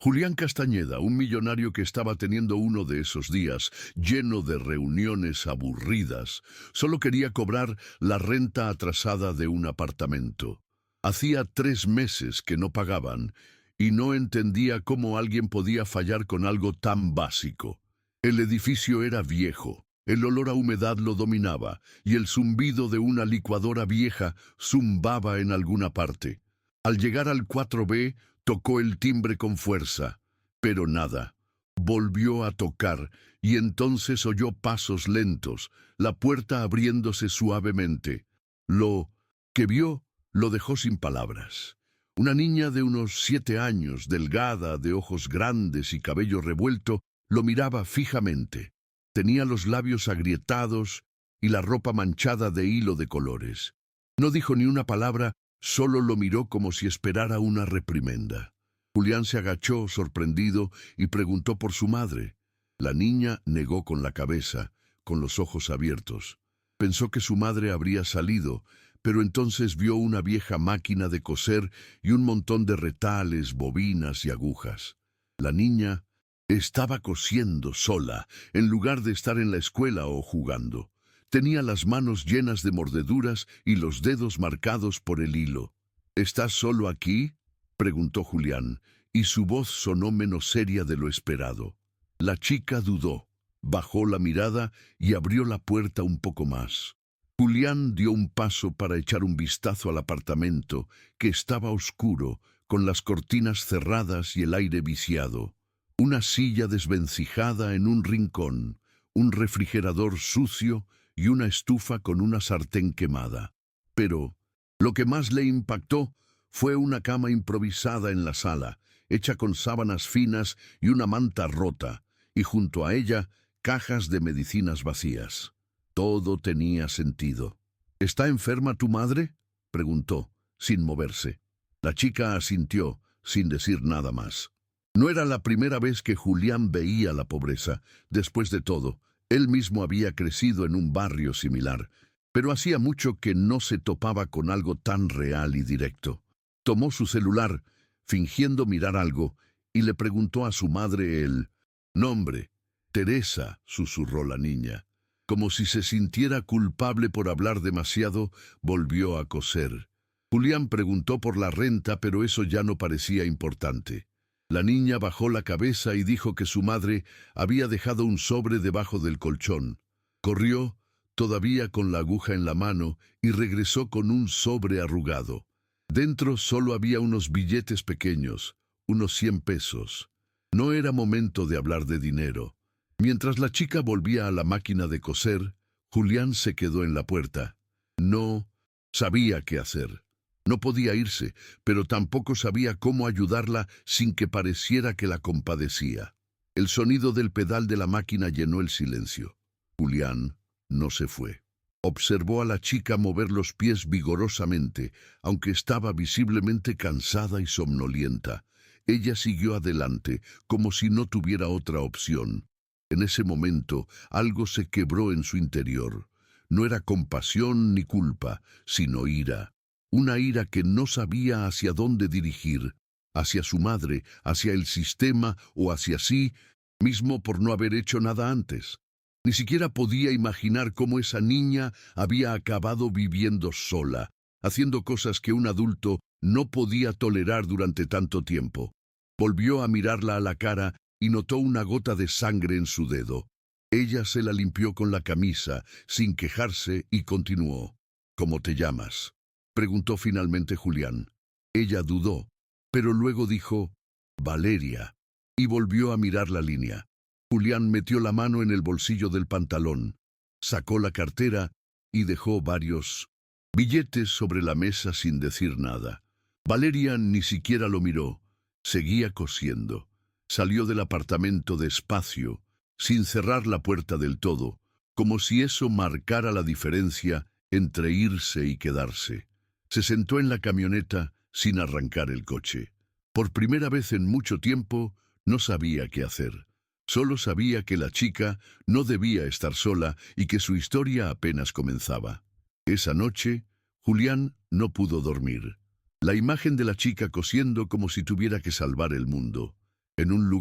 Julián Castañeda, un millonario que estaba teniendo uno de esos días lleno de reuniones aburridas, solo quería cobrar la renta atrasada de un apartamento. Hacía 3 meses que no pagaban y no entendía cómo alguien podía fallar con algo tan básico. El edificio era viejo, el olor a humedad lo dominaba y el zumbido de una licuadora vieja zumbaba en alguna parte. Al llegar al 4B, tocó el timbre con fuerza, pero nada. Volvió a tocar y entonces oyó pasos lentos, la puerta abriéndose suavemente. Lo que vio lo dejó sin palabras. Una niña de unos 7 años, delgada, de ojos grandes y cabello revuelto, lo miraba fijamente. Tenía los labios agrietados y la ropa manchada de hilo de colores. No dijo ni una palabra. Solo lo miró como si esperara una reprimenda. Julián se agachó, sorprendido, y preguntó por su madre. La niña negó con la cabeza, con los ojos abiertos. Pensó que su madre habría salido, pero entonces vio una vieja máquina de coser y un montón de retales, bobinas y agujas. La niña estaba cosiendo sola, en lugar de estar en la escuela o jugando. Tenía las manos llenas de mordeduras y los dedos marcados por el hilo. ¿Estás solo aquí?, preguntó Julián, y su voz sonó menos seria de lo esperado. La chica dudó, bajó la mirada y abrió la puerta un poco más. Julián dio un paso para echar un vistazo al apartamento, que estaba oscuro, con las cortinas cerradas y el aire viciado. Una silla desvencijada en un rincón, un refrigerador sucio y una estufa con una sartén quemada. Pero lo que más le impactó fue una cama improvisada en la sala, hecha con sábanas finas y una manta rota, y junto a ella cajas de medicinas vacías. Todo tenía sentido. ¿Está enferma tu madre?, preguntó, sin moverse. La chica asintió, sin decir nada más. No era la primera vez que Julián veía la pobreza. Después de todo, él mismo había crecido en un barrio similar, pero hacía mucho que no se topaba con algo tan real y directo. Tomó su celular, fingiendo mirar algo, y le preguntó a su madre el nombre. Teresa, susurró la niña. Como si se sintiera culpable por hablar demasiado, volvió a coser. Julián preguntó por la renta, pero eso ya no parecía importante. La niña bajó la cabeza y dijo que su madre había dejado un sobre debajo del colchón. Corrió, todavía con la aguja en la mano, y regresó con un sobre arrugado. Dentro solo había unos billetes pequeños, unos 100 pesos. No era momento de hablar de dinero. Mientras la chica volvía a la máquina de coser, Julián se quedó en la puerta. No sabía qué hacer. No podía irse, pero tampoco sabía cómo ayudarla sin que pareciera que la compadecía. El sonido del pedal de la máquina llenó el silencio. Julián no se fue. Observó a la chica mover los pies vigorosamente, aunque estaba visiblemente cansada y somnolienta. Ella siguió adelante, como si no tuviera otra opción. En ese momento, algo se quebró en su interior. No era compasión ni culpa, sino ira. Una ira que no sabía hacia dónde dirigir, hacia su madre, hacia el sistema o hacia sí mismo por no haber hecho nada antes. Ni siquiera podía imaginar cómo esa niña había acabado viviendo sola, haciendo cosas que un adulto no podía tolerar durante tanto tiempo. Volvió a mirarla a la cara y notó una gota de sangre en su dedo. Ella se la limpió con la camisa, sin quejarse, y continuó. ¿Cómo te llamas?, preguntó finalmente Julián. Ella dudó, pero luego dijo, Valeria, y volvió a mirar la línea. Julián metió la mano en el bolsillo del pantalón, sacó la cartera y dejó varios billetes sobre la mesa sin decir nada. Valeria ni siquiera lo miró, seguía cosiendo. Salió del apartamento despacio, sin cerrar la puerta del todo, como si eso marcara la diferencia entre irse y quedarse. Se sentó en la camioneta sin arrancar el coche. Por primera vez en mucho tiempo, no sabía qué hacer. Solo sabía que la chica no debía estar sola y que su historia apenas comenzaba. Esa noche, Julián no pudo dormir. La imagen de la chica cosiendo como si tuviera que salvar el mundo.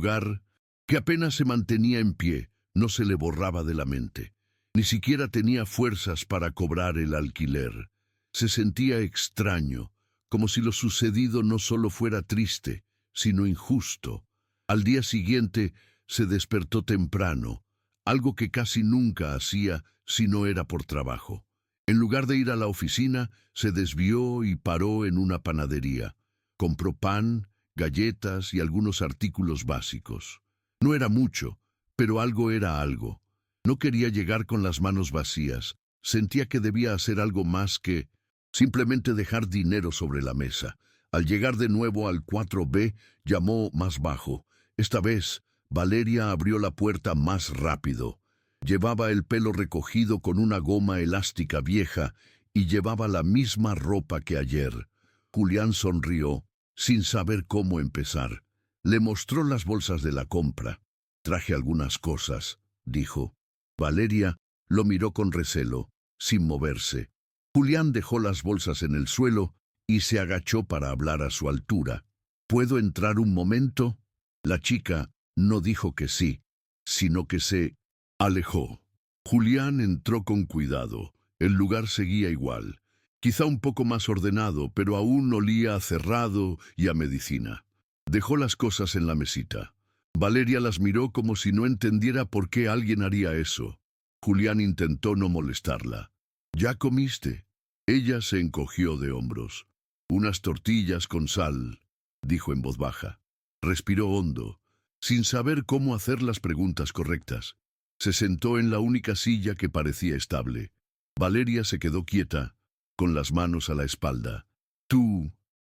lugar, que apenas se mantenía en pie, no se le borraba de la mente. Ni siquiera tenía fuerzas para cobrar el alquiler. Se sentía extraño, como si lo sucedido no solo fuera triste, sino injusto. Al día siguiente se despertó temprano, algo que casi nunca hacía si no era por trabajo. En lugar de ir a la oficina, se desvió y paró en una panadería. Compró pan, galletas y algunos artículos básicos. No era mucho, pero algo era algo. No quería llegar con las manos vacías. Sentía que debía hacer algo más que simplemente dejar dinero sobre la mesa. Al llegar de nuevo al 4B, llamó más bajo. Esta vez, Valeria abrió la puerta más rápido. Llevaba el pelo recogido con una goma elástica vieja y llevaba la misma ropa que ayer. Julián sonrió, sin saber cómo empezar. Le mostró las bolsas de la compra. «Traje algunas cosas», dijo. Valeria lo miró con recelo, sin moverse. Julián dejó las bolsas en el suelo y se agachó para hablar a su altura. «¿Puedo entrar un momento?» La chica no dijo que sí, sino que se alejó. Julián entró con cuidado. El lugar seguía igual. Quizá un poco más ordenado, pero aún olía a cerrado y a medicina. Dejó las cosas en la mesita. Valeria las miró como si no entendiera por qué alguien haría eso. Julián intentó no molestarla. «¿Ya comiste?» Ella se encogió de hombros. «Unas tortillas con sal», dijo en voz baja. Respiró hondo, sin saber cómo hacer las preguntas correctas. Se sentó en la única silla que parecía estable. Valeria se quedó quieta, con las manos a la espalda. «Tú,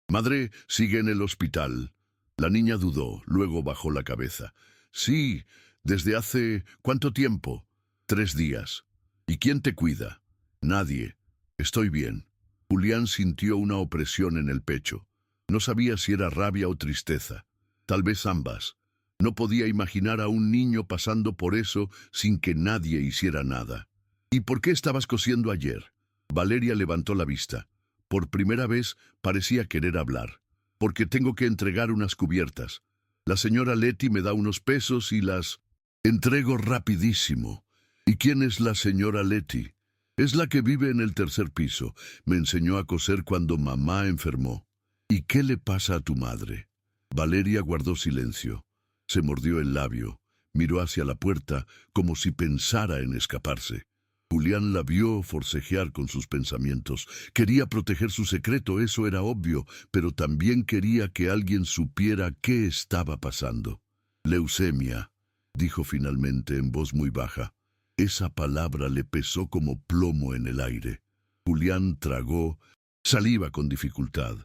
madre, sigue en el hospital». La niña dudó, luego bajó la cabeza. «Sí, desde hace... ¿cuánto tiempo?» 3 días. «¿Y quién te cuida?» «Nadie. Estoy bien». Julián sintió una opresión en el pecho. No sabía si era rabia o tristeza. Tal vez ambas. No podía imaginar a un niño pasando por eso sin que nadie hiciera nada. «¿Y por qué estabas cosiendo ayer?» Valeria levantó la vista. Por primera vez parecía querer hablar. «Porque tengo que entregar unas cubiertas. La señora Leti me da unos pesos y las entrego rapidísimo». «¿Y quién es la señora Leti?» «Es la que vive en el 3er piso. Me enseñó a coser cuando mamá enfermó». «¿Y qué le pasa a tu madre?» Valeria guardó silencio. Se mordió el labio. Miró hacia la puerta como si pensara en escaparse. Julián la vio forcejear con sus pensamientos. Quería proteger su secreto, eso era obvio, pero también quería que alguien supiera qué estaba pasando. «Leucemia», dijo finalmente en voz muy baja. Esa palabra le pesó como plomo en el aire. Julián tragó saliva con dificultad.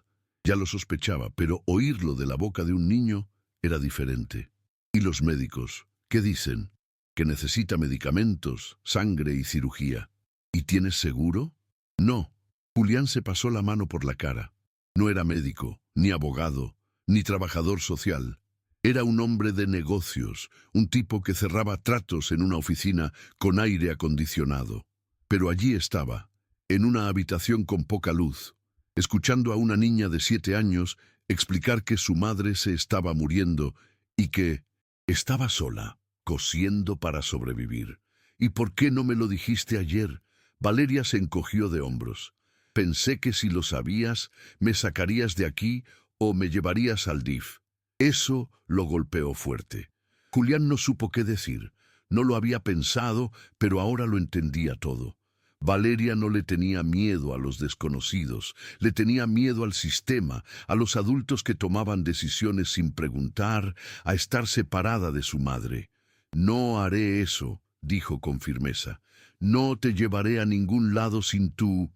Ya lo sospechaba, pero oírlo de la boca de un niño era diferente. «¿Y los médicos? ¿Qué dicen?» «Que necesita medicamentos, sangre y cirugía». «¿Y tienes seguro?» «No». Julián se pasó la mano por la cara. No era médico, ni abogado, ni trabajador social. Era un hombre de negocios, un tipo que cerraba tratos en una oficina con aire acondicionado. Pero allí estaba, en una habitación con poca luz, escuchando a una niña de 7 años explicar que su madre se estaba muriendo y que estaba sola, cosiendo para sobrevivir. «¿Y por qué no me lo dijiste ayer?» Valeria se encogió de hombros. «Pensé que si lo sabías, me sacarías de aquí o me llevarías al DIF». Eso lo golpeó fuerte. Julián no supo qué decir. No lo había pensado, pero ahora lo entendía todo. Valeria no le tenía miedo a los desconocidos, le tenía miedo al sistema, a los adultos que tomaban decisiones sin preguntar, a estar separada de su madre. «No haré eso», dijo con firmeza. «No te llevaré a ningún lado sin tu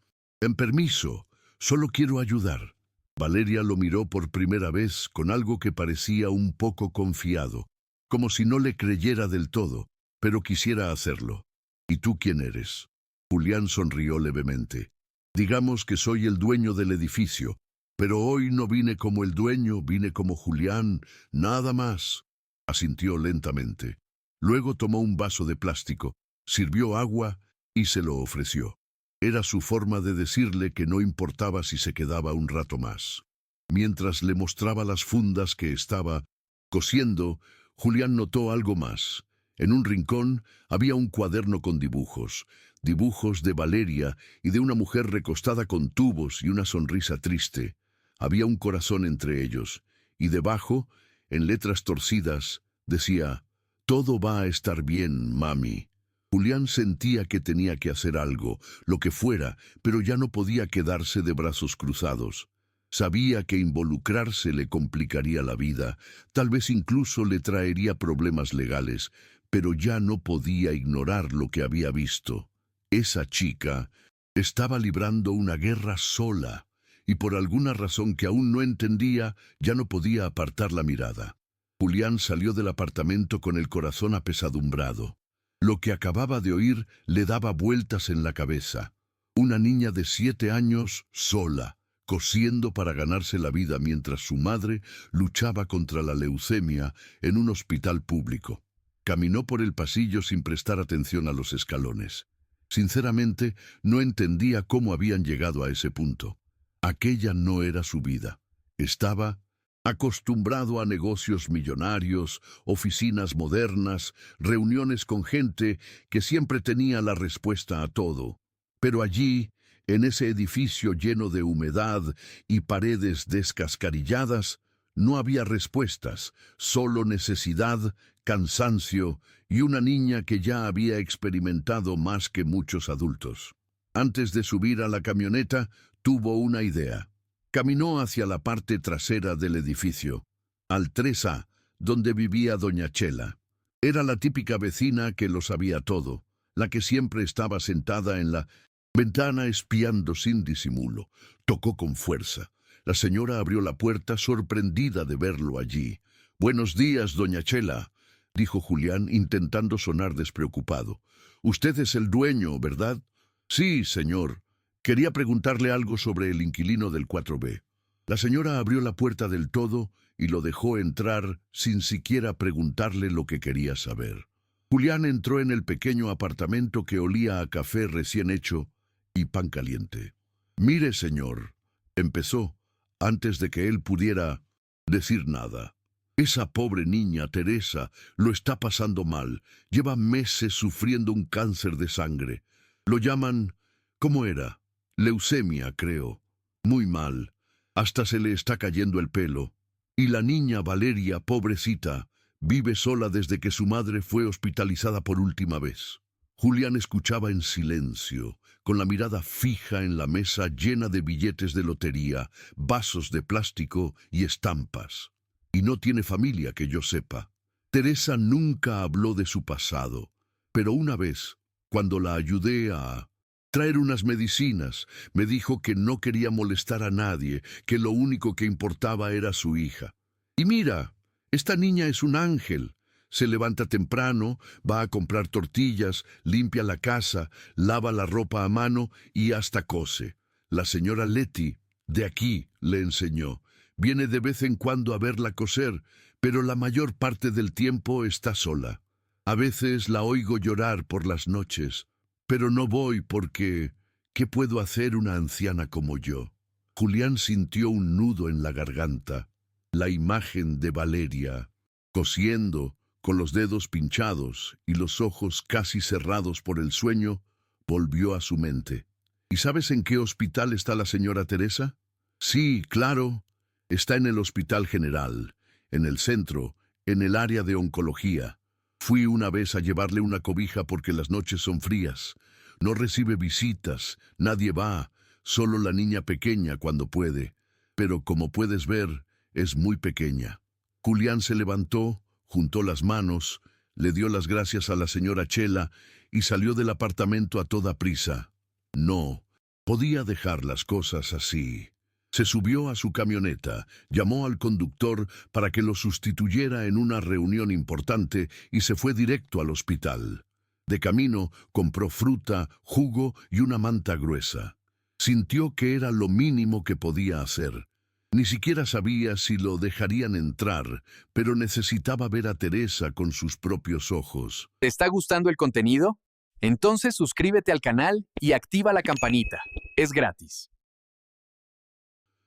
permiso. Solo quiero ayudar». Valeria lo miró por primera vez con algo que parecía un poco confiado, como si no le creyera del todo, pero quisiera hacerlo. «¿Y tú quién eres?» Julián sonrió levemente. «Digamos que soy el dueño del edificio, pero hoy no vine como el dueño, vine como Julián, nada más». Asintió lentamente. Luego tomó un vaso de plástico, sirvió agua y se lo ofreció. Era su forma de decirle que no importaba si se quedaba un rato más. Mientras le mostraba las fundas que estaba cosiendo, Julián notó algo más. En un rincón había un cuaderno con dibujos, dibujos de Valeria y de una mujer recostada con tubos y una sonrisa triste. Había un corazón entre ellos, y debajo, en letras torcidas, decía: «Todo va a estar bien, mami». Julián sentía que tenía que hacer algo, lo que fuera, pero ya no podía quedarse de brazos cruzados. Sabía que involucrarse le complicaría la vida, tal vez incluso le traería problemas legales, pero ya no podía ignorar lo que había visto. Esa chica estaba librando una guerra sola, y por alguna razón que aún no entendía, ya no podía apartar la mirada. Julián salió del apartamento con el corazón apesadumbrado. Lo que acababa de oír le daba vueltas en la cabeza. Una niña de 7 años, sola, cosiendo para ganarse la vida mientras su madre luchaba contra la leucemia en un hospital público. Caminó por el pasillo sin prestar atención a los escalones. Sinceramente, no entendía cómo habían llegado a ese punto. Aquella no era su vida. Estaba acostumbrado a negocios millonarios, oficinas modernas, reuniones con gente que siempre tenía la respuesta a todo. Pero allí, en ese edificio lleno de humedad y paredes descascarilladas, no había respuestas, solo necesidad, cansancio y una niña que ya había experimentado más que muchos adultos. Antes de subir a la camioneta, tuvo una idea. Caminó hacia la parte trasera del edificio, al 3A, donde vivía doña Chela. Era la típica vecina que lo sabía todo, la que siempre estaba sentada en la ventana espiando sin disimulo. Tocó con fuerza. La señora abrió la puerta sorprendida de verlo allí. «Buenos días, doña Chela», dijo Julián intentando sonar despreocupado. «Usted es el dueño, ¿verdad?» «Sí, señor. Quería preguntarle algo sobre el inquilino del 4B». La señora abrió la puerta del todo y lo dejó entrar sin siquiera preguntarle lo que quería saber. Julián entró en el pequeño apartamento que olía a café recién hecho y pan caliente. «Mire, señor», empezó, antes de que él pudiera decir nada. «Esa pobre niña, Teresa, lo está pasando mal. Lleva meses sufriendo un cáncer de sangre. Lo llaman... ¿cómo era? Leucemia, creo. Muy mal. Hasta se le está cayendo el pelo. Y la niña Valeria, pobrecita, vive sola desde que su madre fue hospitalizada por última vez». Julián escuchaba en silencio, con la mirada fija en la mesa llena de billetes de lotería, vasos de plástico y estampas. «Y no tiene familia, que yo sepa». Teresa nunca habló de su pasado, pero una vez, cuando la ayudé a traer unas medicinas, me dijo que no quería molestar a nadie, que lo único que importaba era su hija. Y mira, esta niña es un ángel. Se levanta temprano, va a comprar tortillas, limpia la casa, lava la ropa a mano y hasta cose. La señora Leti, de aquí, le enseñó. Viene de vez en cuando a verla coser, pero la mayor parte del tiempo está sola. A veces la oigo llorar por las noches, pero no voy porque... ¿qué puedo hacer una anciana como yo? Julián sintió un nudo en la garganta. La imagen de Valeria, cosiendo, con los dedos pinchados y los ojos casi cerrados por el sueño, volvió a su mente. ¿Y sabes en qué hospital está la señora Teresa? Sí, claro, está en el Hospital General, en el centro, en el área de oncología. Fui una vez a llevarle una cobija porque las noches son frías. No recibe visitas, nadie va, solo la niña pequeña cuando puede. Pero como puedes ver, es muy pequeña». Julián se levantó, juntó las manos, le dio las gracias a la señora Chela y salió del apartamento a toda prisa. No podía dejar las cosas así. Se subió a su camioneta, llamó al conductor para que lo sustituyera en una reunión importante y se fue directo al hospital. De camino compró fruta, jugo y una manta gruesa. Sintió que era lo mínimo que podía hacer. Ni siquiera sabía si lo dejarían entrar, pero necesitaba ver a Teresa con sus propios ojos. ¿Te está gustando el contenido? Entonces suscríbete al canal y activa la campanita. Es gratis.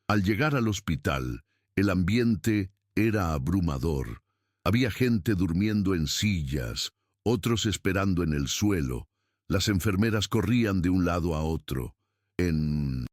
Al llegar al hospital, el ambiente era abrumador. Había gente durmiendo en sillas, otros esperando en el suelo. Las enfermeras corrían de un lado a otro. En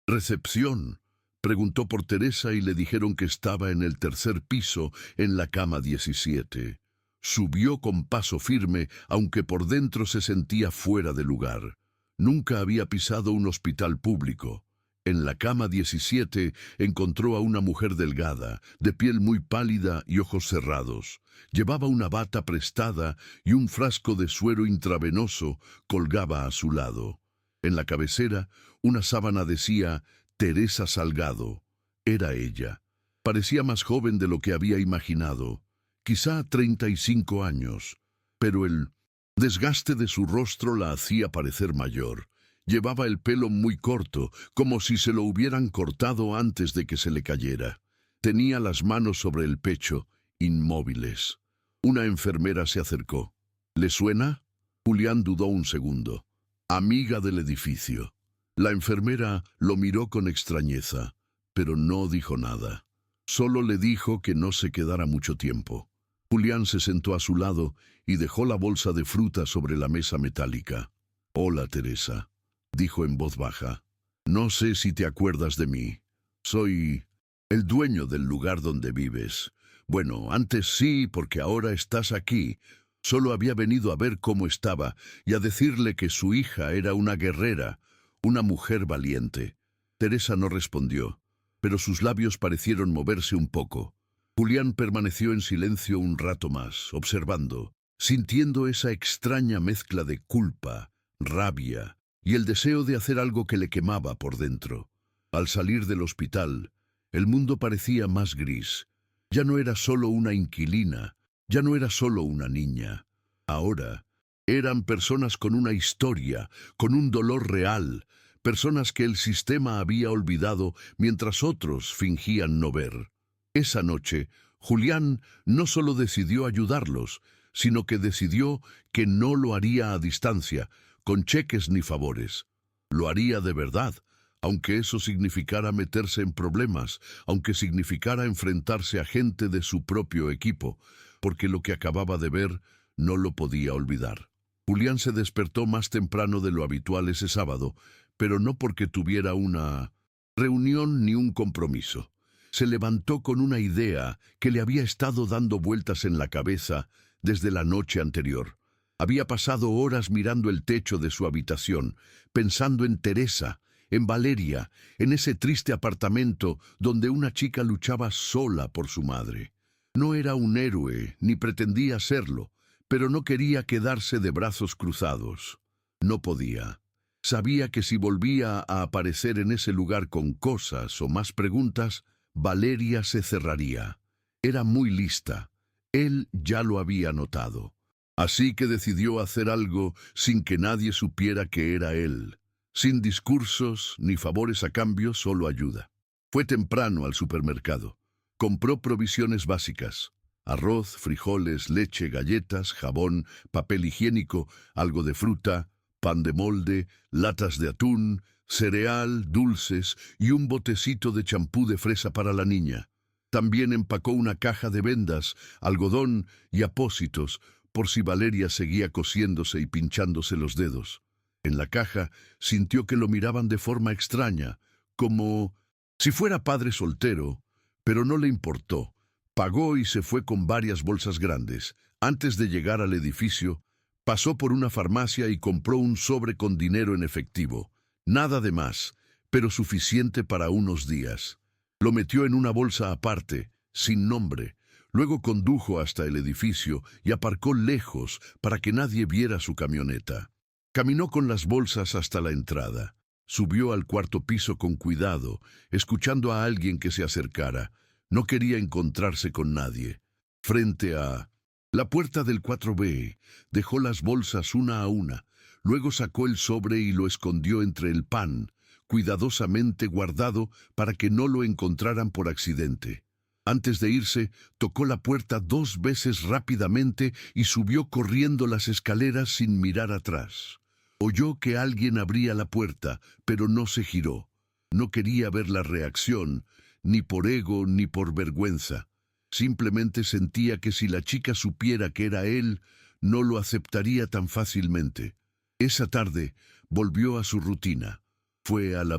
recepción, preguntó por Teresa y le dijeron que estaba en el tercer piso, en la cama 17. Subió con paso firme, aunque por dentro se sentía fuera de lugar. Nunca había pisado un hospital público. En la cama 17 encontró a una mujer delgada, de piel muy pálida y ojos cerrados. Llevaba una bata prestada y un frasco de suero intravenoso colgaba a su lado. En la cabecera, una sábana decía Teresa Salgado. Era ella. Parecía más joven de lo que había imaginado. Quizá 35 años, pero el desgaste de su rostro la hacía parecer mayor. Llevaba el pelo muy corto, como si se lo hubieran cortado antes de que se le cayera. Tenía las manos sobre el pecho, inmóviles. Una enfermera se acercó. ¿Le suena? Julián dudó un segundo. Amiga del edificio. La enfermera lo miró con extrañeza, pero no dijo nada. Solo le dijo que no se quedara mucho tiempo. Julián se sentó a su lado y dejó la bolsa de fruta sobre la mesa metálica. «Hola, Teresa», dijo en voz baja. «No sé si te acuerdas de mí. Soy el dueño del lugar donde vives. Bueno, antes sí, porque ahora estás aquí. Solo había venido a ver cómo estaba y a decirle que su hija era una guerrera, una mujer valiente». Teresa no respondió, pero sus labios parecieron moverse un poco. Julián permaneció en silencio un rato más, observando, sintiendo esa extraña mezcla de culpa, rabia y el deseo de hacer algo que le quemaba por dentro. Al salir del hospital, el mundo parecía más gris. Ya no era solo una inquilina, ya no era solo una niña. Ahora eran personas con una historia, con un dolor real, personas que el sistema había olvidado mientras otros fingían no ver. Esa noche, Julián no solo decidió ayudarlos, sino que decidió que no lo haría a distancia, con cheques ni favores. Lo haría de verdad, aunque eso significara meterse en problemas, aunque significara enfrentarse a gente de su propio equipo, porque lo que acababa de ver no lo podía olvidar. Julián se despertó más temprano de lo habitual ese sábado, pero no porque tuviera una reunión ni un compromiso. Se levantó con una idea que le había estado dando vueltas en la cabeza desde la noche anterior. Había pasado horas mirando el techo de su habitación, pensando en Teresa, en Valeria, en ese triste apartamento donde una chica luchaba sola por su madre. No era un héroe, ni pretendía serlo, pero no quería quedarse de brazos cruzados. No podía. Sabía que si volvía a aparecer en ese lugar con cosas o más preguntas, Valeria se cerraría. Era muy lista. Él ya lo había notado. Así que decidió hacer algo sin que nadie supiera que era él. Sin discursos ni favores a cambio, solo ayuda. Fue temprano al supermercado. Compró provisiones básicas: arroz, frijoles, leche, galletas, jabón, papel higiénico, algo de fruta, pan de molde, latas de atún, cereal, dulces y un botecito de champú de fresa para la niña. También empacó una caja de vendas, algodón y apósitos, por si Valeria seguía cosiéndose y pinchándose los dedos. En la caja sintió que lo miraban de forma extraña, como si fuera padre soltero, pero no le importó. Pagó y se fue con varias bolsas grandes. Antes de llegar al edificio, pasó por una farmacia y compró un sobre con dinero en efectivo. Nada de más, pero suficiente para unos días. Lo metió en una bolsa aparte, sin nombre. Luego condujo hasta el edificio y aparcó lejos para que nadie viera su camioneta. Caminó con las bolsas hasta la entrada. Subió al cuarto piso con cuidado, escuchando a alguien que se acercara. No quería encontrarse con nadie. Frente a la puerta del 4B, dejó las bolsas una a una. Luego sacó el sobre y lo escondió entre el pan, cuidadosamente guardado para que no lo encontraran por accidente. Antes de irse, tocó la puerta 2 veces rápidamente y subió corriendo las escaleras sin mirar atrás. Oyó que alguien abría la puerta, pero no se giró. No quería ver la reacción, ni por ego ni por vergüenza. Simplemente sentía que si la chica supiera que era él, no lo aceptaría tan fácilmente. Esa tarde volvió a su rutina. Fue a la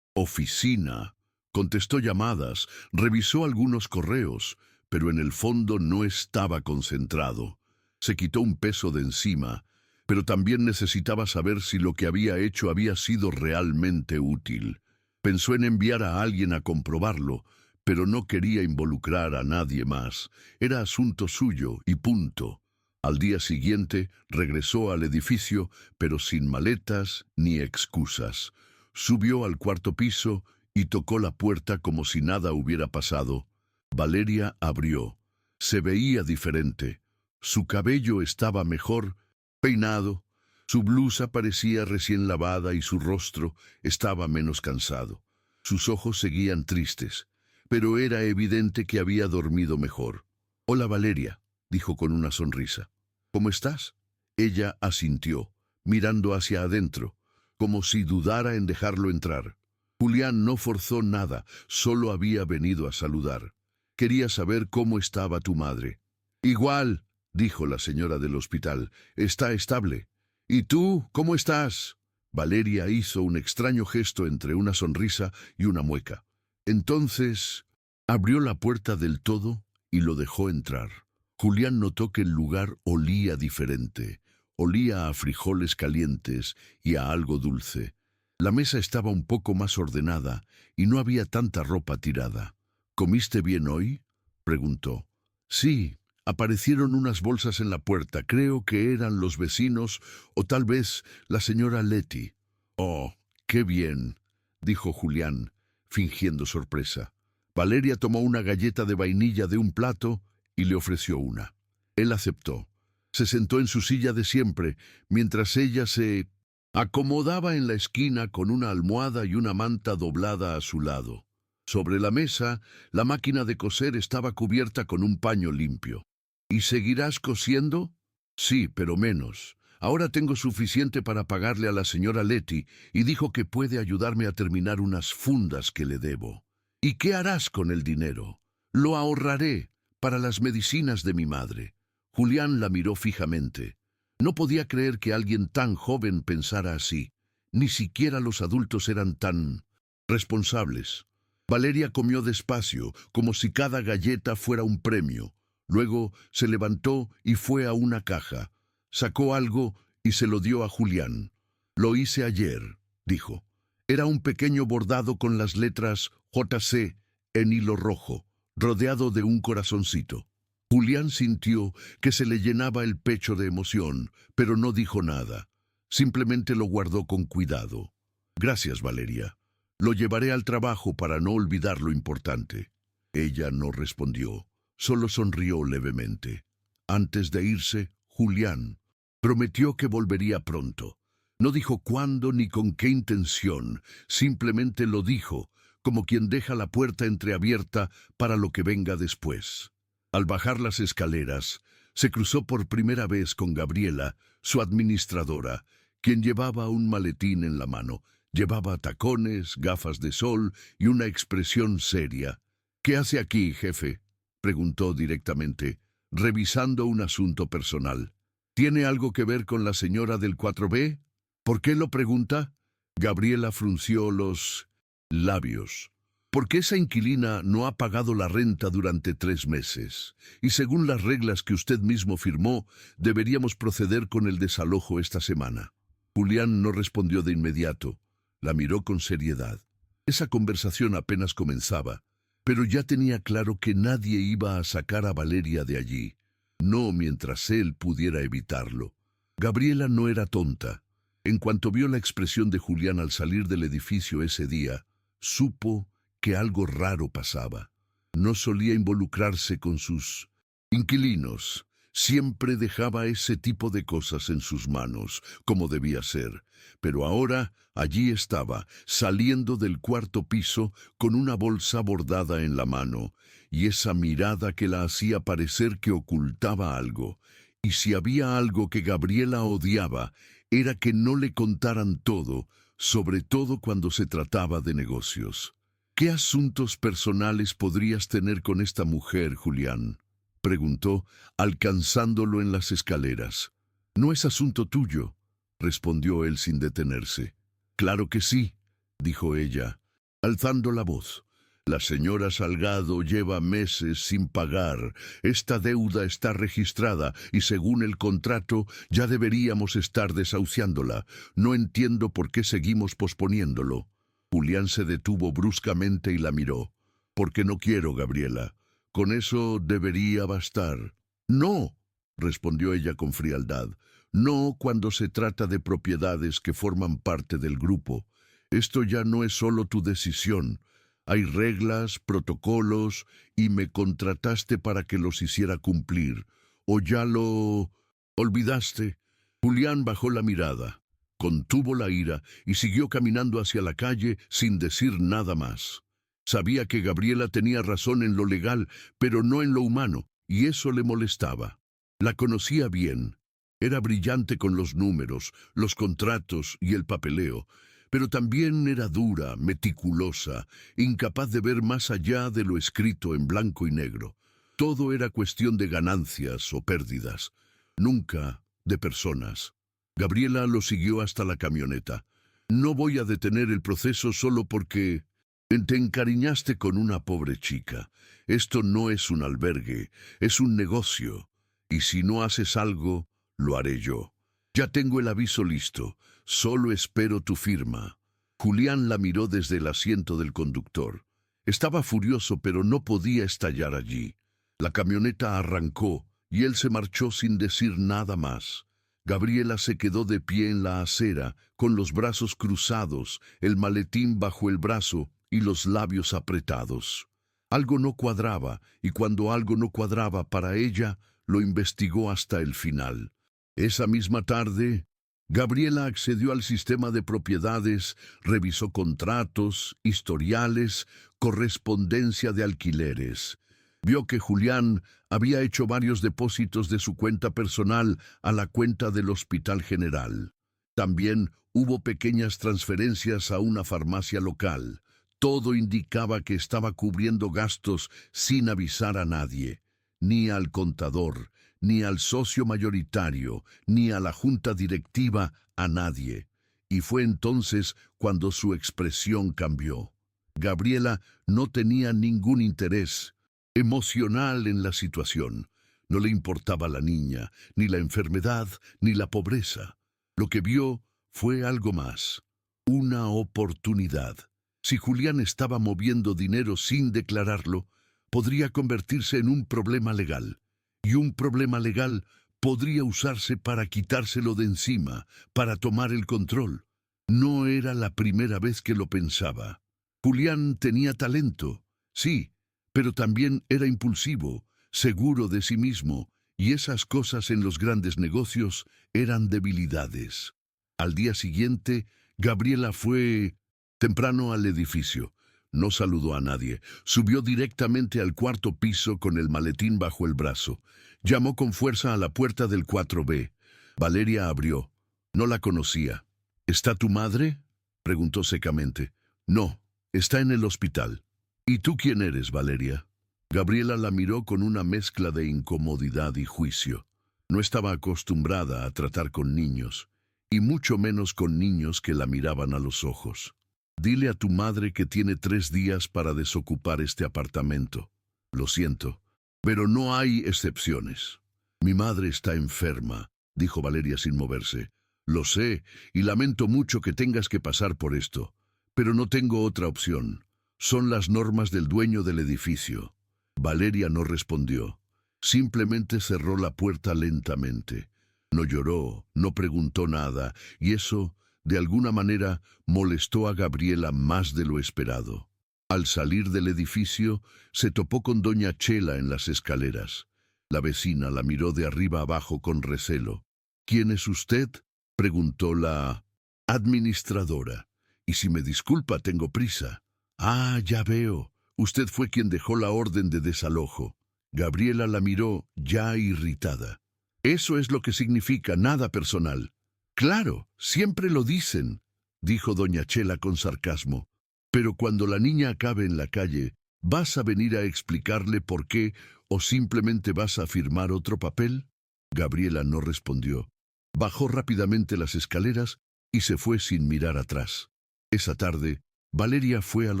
oficina, contestó llamadas, revisó algunos correos, pero en el fondo no estaba concentrado. Se quitó un peso de encima, pero también necesitaba saber si lo que había hecho había sido realmente útil. Pensó en enviar a alguien a comprobarlo, pero no quería involucrar a nadie más. Era asunto suyo y punto. Al día siguiente regresó al edificio, pero sin maletas ni excusas. Subió al cuarto piso y tocó la puerta como si nada hubiera pasado. Valeria abrió. Se veía diferente. Su cabello estaba mejor peinado, su blusa parecía recién lavada y su rostro estaba menos cansado. Sus ojos seguían tristes, pero era evidente que había dormido mejor. «Hola, Valeria», dijo con una sonrisa. «¿Cómo estás?» Ella asintió, mirando hacia adentro, como si dudara en dejarlo entrar. Julián no forzó nada, solo había venido a saludar. «Quería saber cómo estaba tu madre». «Igual», dijo la señora del hospital, «está estable». «¿Y tú, cómo estás?» Valeria hizo un extraño gesto entre una sonrisa y una mueca. Entonces abrió la puerta del todo y lo dejó entrar. Julián notó que el lugar olía diferente. Olía a frijoles calientes y a algo dulce. La mesa estaba un poco más ordenada y no había tanta ropa tirada. «¿Comiste bien hoy?», preguntó. «Sí, aparecieron unas bolsas en la puerta. Creo que eran los vecinos o tal vez la señora Letty». «Oh, qué bien», dijo Julián, fingiendo sorpresa. Valeria tomó una galleta de vainilla de un plato y le ofreció una. Él aceptó. Se sentó en su silla de siempre, mientras ella se acomodaba en la esquina con una almohada y una manta doblada a su lado. Sobre la mesa, la máquina de coser estaba cubierta con un paño limpio. «¿Y seguirás cosiendo?» «Sí, pero menos. Ahora tengo suficiente para pagarle a la señora Letty y dijo que puede ayudarme a terminar unas fundas que le debo». «¿Y qué harás con el dinero?» «Lo ahorraré para las medicinas de mi madre». Julián la miró fijamente. No podía creer que alguien tan joven pensara así. Ni siquiera los adultos eran tan responsables. Valeria comió despacio, como si cada galleta fuera un premio. Luego se levantó y fue a una caja. Sacó algo y se lo dio a Julián. «Lo hice ayer», dijo. Era un pequeño bordado con las letras JC en hilo rojo, rodeado de un corazoncito. Julián sintió que se le llenaba el pecho de emoción, pero no dijo nada. Simplemente lo guardó con cuidado. «Gracias, Valeria. Lo llevaré al trabajo para no olvidar lo importante». Ella no respondió, solo sonrió levemente. Antes de irse, Julián prometió que volvería pronto. No dijo cuándo ni con qué intención, simplemente lo dijo, como quien deja la puerta entreabierta para lo que venga después. Al bajar las escaleras, se cruzó por primera vez con Gabriela, su administradora, quien llevaba un maletín en la mano. Llevaba tacones, gafas de sol y una expresión seria. «¿Qué hace aquí, jefe?», preguntó directamente, revisando un asunto personal. «¿Tiene algo que ver con la señora del 4B? ¿Por qué lo pregunta?» Gabriela frunció los labios. «Porque esa inquilina no ha pagado la renta durante 3 meses, y según las reglas que usted mismo firmó, deberíamos proceder con el desalojo esta semana». Julián no respondió de inmediato. La miró con seriedad. Esa conversación apenas comenzaba, pero ya tenía claro que nadie iba a sacar a Valeria de allí, no mientras él pudiera evitarlo. Gabriela no era tonta. En cuanto vio la expresión de Julián al salir del edificio ese día, supo que algo raro pasaba. No solía involucrarse con sus inquilinos. Siempre dejaba ese tipo de cosas en sus manos, como debía ser. Pero ahora allí estaba, saliendo del cuarto piso con una bolsa bordada en la mano, y esa mirada que la hacía parecer que ocultaba algo. Y si había algo que Gabriela odiaba, era que no le contaran todo, sobre todo cuando se trataba de negocios. ¿Qué asuntos personales podrías tener con esta mujer, Julián?, preguntó, alcanzándolo en las escaleras. No es asunto tuyo, respondió él sin detenerse. Claro que sí, dijo ella, alzando la voz. La señora Salgado lleva meses sin pagar. Esta deuda está registrada y según el contrato ya deberíamos estar desahuciándola. No entiendo por qué seguimos posponiéndolo. Julián se detuvo bruscamente y la miró. «Porque no quiero, Gabriela. Con eso debería bastar». «No», respondió ella con frialdad. «No cuando se trata de propiedades que forman parte del grupo. Esto ya no es solo tu decisión. Hay reglas, protocolos, y me contrataste para que los hiciera cumplir. ¿O ya lo olvidaste?» Julián bajó la mirada, contuvo la ira y siguió caminando hacia la calle sin decir nada más. Sabía que Gabriela tenía razón en lo legal, pero no en lo humano, y eso le molestaba. La conocía bien. Era brillante con los números, los contratos y el papeleo, pero también era dura, meticulosa, incapaz de ver más allá de lo escrito en blanco y negro. Todo era cuestión de ganancias o pérdidas, nunca de personas. Gabriela lo siguió hasta la camioneta. «No voy a detener el proceso solo porque te encariñaste con una pobre chica. Esto no es un albergue, es un negocio. Y si no haces algo, lo haré yo. Ya tengo el aviso listo. Solo espero tu firma». Julián la miró desde el asiento del conductor. Estaba furioso, pero no podía estallar allí. La camioneta arrancó y él se marchó sin decir nada más. Gabriela se quedó de pie en la acera, con los brazos cruzados, el maletín bajo el brazo y los labios apretados. Algo no cuadraba, y cuando algo no cuadraba para ella, lo investigó hasta el final. Esa misma tarde, Gabriela accedió al sistema de propiedades, revisó contratos, historiales, correspondencia de alquileres. Vio que Julián había hecho varios depósitos de su cuenta personal a la cuenta del Hospital General. También hubo pequeñas transferencias a una farmacia local. Todo indicaba que estaba cubriendo gastos sin avisar a nadie, ni al contador, ni al socio mayoritario, ni a la junta directiva, a nadie. Y fue entonces cuando su expresión cambió. Gabriela no tenía ningún interés emocional en la situación. No le importaba la niña, ni la enfermedad, ni la pobreza. Lo que vio fue algo más, una oportunidad. Si Julián estaba moviendo dinero sin declararlo, podría convertirse en un problema legal. Y un problema legal podría usarse para quitárselo de encima, para tomar el control. No era la primera vez que lo pensaba. Julián tenía talento, sí, pero también era impulsivo, seguro de sí mismo, y esas cosas en los grandes negocios eran debilidades. Al día siguiente, Gabriela fue temprano al edificio. No saludó a nadie. Subió directamente al cuarto piso con el maletín bajo el brazo. Llamó con fuerza a la puerta del 4B. Valeria abrió. No la conocía. ¿Está tu madre?, preguntó secamente. No, está en el hospital. ¿Y tú quién eres, Valeria? Gabriela la miró con una mezcla de incomodidad y juicio. No estaba acostumbrada a tratar con niños, y mucho menos con niños que la miraban a los ojos. Dile a tu madre que tiene 3 días para desocupar este apartamento. Lo siento, pero no hay excepciones. Mi madre está enferma, dijo Valeria sin moverse. Lo sé, y lamento mucho que tengas que pasar por esto, pero no tengo otra opción. Son las normas del dueño del edificio. Valeria no respondió. Simplemente cerró la puerta lentamente. No lloró, no preguntó nada, y eso, de alguna manera, molestó a Gabriela más de lo esperado. Al salir del edificio, se topó con doña Chela en las escaleras. La vecina la miró de arriba abajo con recelo. «¿Quién es usted?», preguntó la administradora. «Y si me disculpa, tengo prisa». «Ah, ya veo. Usted fue quien dejó la orden de desalojo». Gabriela la miró, ya irritada. «Eso es lo que significa, nada personal». «Claro, siempre lo dicen», dijo doña Chela con sarcasmo. Pero cuando la niña acabe en la calle, ¿vas a venir a explicarle por qué o simplemente vas a firmar otro papel? Gabriela no respondió. Bajó rápidamente las escaleras y se fue sin mirar atrás. Esa tarde, Valeria fue al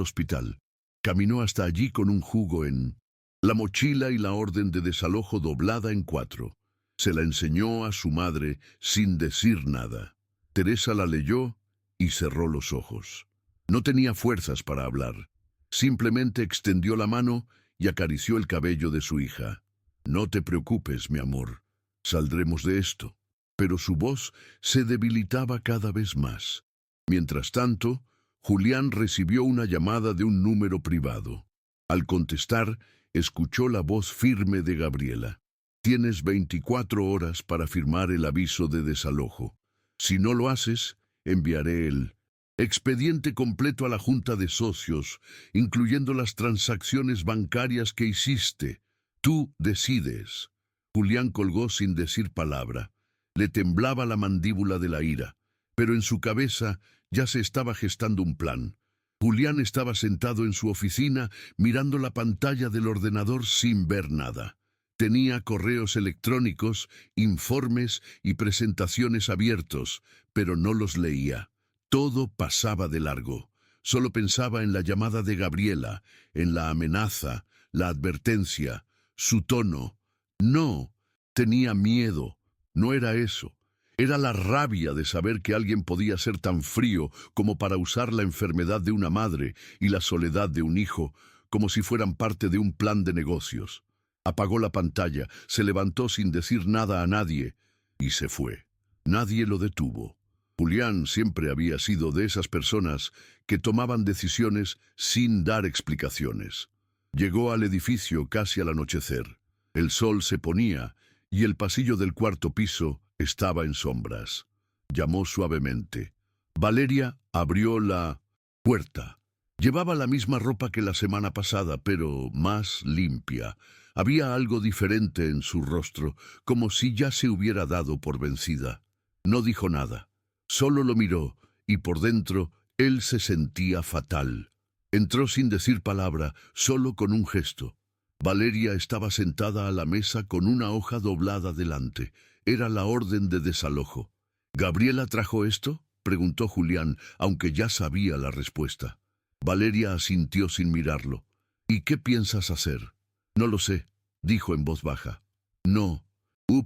hospital. Caminó hasta allí con un jugo en la mochila y la orden de desalojo doblada en 4. Se la enseñó a su madre sin decir nada. Teresa la leyó y cerró los ojos. No tenía fuerzas para hablar. Simplemente extendió la mano y acarició el cabello de su hija. No te preocupes, mi amor. Saldremos de esto. Pero su voz se debilitaba cada vez más. Mientras tanto, Julián recibió una llamada de un número privado. Al contestar, escuchó la voz firme de Gabriela. Tienes 24 horas para firmar el aviso de desalojo. Si no lo haces, enviaré el expediente completo a la Junta de Socios, incluyendo las transacciones bancarias que hiciste. Tú decides. Julián colgó sin decir palabra. Le temblaba la mandíbula de la ira, pero en su cabeza ya se estaba gestando un plan. Julián estaba sentado en su oficina mirando la pantalla del ordenador sin ver nada. Tenía correos electrónicos, informes y presentaciones abiertos, pero no los leía. Todo pasaba de largo. Solo pensaba en la llamada de Gabriela, en la amenaza, la advertencia, su tono. No, tenía miedo. No era eso. Era la rabia de saber que alguien podía ser tan frío como para usar la enfermedad de una madre y la soledad de un hijo como si fueran parte de un plan de negocios. Apagó la pantalla, se levantó sin decir nada a nadie y se fue. Nadie lo detuvo. Julián siempre había sido de esas personas que tomaban decisiones sin dar explicaciones. Llegó al edificio casi al anochecer. El sol se ponía y el pasillo del 4º piso estaba en sombras. Llamó suavemente. Valeria abrió la puerta. Llevaba la misma ropa que la semana pasada, pero más limpia. Había algo diferente en su rostro, como si ya se hubiera dado por vencida. No dijo nada. Solo lo miró, y por dentro él se sentía fatal. Entró sin decir palabra, solo con un gesto. Valeria estaba sentada a la mesa con una hoja doblada delante. Era la orden de desalojo. ¿Gabriela trajo esto?, preguntó Julián, aunque ya sabía la respuesta. Valeria asintió sin mirarlo. ¿Y qué piensas hacer? No lo sé, dijo en voz baja. No,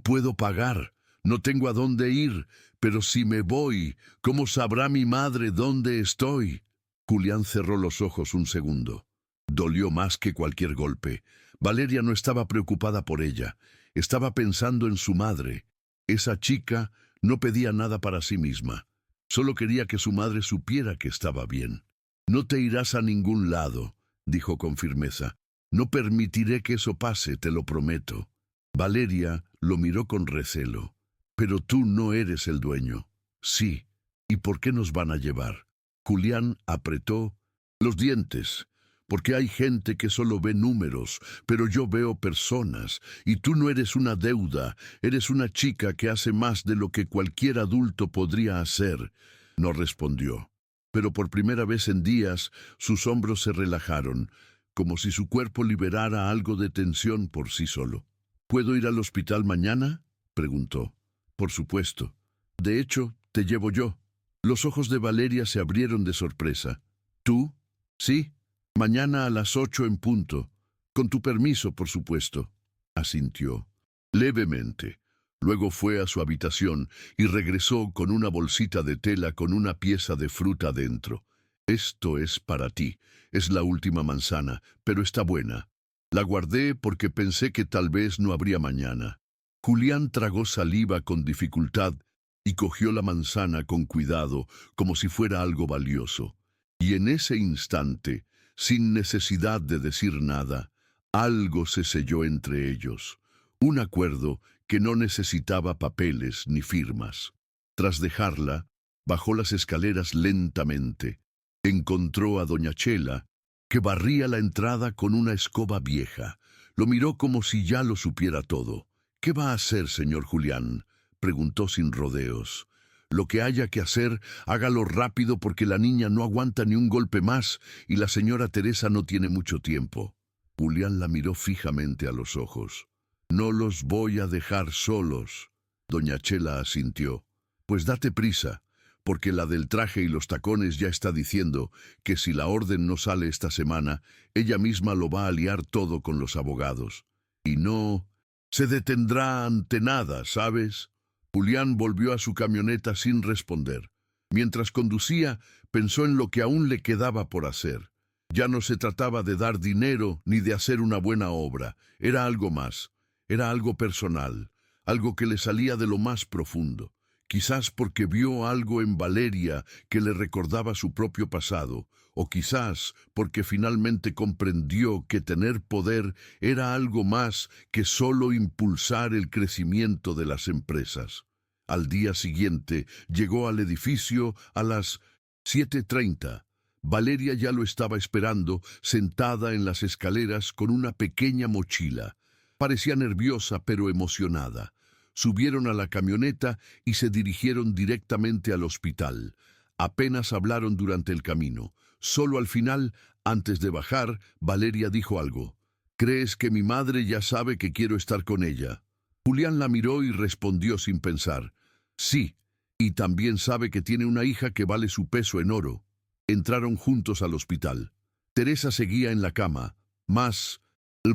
puedo pagar. No tengo a dónde ir, pero si me voy, ¿cómo sabrá mi madre dónde estoy? Julián cerró los ojos un segundo. Dolió más que cualquier golpe. Valeria no estaba preocupada por ella. Estaba pensando en su madre. Esa chica no pedía nada para sí misma. Solo quería que su madre supiera que estaba bien. No te irás a ningún lado, dijo con firmeza. No permitiré que eso pase, te lo prometo. Valeria lo miró con recelo. Pero tú no eres el dueño. Sí. ¿Y por qué nos van a llevar? Julián apretó los dientes. Porque hay gente que solo ve números, pero yo veo personas, y tú no eres una deuda, eres una chica que hace más de lo que cualquier adulto podría hacer. No respondió. Pero por primera vez en días, sus hombros se relajaron, como si su cuerpo liberara algo de tensión por sí solo. ¿Puedo ir al hospital mañana?, preguntó. Por supuesto. De hecho, te llevo yo. Los ojos de Valeria se abrieron de sorpresa. ¿Tú? Sí. Mañana a las 8 en punto. Con tu permiso, por supuesto. Asintió. Levemente. Luego fue a su habitación y regresó con una bolsita de tela con una pieza de fruta dentro. Esto es para ti. Es la última manzana, pero está buena. La guardé porque pensé que tal vez no habría mañana. Julián tragó saliva con dificultad y cogió la manzana con cuidado, como si fuera algo valioso. Y en ese instante, sin necesidad de decir nada, algo se selló entre ellos. Un acuerdo que no necesitaba papeles ni firmas. Tras dejarla, bajó las escaleras lentamente. Encontró a doña Chela, que barría la entrada con una escoba vieja. Lo miró como si ya lo supiera todo. «¿Qué va a hacer, señor Julián?», preguntó sin rodeos. Lo que haya que hacer, hágalo rápido porque la niña no aguanta ni un golpe más y la señora Teresa no tiene mucho tiempo. Julián la miró fijamente a los ojos. No los voy a dejar solos. Doña Chela asintió. Pues date prisa, porque la del traje y los tacones ya está diciendo que si la orden no sale esta semana, ella misma lo va a liar todo con los abogados. Y no se detendrá ante nada, ¿sabes? Julián volvió a su camioneta sin responder. Mientras conducía, pensó en lo que aún le quedaba por hacer. Ya no se trataba de dar dinero ni de hacer una buena obra. Era algo más. Era algo personal, algo que le salía de lo más profundo. Quizás porque vio algo en Valeria que le recordaba su propio pasado, o quizás porque finalmente comprendió que tener poder era algo más que solo impulsar el crecimiento de las empresas. Al día siguiente llegó al edificio a las 7:30. Valeria ya lo estaba esperando, sentada en las escaleras con una pequeña mochila. Parecía nerviosa pero emocionada. Subieron a la camioneta y se dirigieron directamente al hospital. Apenas hablaron durante el camino. Solo al final, antes de bajar, Valeria dijo algo. ¿Crees que mi madre ya sabe que quiero estar con ella? Julián la miró y respondió sin pensar. Sí, y también sabe que tiene una hija que vale su peso en oro. Entraron juntos al hospital. Teresa seguía en la cama, más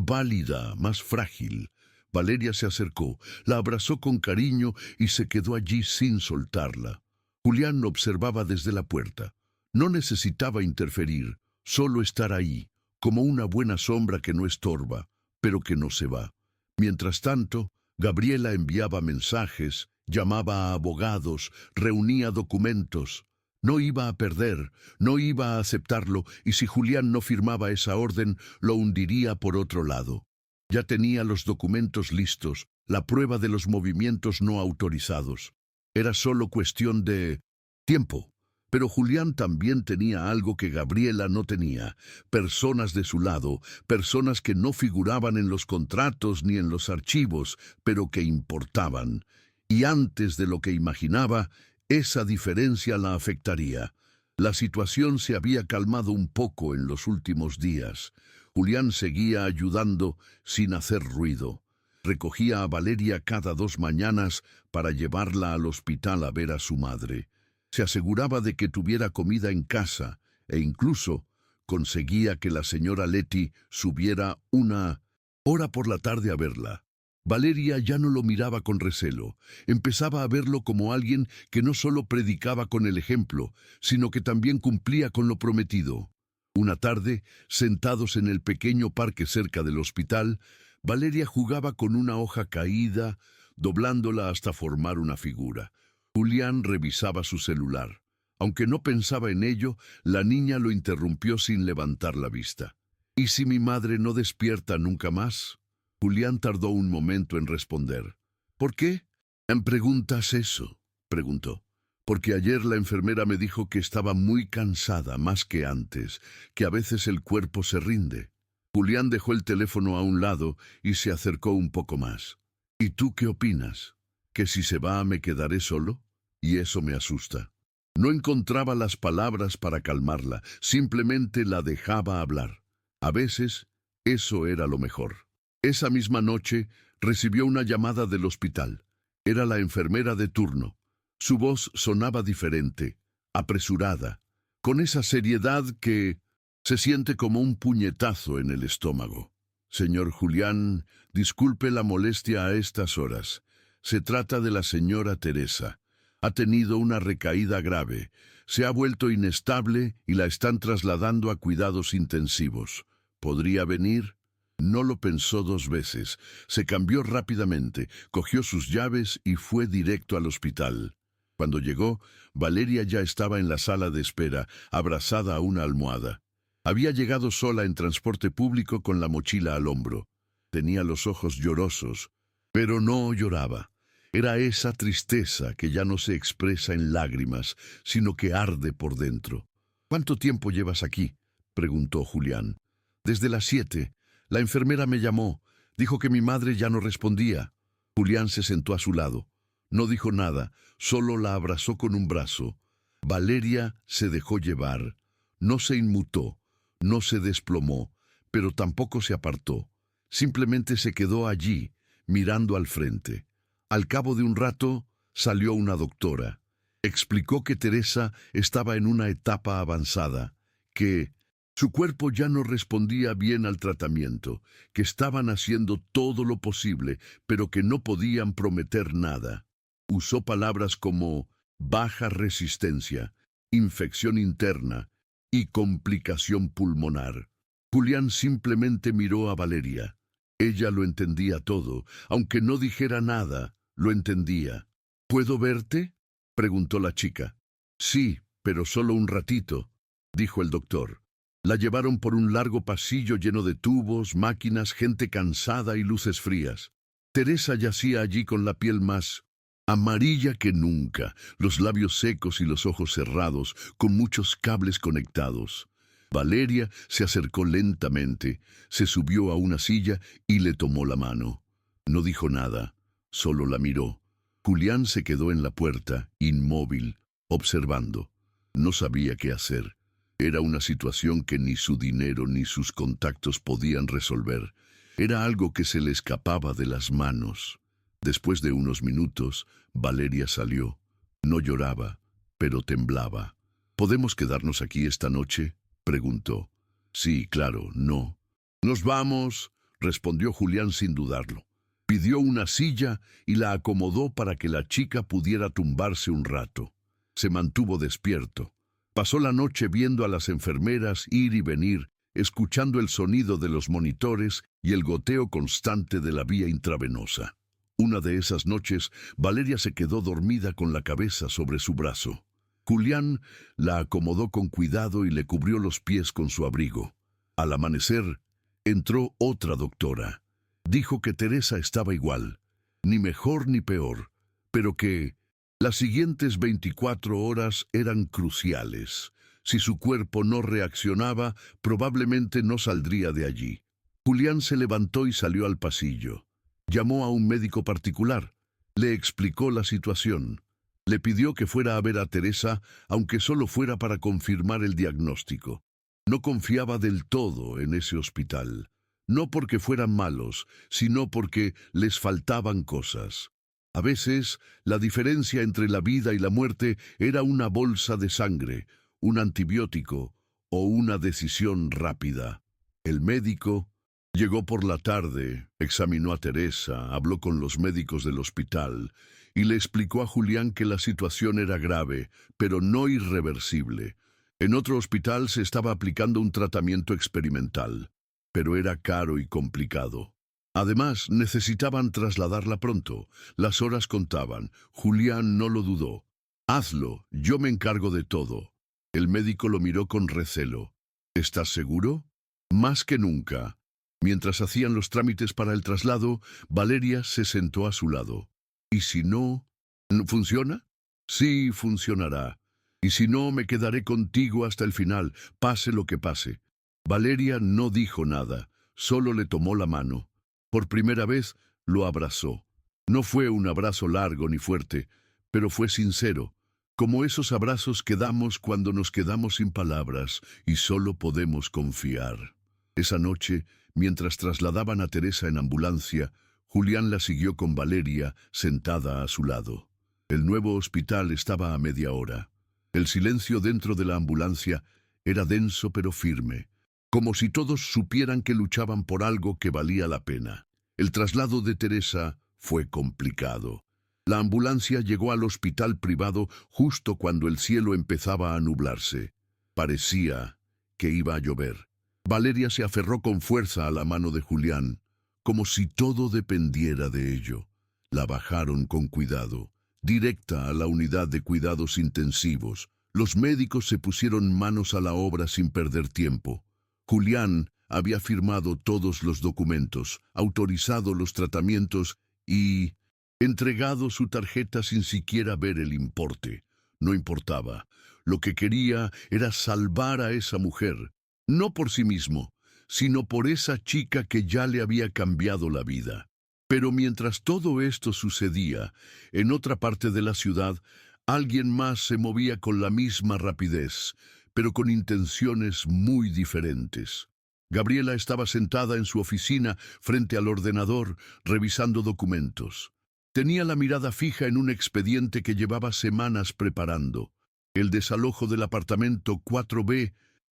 pálida, más frágil. Valeria se acercó, la abrazó con cariño y se quedó allí sin soltarla. Julián observaba desde la puerta. No necesitaba interferir, solo estar ahí, como una buena sombra que no estorba, pero que no se va. Mientras tanto, Gabriela enviaba mensajes, llamaba a abogados, reunía documentos. No iba a perder, no iba a aceptarlo, y si Julián no firmaba esa orden, lo hundiría por otro lado. Ya tenía los documentos listos, la prueba de los movimientos no autorizados. Era solo cuestión de tiempo. Pero Julián también tenía algo que Gabriela no tenía, personas de su lado, personas que no figuraban en los contratos ni en los archivos, pero que importaban. Y antes de lo que imaginaba, esa diferencia la afectaría. La situación se había calmado un poco en los últimos días. Julián seguía ayudando sin hacer ruido. Recogía a Valeria cada 2 mañanas para llevarla al hospital a ver a su madre. Se aseguraba de que tuviera comida en casa e incluso conseguía que la señora Leti subiera 1 hora por la tarde a verla. Valeria ya no lo miraba con recelo. Empezaba a verlo como alguien que no solo predicaba con el ejemplo, sino que también cumplía con lo prometido. Una tarde, sentados en el pequeño parque cerca del hospital, Valeria jugaba con una hoja caída, doblándola hasta formar una figura. Julián revisaba su celular. Aunque no pensaba en ello, la niña lo interrumpió sin levantar la vista. ¿Y si mi madre no despierta nunca más? Julián tardó un momento en responder. ¿Por qué? ¿Me preguntas eso?, preguntó. Porque ayer la enfermera me dijo que estaba muy cansada, más que antes, que a veces el cuerpo se rinde. Julián dejó el teléfono a un lado y se acercó un poco más. ¿Y tú qué opinas? ¿Que si se va me quedaré solo? Y eso me asusta. No encontraba las palabras para calmarla, simplemente la dejaba hablar. A veces, eso era lo mejor. Esa misma noche, recibió una llamada del hospital. Era la enfermera de turno. Su voz sonaba diferente, apresurada, con esa seriedad que se siente como un puñetazo en el estómago. Señor Julián, disculpe la molestia a estas horas. Se trata de la señora Teresa. Ha tenido una recaída grave. Se ha vuelto inestable y la están trasladando a cuidados intensivos. ¿Podría venir? No lo pensó 2 veces. Se cambió rápidamente, cogió sus llaves y fue directo al hospital. Cuando llegó, Valeria ya estaba en la sala de espera, abrazada a una almohada. Había llegado sola en transporte público con la mochila al hombro. Tenía los ojos llorosos, pero no lloraba. Era esa tristeza que ya no se expresa en lágrimas, sino que arde por dentro. ¿Cuánto tiempo llevas aquí?, preguntó Julián. Desde las 7. La enfermera me llamó. Dijo que mi madre ya no respondía. Julián se sentó a su lado. No dijo nada, solo la abrazó con un brazo. Valeria se dejó llevar. No se inmutó, no se desplomó, pero tampoco se apartó. Simplemente se quedó allí, mirando al frente. Al cabo de un rato, salió una doctora. Explicó que Teresa estaba en una etapa avanzada, que su cuerpo ya no respondía bien al tratamiento, que estaban haciendo todo lo posible, pero que no podían prometer nada. Usó palabras como baja resistencia, infección interna y complicación pulmonar. Julián simplemente miró a Valeria. Ella lo entendía todo, aunque no dijera nada, lo entendía. ¿Puedo verte?, preguntó la chica. Sí, pero solo un ratito, dijo el doctor. La llevaron por un largo pasillo lleno de tubos, máquinas, gente cansada y luces frías. Teresa yacía allí con la piel más amarilla que nunca, los labios secos y los ojos cerrados, con muchos cables conectados. Valeria se acercó lentamente, se subió a una silla y le tomó la mano. No dijo nada, solo la miró. Julián se quedó en la puerta, inmóvil, observando. No sabía qué hacer. Era una situación que ni su dinero ni sus contactos podían resolver. Era algo que se le escapaba de las manos. Después de unos minutos, Valeria salió. No lloraba, pero temblaba. ¿Podemos quedarnos aquí esta noche?, preguntó. Sí, claro, no. Nos vamos, respondió Julián sin dudarlo. Pidió una silla y la acomodó para que la chica pudiera tumbarse un rato. Se mantuvo despierto. Pasó la noche viendo a las enfermeras ir y venir, escuchando el sonido de los monitores y el goteo constante de la vía intravenosa. Una de esas noches, Valeria se quedó dormida con la cabeza sobre su brazo. Julián la acomodó con cuidado y le cubrió los pies con su abrigo. Al amanecer, entró otra doctora. Dijo que Teresa estaba igual, ni mejor ni peor, pero que las siguientes 24 horas eran cruciales. Si su cuerpo no reaccionaba, probablemente no saldría de allí. Julián se levantó y salió al pasillo. Llamó a un médico particular. Le explicó la situación. Le pidió que fuera a ver a Teresa, aunque solo fuera para confirmar el diagnóstico. No confiaba del todo en ese hospital. No porque fueran malos, sino porque les faltaban cosas. A veces, la diferencia entre la vida y la muerte era una bolsa de sangre, un antibiótico o una decisión rápida. El médico llegó por la tarde, examinó a Teresa, habló con los médicos del hospital y le explicó a Julián que la situación era grave, pero no irreversible. En otro hospital se estaba aplicando un tratamiento experimental, pero era caro y complicado. Además, necesitaban trasladarla pronto. Las horas contaban. Julián no lo dudó. Hazlo, yo me encargo de todo. El médico lo miró con recelo. ¿Estás seguro? Más que nunca. Mientras hacían los trámites para el traslado, Valeria se sentó a su lado. ¿Y si no? ¿No funciona? Sí, funcionará. Y si no, me quedaré contigo hasta el final, pase lo que pase. Valeria no dijo nada, solo le tomó la mano. Por primera vez lo abrazó. No fue un abrazo largo ni fuerte, pero fue sincero, como esos abrazos que damos cuando nos quedamos sin palabras y solo podemos confiar. Esa noche, mientras trasladaban a Teresa en ambulancia, Julián la siguió con Valeria sentada a su lado. El nuevo hospital estaba a media hora. El silencio dentro de la ambulancia era denso pero firme, como si todos supieran que luchaban por algo que valía la pena. El traslado de Teresa fue complicado. La ambulancia llegó al hospital privado justo cuando el cielo empezaba a nublarse. Parecía que iba a llover. Valeria se aferró con fuerza a la mano de Julián, como si todo dependiera de ello. La bajaron con cuidado, directa a la unidad de cuidados intensivos. Los médicos se pusieron manos a la obra sin perder tiempo. Julián había firmado todos los documentos, autorizado los tratamientos y entregado su tarjeta sin siquiera ver el importe. No importaba. Lo que quería era salvar a esa mujer, no por sí mismo, sino por esa chica que ya le había cambiado la vida. Pero mientras todo esto sucedía, en otra parte de la ciudad, alguien más se movía con la misma rapidez, pero con intenciones muy diferentes. Gabriela estaba sentada en su oficina frente al ordenador, revisando documentos. Tenía la mirada fija en un expediente que llevaba semanas preparando. El desalojo del apartamento 4B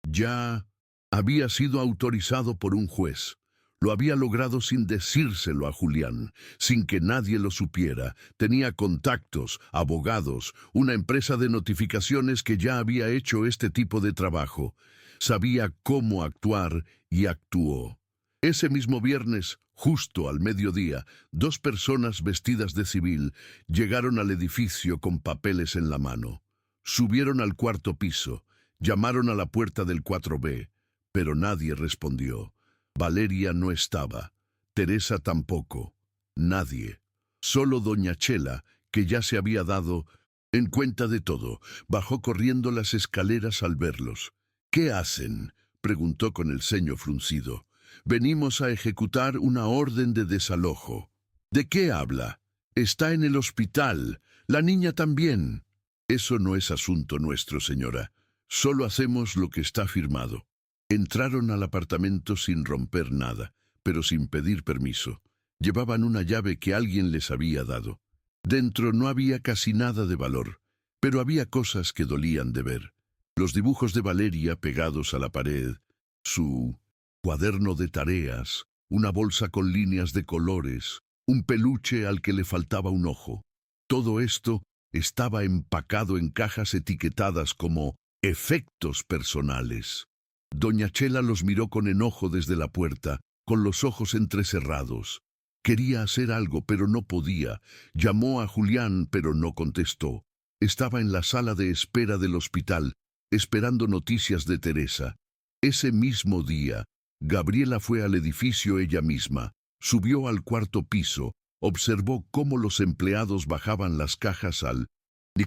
ya había sido autorizado por un juez. Lo había logrado sin decírselo a Julián, sin que nadie lo supiera. Tenía contactos, abogados, una empresa de notificaciones que ya había hecho este tipo de trabajo. Sabía cómo actuar y actuó. Ese mismo viernes, justo al mediodía, 2 personas vestidas de civil llegaron al edificio con papeles en la mano. Subieron al 4º piso, llamaron a la puerta del 4B, pero nadie respondió. Valeria no estaba, Teresa tampoco, nadie. Solo doña Chela, que ya se había dado en cuenta de todo, bajó corriendo las escaleras al verlos. ¿Qué hacen?, preguntó con el ceño fruncido. Venimos a ejecutar una orden de desalojo. ¿De qué habla? Está en el hospital. La niña también. Eso no es asunto nuestro, señora. Solo hacemos lo que está firmado. Entraron al apartamento sin romper nada, pero sin pedir permiso. Llevaban una llave que alguien les había dado. Dentro no había casi nada de valor, pero había cosas que dolían de ver. Los dibujos de Valeria pegados a la pared, su cuaderno de tareas, una bolsa con líneas de colores, un peluche al que le faltaba un ojo. Todo esto estaba empacado en cajas etiquetadas como efectos personales. Doña Chela los miró con enojo desde la puerta, con los ojos entrecerrados. Quería hacer algo, pero no podía. Llamó a Julián, pero no contestó. Estaba en la sala de espera del hospital, esperando noticias de Teresa. Ese mismo día, Gabriela fue al edificio ella misma, subió al 4º piso, observó cómo los empleados bajaban las cajas al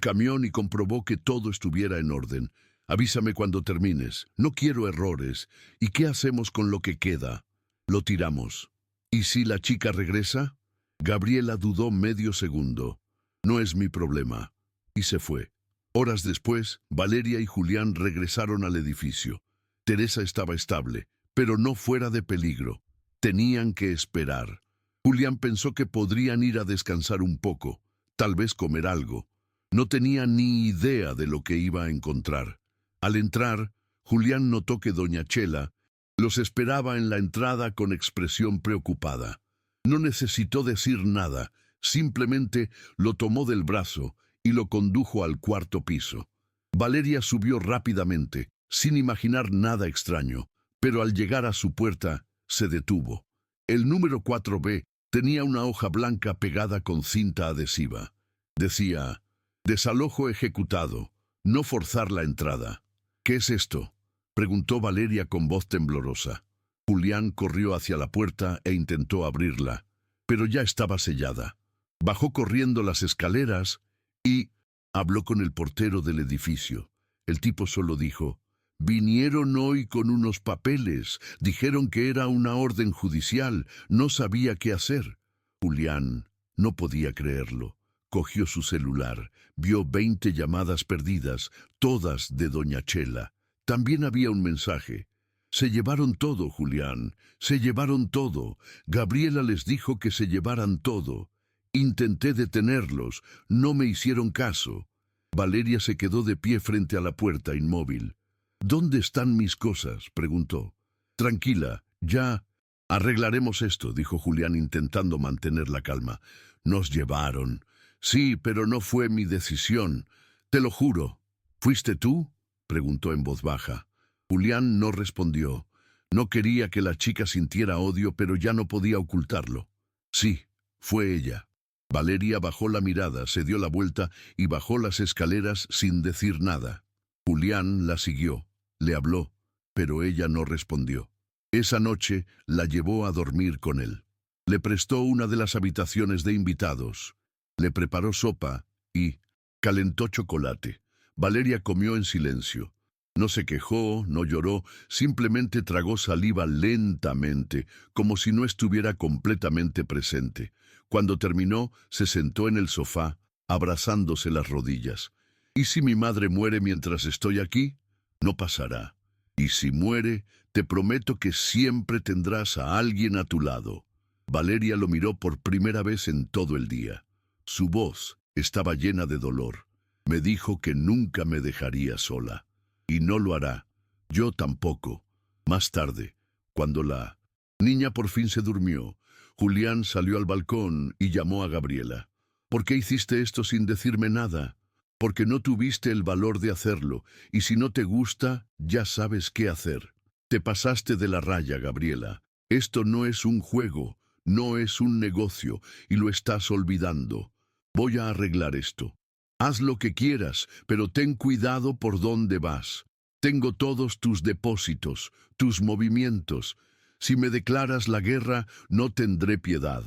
camión y comprobó que todo estuviera en orden. Avísame cuando termines. No quiero errores. ¿Y qué hacemos con lo que queda? Lo tiramos. ¿Y si la chica regresa? Gabriela dudó medio segundo. No es mi problema. Y se fue. Horas después, Valeria y Julián regresaron al edificio. Teresa estaba estable, pero no fuera de peligro. Tenían que esperar. Julián pensó que podrían ir a descansar un poco, tal vez comer algo. No tenía ni idea de lo que iba a encontrar. Al entrar, Julián notó que doña Chela los esperaba en la entrada con expresión preocupada. No necesitó decir nada, simplemente lo tomó del brazo y lo condujo al 4º piso. Valeria subió rápidamente, sin imaginar nada extraño, pero al llegar a su puerta, se detuvo. El número 4B tenía una hoja blanca pegada con cinta adhesiva. Decía: desalojo ejecutado, no forzar la entrada. ¿Qué es esto?, preguntó Valeria con voz temblorosa. Julián corrió hacia la puerta e intentó abrirla, pero ya estaba sellada. Bajó corriendo las escaleras y habló con el portero del edificio. El tipo solo dijo: vinieron hoy con unos papeles, dijeron que era una orden judicial, no sabía qué hacer. Julián no podía creerlo. Cogió su celular, vio 20 llamadas perdidas, todas de doña Chela. También había un mensaje: se llevaron todo, Julián, se llevaron todo. Gabriela les dijo que se llevaran todo. Intenté detenerlos, no me hicieron caso. Valeria se quedó de pie frente a la puerta, inmóvil. ¿Dónde están mis cosas?, preguntó. Tranquila, ya arreglaremos esto, dijo Julián intentando mantener la calma. Nos llevaron. Sí, pero no fue mi decisión. Te lo juro. ¿Fuiste tú?, preguntó en voz baja. Julián no respondió. No quería que la chica sintiera odio, pero ya no podía ocultarlo. Sí, fue ella. Valeria bajó la mirada, se dio la vuelta y bajó las escaleras sin decir nada. Julián la siguió, le habló, pero ella no respondió. Esa noche la llevó a dormir con él. Le prestó una de las habitaciones de invitados. Le preparó sopa y calentó chocolate. Valeria comió en silencio. No se quejó, no lloró, simplemente tragó saliva lentamente, como si no estuviera completamente presente. Cuando terminó, se sentó en el sofá, abrazándose las rodillas. ¿Y si mi madre muere mientras estoy aquí? No pasará. Y si muere, te prometo que siempre tendrás a alguien a tu lado. Valeria lo miró por primera vez en todo el día. Su voz estaba llena de dolor. Me dijo que nunca me dejaría sola. Y no lo hará. Yo tampoco. Más tarde, cuando la niña por fin se durmió, Julián salió al balcón y llamó a Gabriela. ¿Por qué hiciste esto sin decirme nada? Porque no tuviste el valor de hacerlo, y si no te gusta, ya sabes qué hacer. Te pasaste de la raya, Gabriela. Esto no es un juego, no es un negocio, y lo estás olvidando. Voy a arreglar esto. Haz lo que quieras, pero ten cuidado por dónde vas. Tengo todos tus depósitos, tus movimientos. Si me declaras la guerra, no tendré piedad.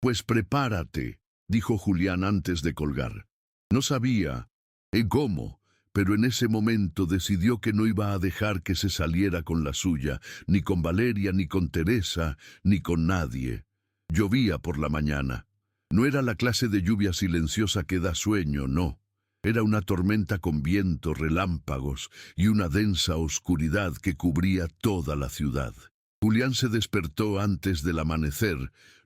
Pues prepárate, dijo Julián antes de colgar. No sabía cómo, pero en ese momento decidió que no iba a dejar que se saliera con la suya, ni con Valeria, ni con Teresa, ni con nadie. Llovía por la mañana. No era la clase de lluvia silenciosa que da sueño, no. Era una tormenta con viento, relámpagos y una densa oscuridad que cubría toda la ciudad. Julián se despertó antes del amanecer,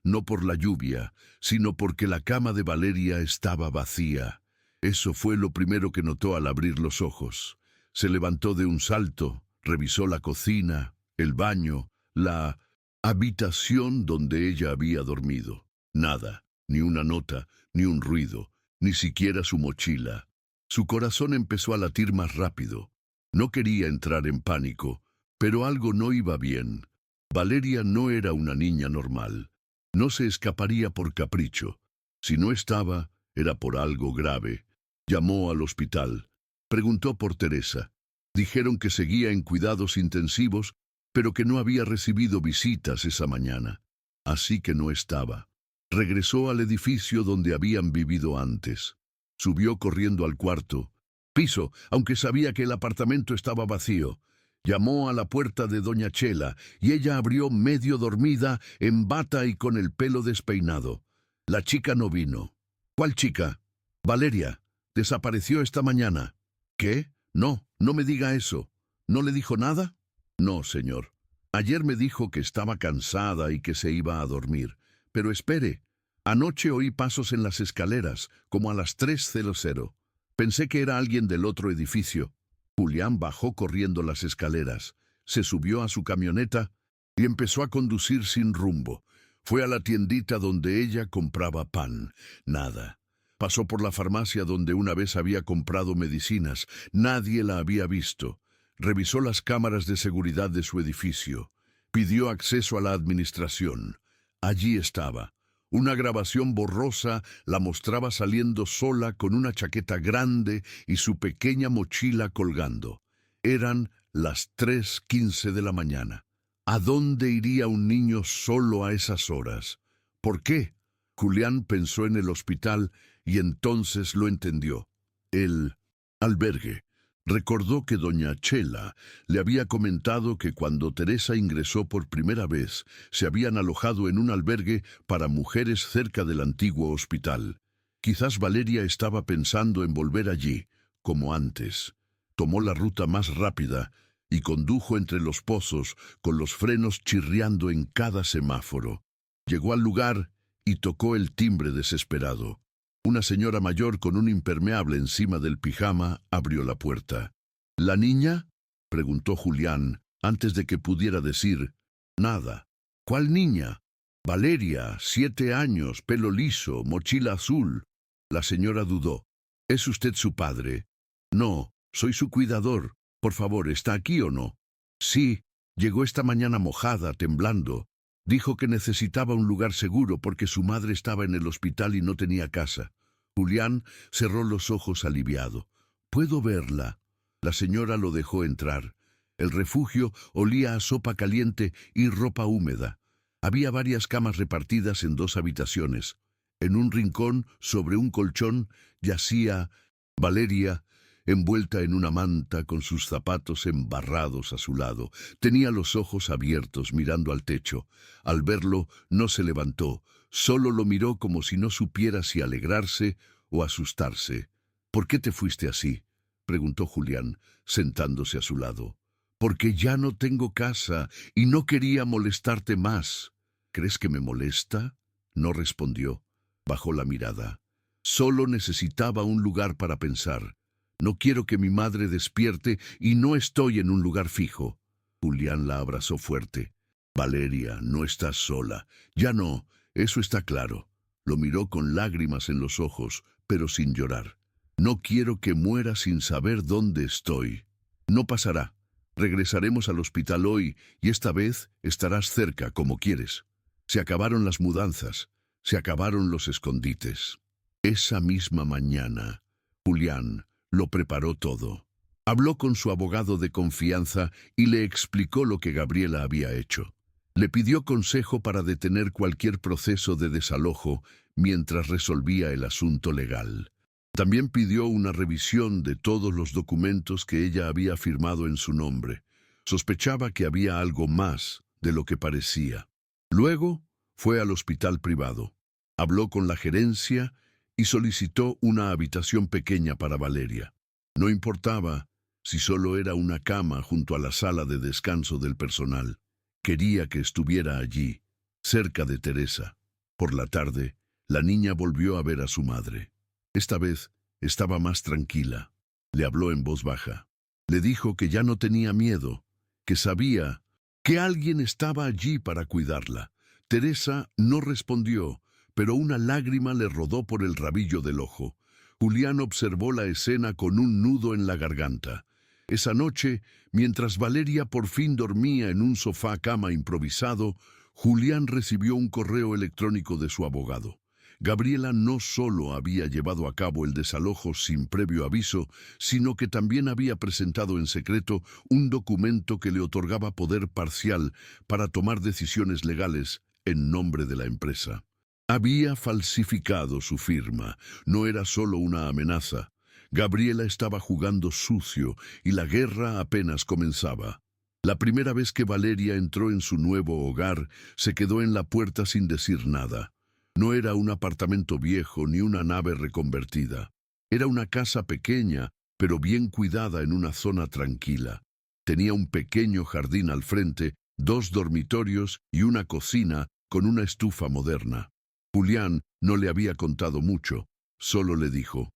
no por la lluvia, sino porque la cama de Valeria estaba vacía. Eso fue lo primero que notó al abrir los ojos. Se levantó de un salto, revisó la cocina, el baño, la habitación donde ella había dormido. Nada. Ni una nota, ni un ruido, ni siquiera su mochila. Su corazón empezó a latir más rápido. No quería entrar en pánico, pero algo no iba bien. Valeria no era una niña normal. No se escaparía por capricho. Si no estaba, era por algo grave. Llamó al hospital. Preguntó por Teresa. Dijeron que seguía en cuidados intensivos, pero que no había recibido visitas esa mañana. Así que no estaba. Regresó al edificio donde habían vivido antes. Subió corriendo al cuarto piso, aunque sabía que el apartamento estaba vacío. Llamó a la puerta de doña Chela, y ella abrió medio dormida, en bata y con el pelo despeinado. La chica no vino. ¿Cuál chica? Valeria. Desapareció esta mañana. ¿Qué? No, no me diga eso. ¿No le dijo nada? No, señor. Ayer me dijo que estaba cansada y que se iba a dormir. Pero espere, anoche oí pasos en las escaleras, como a las 3:00. Pensé que era alguien del otro edificio. Julián bajó corriendo las escaleras, se subió a su camioneta y empezó a conducir sin rumbo. Fue a la tiendita donde ella compraba pan. Nada. Pasó por la farmacia donde una vez había comprado medicinas. Nadie la había visto. Revisó las cámaras de seguridad de su edificio. Pidió acceso a la administración. Allí estaba. Una grabación borrosa la mostraba saliendo sola con una chaqueta grande y su pequeña mochila colgando. Eran las 3:15 de la mañana. ¿A dónde iría un niño solo a esas horas? ¿Por qué? Julián pensó en el hospital y entonces lo entendió. El albergue. Recordó que doña Chela le había comentado que cuando Teresa ingresó por primera vez, se habían alojado en un albergue para mujeres cerca del antiguo hospital. Quizás Valeria estaba pensando en volver allí, como antes. Tomó la ruta más rápida y condujo entre los pozos, con los frenos chirriando en cada semáforo. Llegó al lugar y tocó el timbre desesperado. Una señora mayor con un impermeable encima del pijama abrió la puerta. ¿La niña? Preguntó Julián, antes de que pudiera decir nada. ¿Cuál niña? Valeria, 7 años, pelo liso, mochila azul. La señora dudó. ¿Es usted su padre? No, soy su cuidador. Por favor, ¿está aquí o no? Sí, llegó esta mañana mojada, temblando. Dijo que necesitaba un lugar seguro porque su madre estaba en el hospital y no tenía casa. Julián cerró los ojos aliviado. ¿Puedo verla? La señora lo dejó entrar. El refugio olía a sopa caliente y ropa húmeda. Había varias camas repartidas en 2 habitaciones. En un rincón, sobre un colchón, yacía Valeria, envuelta en una manta con sus zapatos embarrados a su lado. Tenía los ojos abiertos mirando al techo. Al verlo, no se levantó, solo lo miró como si no supiera si alegrarse o asustarse. «¿Por qué te fuiste así?», preguntó Julián, sentándose a su lado. «Porque ya no tengo casa y no quería molestarte más». «¿Crees que me molesta?». No respondió. Bajó la mirada. Solo necesitaba un lugar para pensar. «No quiero que mi madre despierte y no estoy en un lugar fijo». Julián la abrazó fuerte. «Valeria, no estás sola. Ya no, eso está claro». Lo miró con lágrimas en los ojos, pero sin llorar. «No quiero que muera sin saber dónde estoy». «No pasará. Regresaremos al hospital hoy y esta vez estarás cerca como quieres». Se acabaron las mudanzas, se acabaron los escondites. Esa misma mañana, Julián lo preparó todo. Habló con su abogado de confianza y le explicó lo que Gabriela había hecho. Le pidió consejo para detener cualquier proceso de desalojo mientras resolvía el asunto legal. También pidió una revisión de todos los documentos que ella había firmado en su nombre. Sospechaba que había algo más de lo que parecía. Luego fue al hospital privado. Habló con la gerencia y solicitó una habitación pequeña para Valeria. No importaba si solo era una cama junto a la sala de descanso del personal. Quería que estuviera allí, cerca de Teresa. Por la tarde, la niña volvió a ver a su madre. Esta vez estaba más tranquila. Le habló en voz baja. Le dijo que ya no tenía miedo, que sabía que alguien estaba allí para cuidarla. Teresa no respondió, pero una lágrima le rodó por el rabillo del ojo. Julián observó la escena con un nudo en la garganta. Esa noche, mientras Valeria por fin dormía en un sofá-cama improvisado, Julián recibió un correo electrónico de su abogado. Gabriela no solo había llevado a cabo el desalojo sin previo aviso, sino que también había presentado en secreto un documento que le otorgaba poder parcial para tomar decisiones legales en nombre de la empresa. Había falsificado su firma. No era solo una amenaza. Gabriela estaba jugando sucio y la guerra apenas comenzaba. La primera vez que Valeria entró en su nuevo hogar, se quedó en la puerta sin decir nada. No era un apartamento viejo ni una nave reconvertida. Era una casa pequeña, pero bien cuidada en una zona tranquila. Tenía un pequeño jardín al frente, 2 dormitorios y una cocina con una estufa moderna. Julián no le había contado mucho, solo le dijo: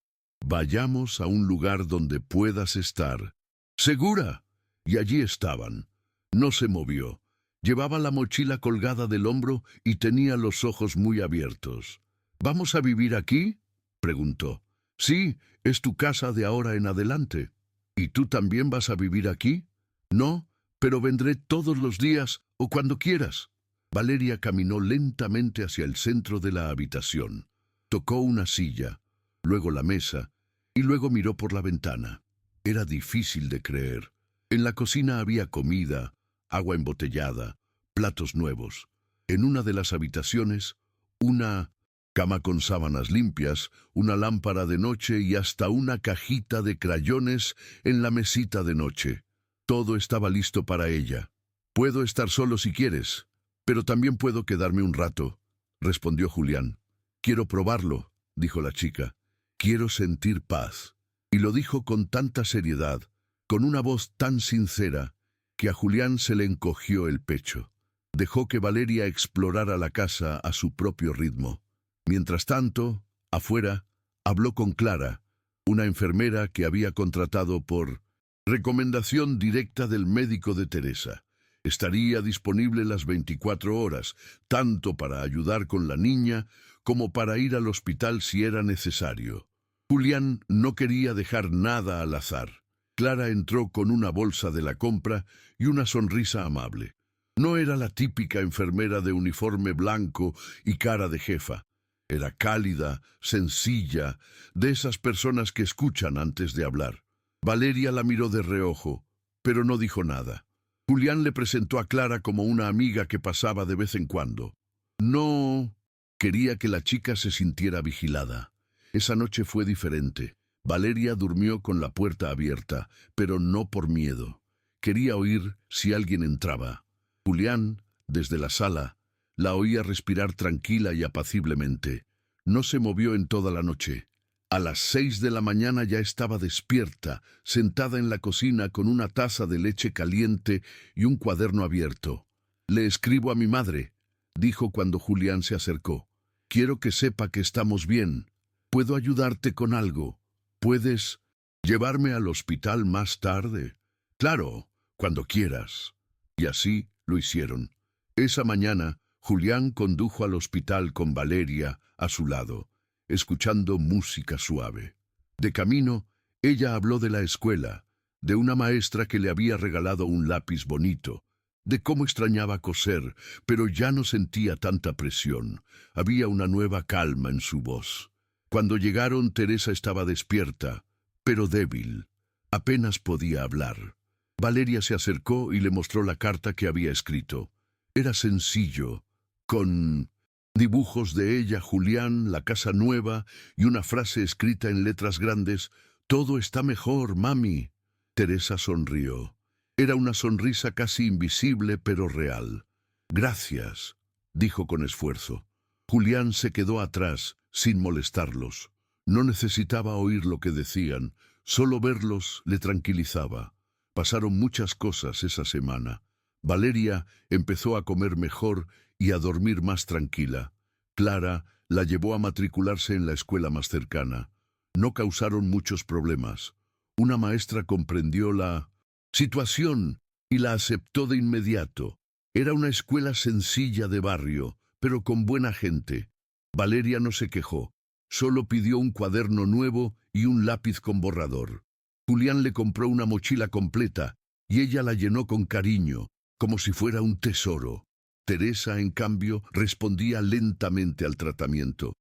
«Vayamos a un lugar donde puedas estar». «¿Segura?». Y allí estaban. No se movió. Llevaba la mochila colgada del hombro y tenía los ojos muy abiertos. «¿Vamos a vivir aquí?», preguntó. «Sí, es tu casa de ahora en adelante». «¿Y tú también vas a vivir aquí?». «No, pero vendré todos los días o cuando quieras». Valeria caminó lentamente hacia el centro de la habitación. Tocó una silla, luego la mesa, y luego miró por la ventana. Era difícil de creer. En la cocina había comida, agua embotellada, platos nuevos. En una de las habitaciones, una cama con sábanas limpias, una lámpara de noche y hasta una cajita de crayones en la mesita de noche. Todo estaba listo para ella. «Puedo estar solo si quieres, pero también puedo quedarme un rato», respondió Julián. «Quiero probarlo», dijo la chica. «Quiero sentir paz». Y lo dijo con tanta seriedad, con una voz tan sincera, que a Julián se le encogió el pecho. Dejó que Valeria explorara la casa a su propio ritmo. Mientras tanto, afuera, habló con Clara, una enfermera que había contratado por recomendación directa del médico de Teresa. Estaría disponible las 24 horas, tanto para ayudar con la niña como para ir al hospital si era necesario. Julián no quería dejar nada al azar. Clara entró con una bolsa de la compra y una sonrisa amable. No era la típica enfermera de uniforme blanco y cara de jefa. Era cálida, sencilla, de esas personas que escuchan antes de hablar. Valeria la miró de reojo, pero no dijo nada. Julián le presentó a Clara como una amiga que pasaba de vez en cuando. No quería que la chica se sintiera vigilada. Esa noche fue diferente. Valeria durmió con la puerta abierta, pero no por miedo. Quería oír si alguien entraba. Julián, desde la sala, la oía respirar tranquila y apaciblemente. No se movió en toda la noche. A las 6 de la mañana ya estaba despierta, sentada en la cocina con una taza de leche caliente y un cuaderno abierto. «Le escribo a mi madre», dijo cuando Julián se acercó. «Quiero que sepa que estamos bien. ¿Puedo ayudarte con algo? ¿Puedes llevarme al hospital más tarde?» «Claro, cuando quieras». Y así lo hicieron. Esa mañana, Julián condujo al hospital con Valeria a su lado, escuchando música suave. De camino, ella habló de la escuela, de una maestra que le había regalado un lápiz bonito, de cómo extrañaba coser, pero ya no sentía tanta presión. Había una nueva calma en su voz. Cuando llegaron, Teresa estaba despierta, pero débil. Apenas podía hablar. Valeria se acercó y le mostró la carta que había escrito. Era sencillo, con dibujos de ella, Julián, la casa nueva y una frase escrita en letras grandes: «Todo está mejor, mami». Teresa sonrió. Era una sonrisa casi invisible pero real. «Gracias», dijo con esfuerzo. Julián se quedó atrás, sin molestarlos. No necesitaba oír lo que decían, solo verlos le tranquilizaba. Pasaron muchas cosas esa semana. Valeria empezó a comer mejor y a dormir más tranquila. Clara la llevó a matricularse en la escuela más cercana. No causaron muchos problemas. Una maestra comprendió la situación y la aceptó de inmediato. Era una escuela sencilla de barrio, pero con buena gente. Valeria no se quejó. Solo pidió un cuaderno nuevo y un lápiz con borrador. Julián le compró una mochila completa y ella la llenó con cariño, como si fuera un tesoro. Teresa, en cambio, respondía lentamente al tratamiento.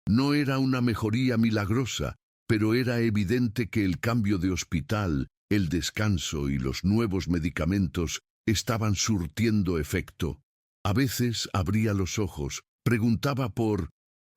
No era una mejoría milagrosa, pero era evidente que el cambio de hospital, el descanso y los nuevos medicamentos estaban surtiendo efecto. A veces abría los ojos, preguntaba por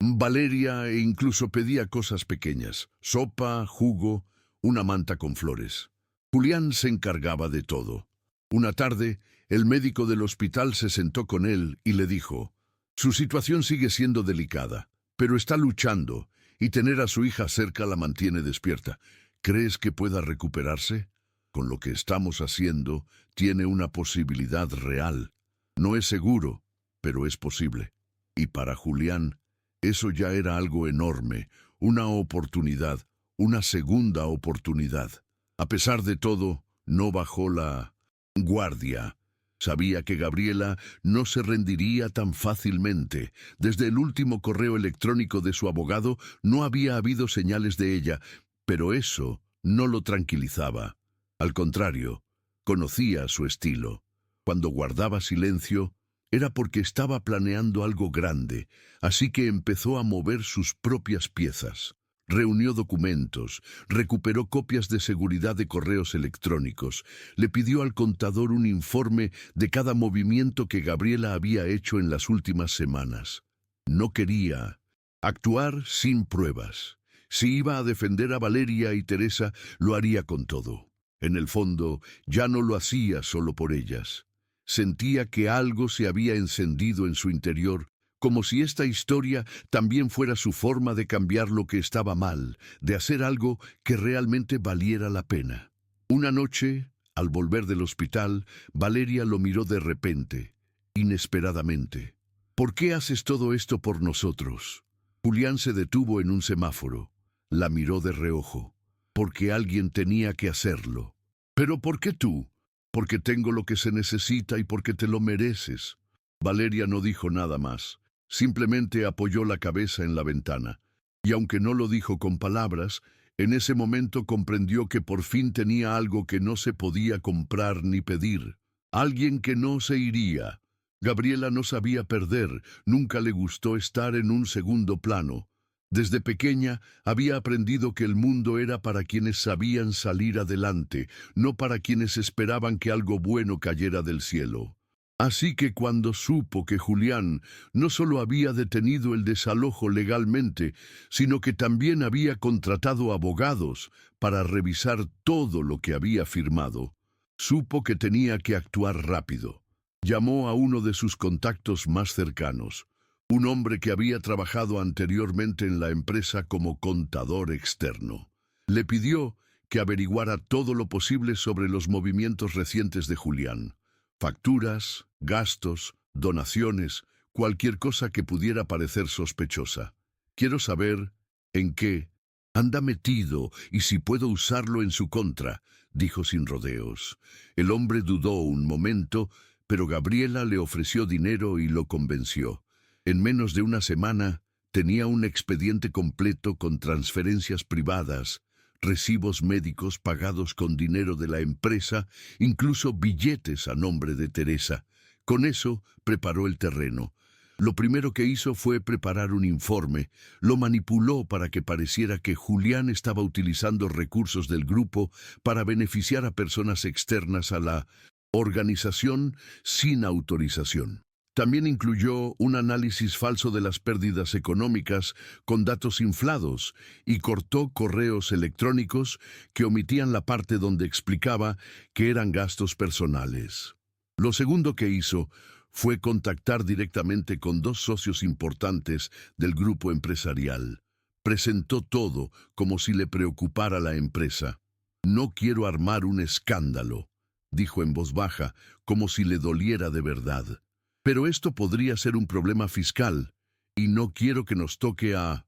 Valeria e incluso pedía cosas pequeñas: sopa, jugo, una manta con flores. Julián se encargaba de todo. Una tarde, el médico del hospital se sentó con él y le dijo: «Su situación sigue siendo delicada, pero está luchando, y tener a su hija cerca la mantiene despierta. ¿Crees que pueda recuperarse? Con lo que estamos haciendo, tiene una posibilidad real. No es seguro, pero es posible». Y para Julián, eso ya era algo enorme, una oportunidad, una segunda oportunidad. A pesar de todo, no bajó la guardia. Sabía que Gabriela no se rendiría tan fácilmente. Desde el último correo electrónico de su abogado no había habido señales de ella, pero eso no lo tranquilizaba. Al contrario, conocía su estilo. Cuando guardaba silencio, era porque estaba planeando algo grande, así que empezó a mover sus propias piezas. Reunió documentos, recuperó copias de seguridad de correos electrónicos, le pidió al contador un informe de cada movimiento que Gabriela había hecho en las últimas semanas. No quería actuar sin pruebas. Si iba a defender a Valeria y Teresa, lo haría con todo. En el fondo, ya no lo hacía solo por ellas. Sentía que algo se había encendido en su interior, como si esta historia también fuera su forma de cambiar lo que estaba mal, de hacer algo que realmente valiera la pena. Una noche, al volver del hospital, Valeria lo miró de repente, inesperadamente. «¿Por qué haces todo esto por nosotros?» Julián se detuvo en un semáforo. La miró de reojo. «Porque alguien tenía que hacerlo». «¿Pero por qué tú?» «Porque tengo lo que se necesita y porque te lo mereces». Valeria no dijo nada más. Simplemente apoyó la cabeza en la ventana. Y aunque no lo dijo con palabras, en ese momento comprendió que por fin tenía algo que no se podía comprar ni pedir. Alguien que no se iría. Gabriela no sabía perder, nunca le gustó estar en un segundo plano. Desde pequeña había aprendido que el mundo era para quienes sabían salir adelante, no para quienes esperaban que algo bueno cayera del cielo. Así que cuando supo que Julián no solo había detenido el desalojo legalmente, sino que también había contratado abogados para revisar todo lo que había firmado, supo que tenía que actuar rápido. Llamó a uno de sus contactos más cercanos, un hombre que había trabajado anteriormente en la empresa como contador externo. Le pidió que averiguara todo lo posible sobre los movimientos recientes de Julián. Facturas, gastos, donaciones, cualquier cosa que pudiera parecer sospechosa. Quiero saber en qué anda metido y si puedo usarlo en su contra, dijo sin rodeos. El hombre dudó un momento, pero Gabriela le ofreció dinero y lo convenció. En menos de una semana tenía un expediente completo con transferencias privadas, recibos médicos pagados con dinero de la empresa, incluso billetes a nombre de Teresa. Con eso preparó el terreno. Lo primero que hizo fue preparar un informe. Lo manipuló para que pareciera que Julián estaba utilizando recursos del grupo para beneficiar a personas externas a la organización sin autorización. También incluyó un análisis falso de las pérdidas económicas con datos inflados y cortó correos electrónicos que omitían la parte donde explicaba que eran gastos personales. Lo segundo que hizo fue contactar directamente con dos socios importantes del grupo empresarial. Presentó todo como si le preocupara la empresa. «No quiero armar un escándalo», dijo en voz baja, como si le doliera de verdad. «Pero esto podría ser un problema fiscal, y no quiero que nos toque a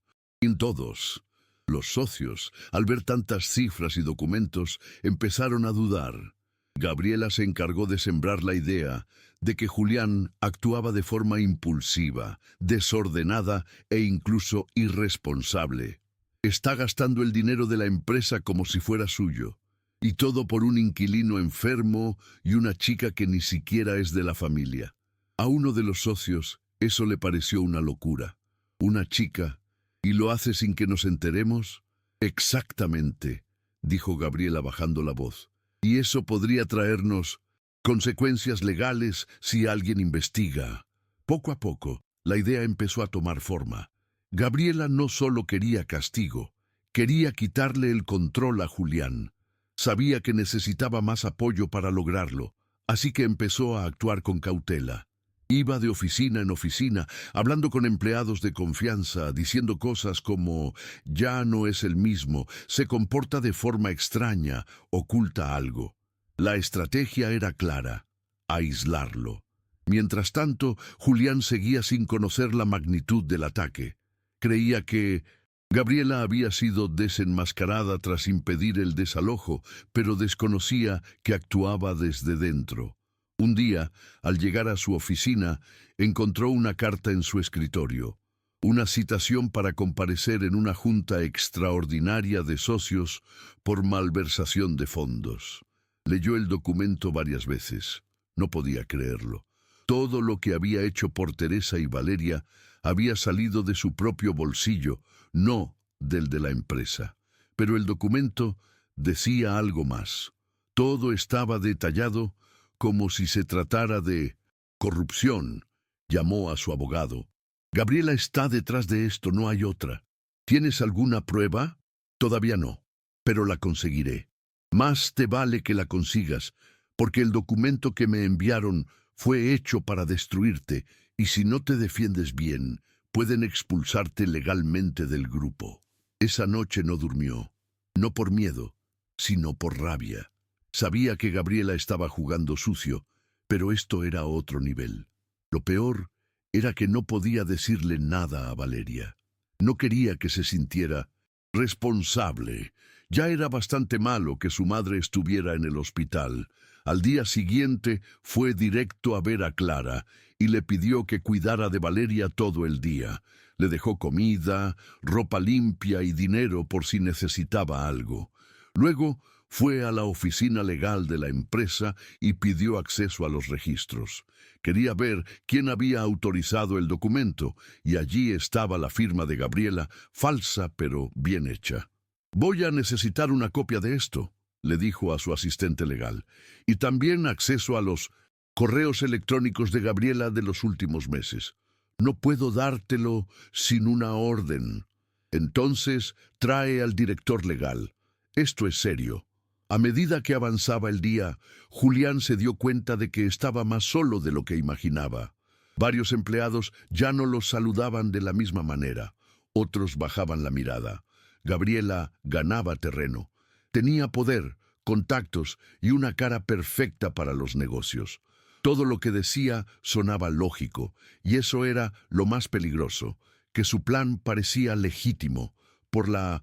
todos». Los socios, al ver tantas cifras y documentos, empezaron a dudar. Gabriela se encargó de sembrar la idea de que Julián actuaba de forma impulsiva, desordenada e incluso irresponsable. «Está gastando el dinero de la empresa como si fuera suyo, y todo por un inquilino enfermo y una chica que ni siquiera es de la familia». A uno de los socios eso le pareció una locura. «¿Una chica? ¿Y lo hace sin que nos enteremos?» «Exactamente», dijo Gabriela bajando la voz. «Y eso podría traernos consecuencias legales si alguien investiga». Poco a poco, la idea empezó a tomar forma. Gabriela no solo quería castigo, quería quitarle el control a Julián. Sabía que necesitaba más apoyo para lograrlo, así que empezó a actuar con cautela. Iba de oficina en oficina, hablando con empleados de confianza, diciendo cosas como «ya no es el mismo, se comporta de forma extraña, oculta algo». La estrategia era clara: aislarlo. Mientras tanto, Julián seguía sin conocer la magnitud del ataque. Creía que Gabriela había sido desenmascarada tras impedir el desalojo, pero desconocía que actuaba desde dentro. Un día, al llegar a su oficina, encontró una carta en su escritorio, una citación para comparecer en una junta extraordinaria de socios por malversación de fondos. Leyó el documento varias veces. No podía creerlo. Todo lo que había hecho por Teresa y Valeria había salido de su propio bolsillo, no del de la empresa. Pero el documento decía algo más. Todo estaba detallado como si se tratara de corrupción. Llamó a su abogado. «Gabriela está detrás de esto, no hay otra. ¿Tienes alguna prueba?» «Todavía no, pero la conseguiré». «Más te vale que la consigas, porque el documento que me enviaron fue hecho para destruirte, y si no te defiendes bien, pueden expulsarte legalmente del grupo». Esa noche no durmió, no por miedo, sino por rabia. Sabía que Gabriela estaba jugando sucio, pero esto era otro nivel. Lo peor era que no podía decirle nada a Valeria. No quería que se sintiera responsable. Ya era bastante malo que su madre estuviera en el hospital. Al día siguiente fue directo a ver a Clara y le pidió que cuidara de Valeria todo el día. Le dejó comida, ropa limpia y dinero por si necesitaba algo. Luego fue a la oficina legal de la empresa y pidió acceso a los registros. Quería ver quién había autorizado el documento, y allí estaba la firma de Gabriela, falsa pero bien hecha. «Voy a necesitar una copia de esto», le dijo a su asistente legal, «y también acceso a los Correos electrónicos de Gabriela de los últimos meses. No puedo dártelo sin una orden. Entonces, trae al director legal. Esto es serio. A medida que avanzaba el día, Julián se dio cuenta de que estaba más solo de lo que imaginaba. Varios empleados ya no los saludaban de la misma manera. Otros bajaban la mirada. Gabriela ganaba terreno. Tenía poder, contactos y una cara perfecta para los negocios. Todo lo que decía sonaba lógico, y eso era lo más peligroso, que su plan parecía legítimo. Por la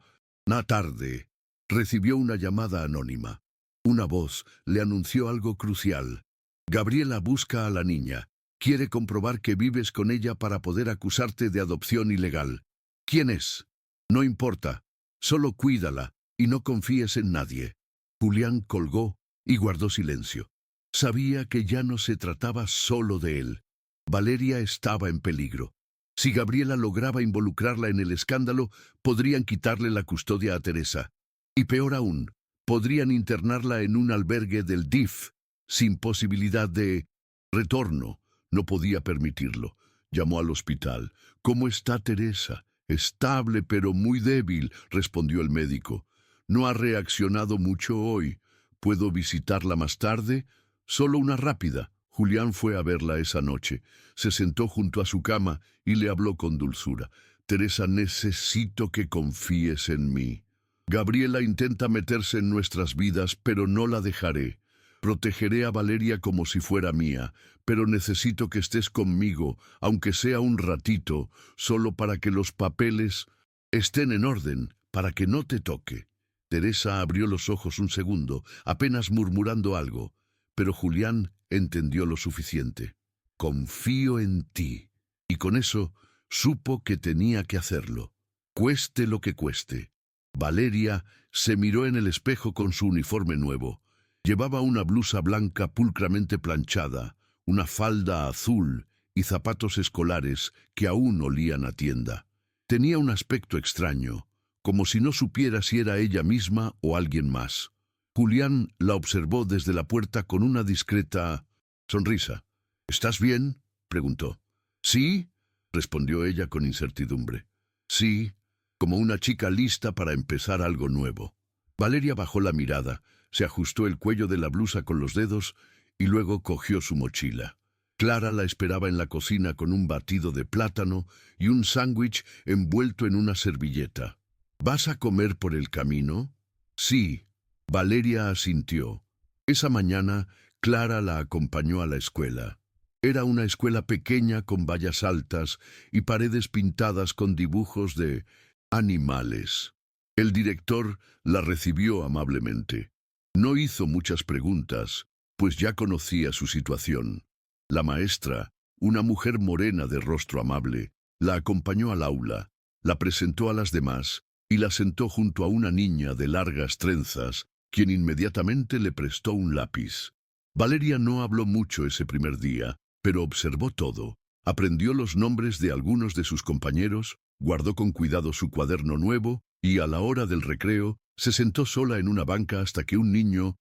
tarde, recibió una llamada anónima. Una voz le anunció algo crucial. Gabriela busca a la niña. Quiere comprobar que vives con ella para poder acusarte de adopción ilegal. ¿Quién es? No importa. Solo cuídala y no confíes en nadie. Julián colgó y guardó silencio. Sabía que ya no se trataba solo de él. Valeria estaba en peligro. Si Gabriela lograba involucrarla en el escándalo, podrían quitarle la custodia a Teresa. Y peor aún, podrían internarla en un albergue del DIF, sin posibilidad de retorno. No podía permitirlo. Llamó al hospital. ¿Cómo está Teresa? Estable, pero muy débil, respondió el médico. No ha reaccionado mucho hoy. ¿Puedo visitarla más tarde? Solo una rápida. Julián fue a verla esa noche. Se sentó junto a su cama y le habló con dulzura. Teresa, necesito que confíes en mí. Gabriela intenta meterse en nuestras vidas, pero no la dejaré. Protegeré a Valeria como si fuera mía, pero necesito que estés conmigo, aunque sea un ratito, solo para que los papeles estén en orden, para que no te toque. Teresa abrió los ojos un segundo, apenas murmurando algo, pero Julián entendió lo suficiente. Confío en ti. Y con eso supo que tenía que hacerlo, cueste lo que cueste. Valeria se miró en el espejo con su uniforme nuevo. Llevaba una blusa blanca pulcramente planchada, una falda azul y zapatos escolares que aún olían a tienda. Tenía un aspecto extraño, como si no supiera si era ella misma o alguien más. Julián la observó desde la puerta con una discreta sonrisa. ¿Estás bien?, preguntó. ¿Sí?, respondió ella con incertidumbre. Sí, como una chica lista para empezar algo nuevo. Valeria bajó la mirada, se ajustó el cuello de la blusa con los dedos y luego cogió su mochila. Clara la esperaba en la cocina con un batido de plátano y un sándwich envuelto en una servilleta. ¿Vas a comer por el camino? Sí. Valeria asintió. Esa mañana, Clara la acompañó a la escuela. Era una escuela pequeña con vallas altas y paredes pintadas con dibujos de animales. El director la recibió amablemente. No hizo muchas preguntas, pues ya conocía su situación. La maestra, una mujer morena de rostro amable, la acompañó al aula, la presentó a las demás y la sentó junto a una niña de largas trenzas, quien inmediatamente le prestó un lápiz. Valeria no habló mucho ese primer día, pero observó todo. Aprendió los nombres de algunos de sus compañeros, guardó con cuidado su cuaderno nuevo y a la hora del recreo se sentó sola en una banca hasta que un niño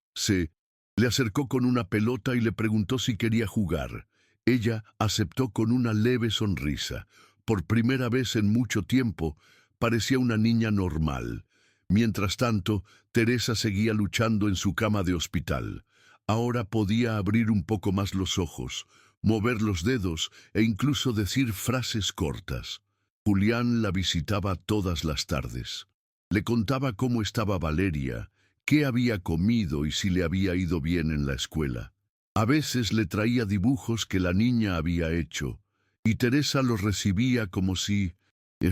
le acercó con una pelota y le preguntó si quería jugar. Ella aceptó con una leve sonrisa. Por primera vez en mucho tiempo, parecía una niña normal. Mientras tanto, Teresa seguía luchando en su cama de hospital. Ahora podía abrir un poco más los ojos, mover los dedos e incluso decir frases cortas. Julián la visitaba todas las tardes. Le contaba cómo estaba Valeria, qué había comido y si le había ido bien en la escuela. A veces le traía dibujos que la niña había hecho, y Teresa los recibía como si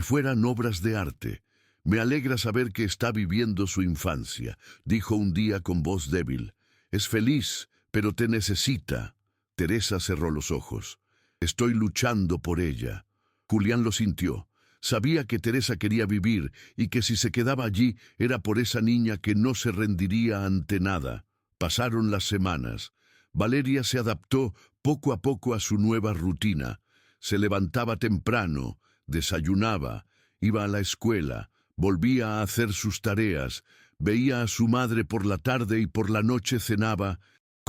fueran obras de arte. Me alegra saber que está viviendo su infancia, dijo un día con voz débil. Es feliz, pero te necesita. Teresa cerró los ojos. Estoy luchando por ella. Julián lo sintió. Sabía que Teresa quería vivir y que si se quedaba allí era por esa niña que no se rendiría ante nada. Pasaron las semanas. Valeria se adaptó poco a poco a su nueva rutina. Se levantaba temprano, desayunaba, iba a la escuela, volvía a hacer sus tareas, veía a su madre por la tarde y por la noche cenaba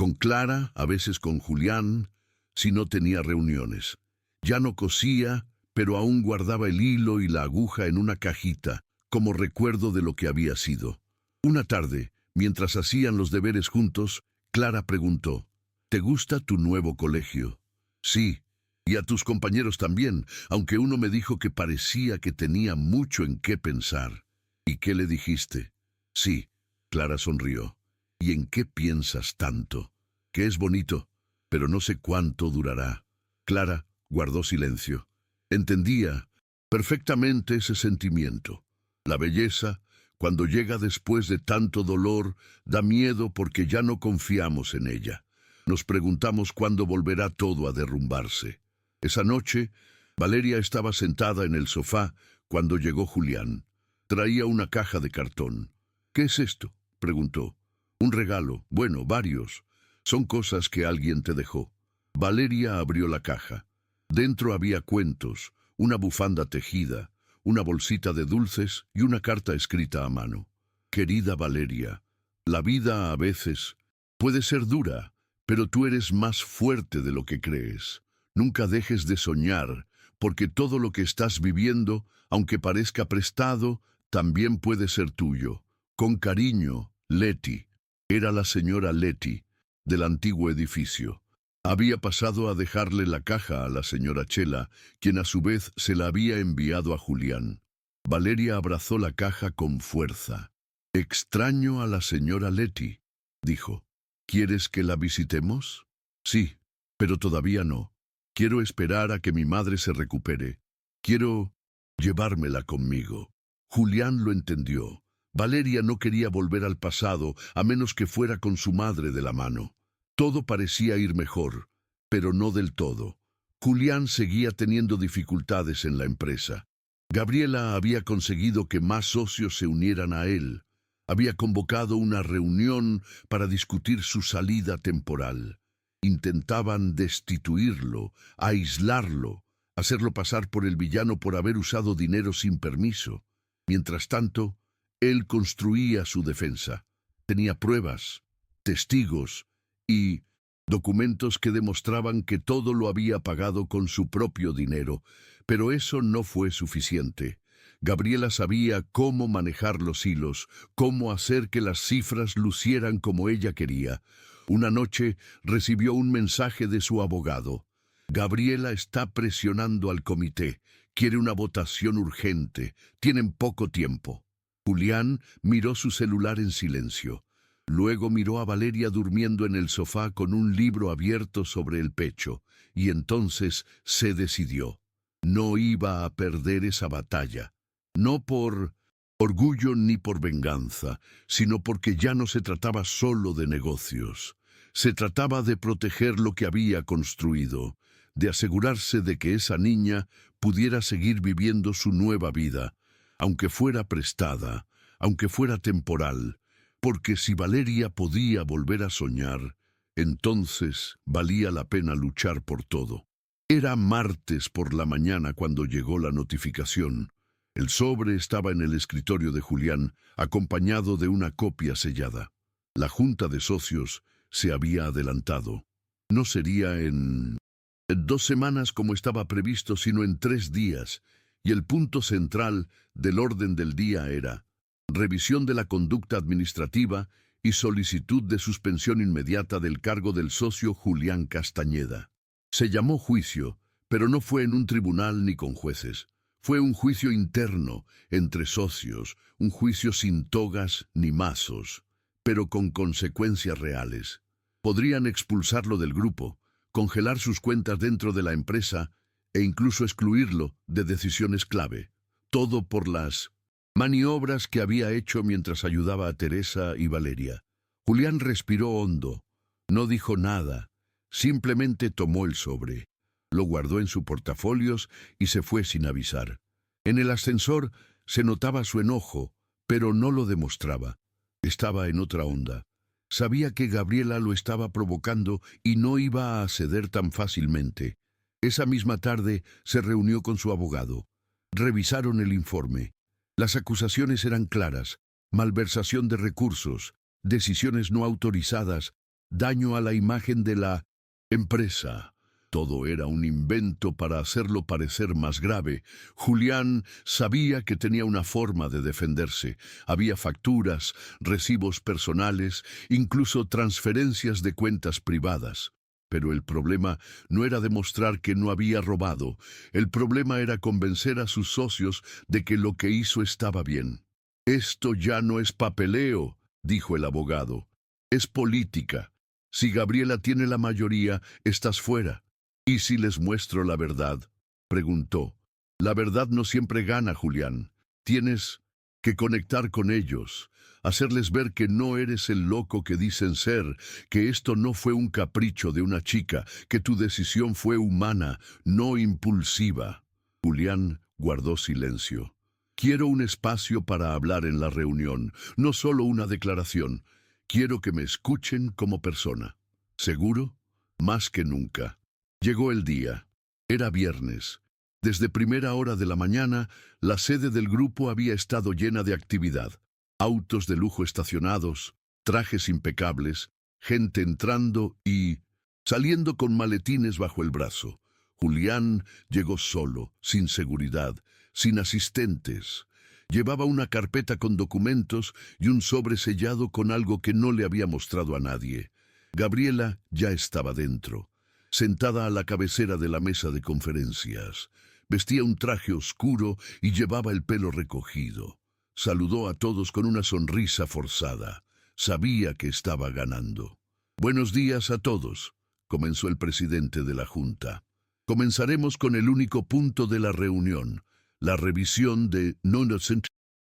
Con Clara, a veces con Julián, si no tenía reuniones. Ya no cosía, pero aún guardaba el hilo y la aguja en una cajita, como recuerdo de lo que había sido. Una tarde, mientras hacían los deberes juntos, Clara preguntó, ¿te gusta tu nuevo colegio? Sí, y a tus compañeros también, aunque uno me dijo que parecía que tenía mucho en qué pensar. ¿Y qué le dijiste? Sí, Clara sonrió. ¿Y en qué piensas tanto? Que es bonito, pero no sé cuánto durará. Clara guardó silencio. Entendía perfectamente ese sentimiento. La belleza, cuando llega después de tanto dolor, da miedo porque ya no confiamos en ella. Nos preguntamos cuándo volverá todo a derrumbarse. Esa noche, Valeria estaba sentada en el sofá cuando llegó Julián. Traía una caja de cartón. ¿Qué es esto?, preguntó. Un regalo, bueno, varios. Son cosas que alguien te dejó. Valeria abrió la caja. Dentro había cuentos, una bufanda tejida, una bolsita de dulces y una carta escrita a mano. Querida Valeria, la vida a veces puede ser dura, pero tú eres más fuerte de lo que crees. Nunca dejes de soñar, porque todo lo que estás viviendo, aunque parezca prestado, también puede ser tuyo. Con cariño, Leti. Era la señora Leti, del antiguo edificio. Había pasado a dejarle la caja a la señora Chela, quien a su vez se la había enviado a Julián. Valeria abrazó la caja con fuerza. «Extraño a la señora Leti», dijo. «¿Quieres que la visitemos?» «Sí, pero todavía no. Quiero esperar a que mi madre se recupere. Quiero llevármela conmigo». Julián lo entendió. Valeria no quería volver al pasado, a menos que fuera con su madre de la mano. Todo parecía ir mejor, pero no del todo. Julián seguía teniendo dificultades en la empresa. Gabriela había conseguido que más socios se unieran a él. Había convocado una reunión para discutir su salida temporal. Intentaban destituirlo, aislarlo, hacerlo pasar por el villano por haber usado dinero sin permiso. Mientras tanto, él construía su defensa. Tenía pruebas, testigos y documentos que demostraban que todo lo había pagado con su propio dinero, pero eso no fue suficiente. Gabriela sabía cómo manejar los hilos, cómo hacer que las cifras lucieran como ella quería. Una noche recibió un mensaje de su abogado. Gabriela está presionando al comité. Quiere una votación urgente. Tienen poco tiempo. Julián miró su celular en silencio. Luego miró a Valeria durmiendo en el sofá con un libro abierto sobre el pecho, y entonces se decidió. No iba a perder esa batalla. No por orgullo ni por venganza, sino porque ya no se trataba solo de negocios. Se trataba de proteger lo que había construido, de asegurarse de que esa niña pudiera seguir viviendo su nueva vida, aunque fuera prestada, aunque fuera temporal, porque si Valeria podía volver a soñar, entonces valía la pena luchar por todo. Era martes por la mañana cuando llegó la notificación. El sobre estaba en el escritorio de Julián, acompañado de una copia sellada. La junta de socios se había adelantado. No sería en 2 semanas como estaba previsto, sino en 3 días, y el punto central del orden del día era revisión de la conducta administrativa y solicitud de suspensión inmediata del cargo del socio Julián Castañeda. Se llamó juicio, pero no fue en un tribunal ni con jueces. Fue un juicio interno, entre socios, un juicio sin togas ni mazos, pero con consecuencias reales. Podrían expulsarlo del grupo, congelar sus cuentas dentro de la empresa e incluso excluirlo de decisiones clave. Todo por las maniobras que había hecho mientras ayudaba a Teresa y Valeria. Julián respiró hondo. No dijo nada. Simplemente tomó el sobre. Lo guardó en su portafolios y se fue sin avisar. En el ascensor se notaba su enojo, pero no lo demostraba. Estaba en otra onda. Sabía que Gabriela lo estaba provocando y no iba a ceder tan fácilmente. Esa misma tarde se reunió con su abogado. Revisaron el informe. Las acusaciones eran claras: malversación de recursos, decisiones no autorizadas, daño a la imagen de la empresa. Todo era un invento para hacerlo parecer más grave. Julián sabía que tenía una forma de defenderse. Había facturas, recibos personales, incluso transferencias de cuentas privadas. Pero el problema no era demostrar que no había robado. El problema era convencer a sus socios de que lo que hizo estaba bien. «Esto ya no es papeleo», dijo el abogado. «Es política. Si Gabriela tiene la mayoría, estás fuera». «¿Y si les muestro la verdad?», preguntó. «La verdad no siempre gana, Julián. Tienes que conectar con ellos, hacerles ver que no eres el loco que dicen ser, que esto no fue un capricho de una chica, que tu decisión fue humana, no impulsiva». Julián guardó silencio. «Quiero un espacio para hablar en la reunión, no solo una declaración. Quiero que me escuchen como persona». «¿Seguro?». «Más que nunca». Llegó el día. Era viernes. Desde primera hora de la mañana, la sede del grupo había estado llena de actividad. Autos de lujo estacionados, trajes impecables, gente entrando y saliendo con maletines bajo el brazo. Julián llegó solo, sin seguridad, sin asistentes. Llevaba una carpeta con documentos y un sobre sellado con algo que no le había mostrado a nadie. Gabriela ya estaba dentro, sentada a la cabecera de la mesa de conferencias. Vestía un traje oscuro y llevaba el pelo recogido. Saludó a todos con una sonrisa forzada. Sabía que estaba ganando. «Buenos días a todos», comenzó el presidente de la Junta. «Comenzaremos con el único punto de la reunión, la revisión de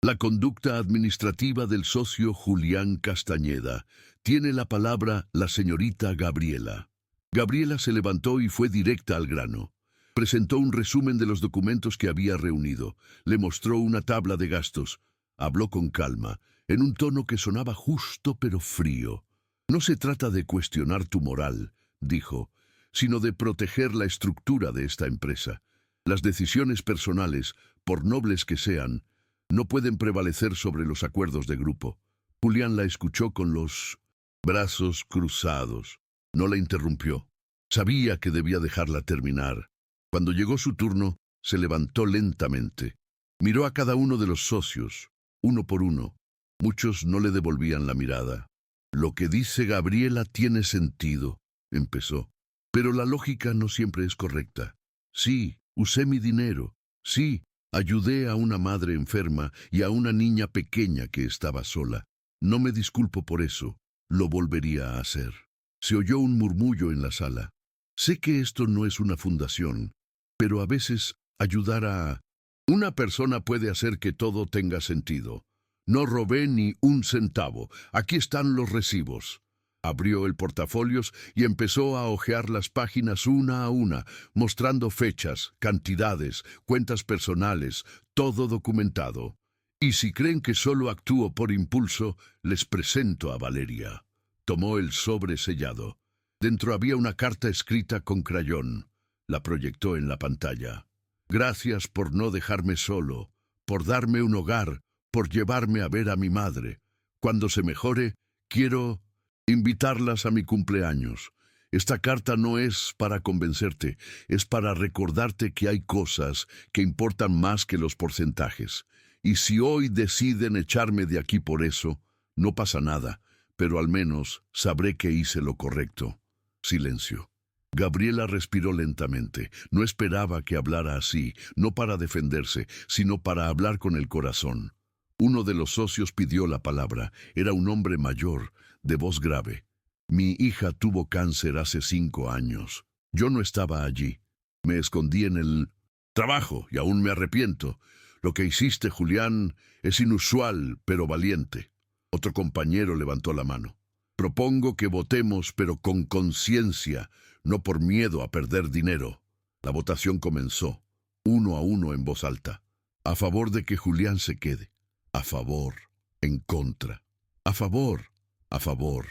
la conducta administrativa del socio Julián Castañeda. Tiene la palabra la señorita Gabriela». Gabriela se levantó y fue directa al grano. Presentó un resumen de los documentos que había reunido. Le mostró una tabla de gastos. Habló con calma, en un tono que sonaba justo pero frío. «No se trata de cuestionar tu moral», dijo, «sino de proteger la estructura de esta empresa. Las decisiones personales, por nobles que sean, no pueden prevalecer sobre los acuerdos de grupo». Julián la escuchó con los brazos cruzados. No la interrumpió. Sabía que debía dejarla terminar. Cuando llegó su turno, se levantó lentamente. Miró a cada uno de los socios, uno por uno. Muchos no le devolvían la mirada. «Lo que dice Gabriela tiene sentido», empezó. «Pero la lógica no siempre es correcta. Sí, usé mi dinero. Sí, ayudé a una madre enferma y a una niña pequeña que estaba sola. No me disculpo por eso. Lo volvería a hacer». Se oyó un murmullo en la sala. «Sé que esto no es una fundación, pero a veces ayudar a una persona puede hacer que todo tenga sentido. No robé ni un centavo. Aquí están los recibos». Abrió el portafolios y empezó a hojear las páginas una a una, mostrando fechas, cantidades, cuentas personales, todo documentado. «Y si creen que solo actúo por impulso, les presento a Valeria». Tomó el sobre sellado. Dentro había una carta escrita con crayón. La proyectó en la pantalla. «Gracias por no dejarme solo, por darme un hogar, por llevarme a ver a mi madre. Cuando se mejore, quiero invitarlas a mi cumpleaños. Esta carta no es para convencerte, es para recordarte que hay cosas que importan más que los porcentajes. Y si hoy deciden echarme de aquí por eso, no pasa nada, pero al menos sabré que hice lo correcto». Silencio. Gabriela respiró lentamente. No esperaba que hablara así, no para defenderse, sino para hablar con el corazón. Uno de los socios pidió la palabra. Era un hombre mayor, de voz grave. «Mi hija tuvo cáncer hace 5 años. Yo no estaba allí. Me escondí en el trabajo y aún me arrepiento. Lo que hiciste, Julián, es inusual, pero valiente». Otro compañero levantó la mano. «Propongo que votemos, pero con conciencia, no por miedo a perder dinero». La votación comenzó, 1 a 1 en voz alta. A favor de que Julián se quede. A favor. En contra. A favor. A favor.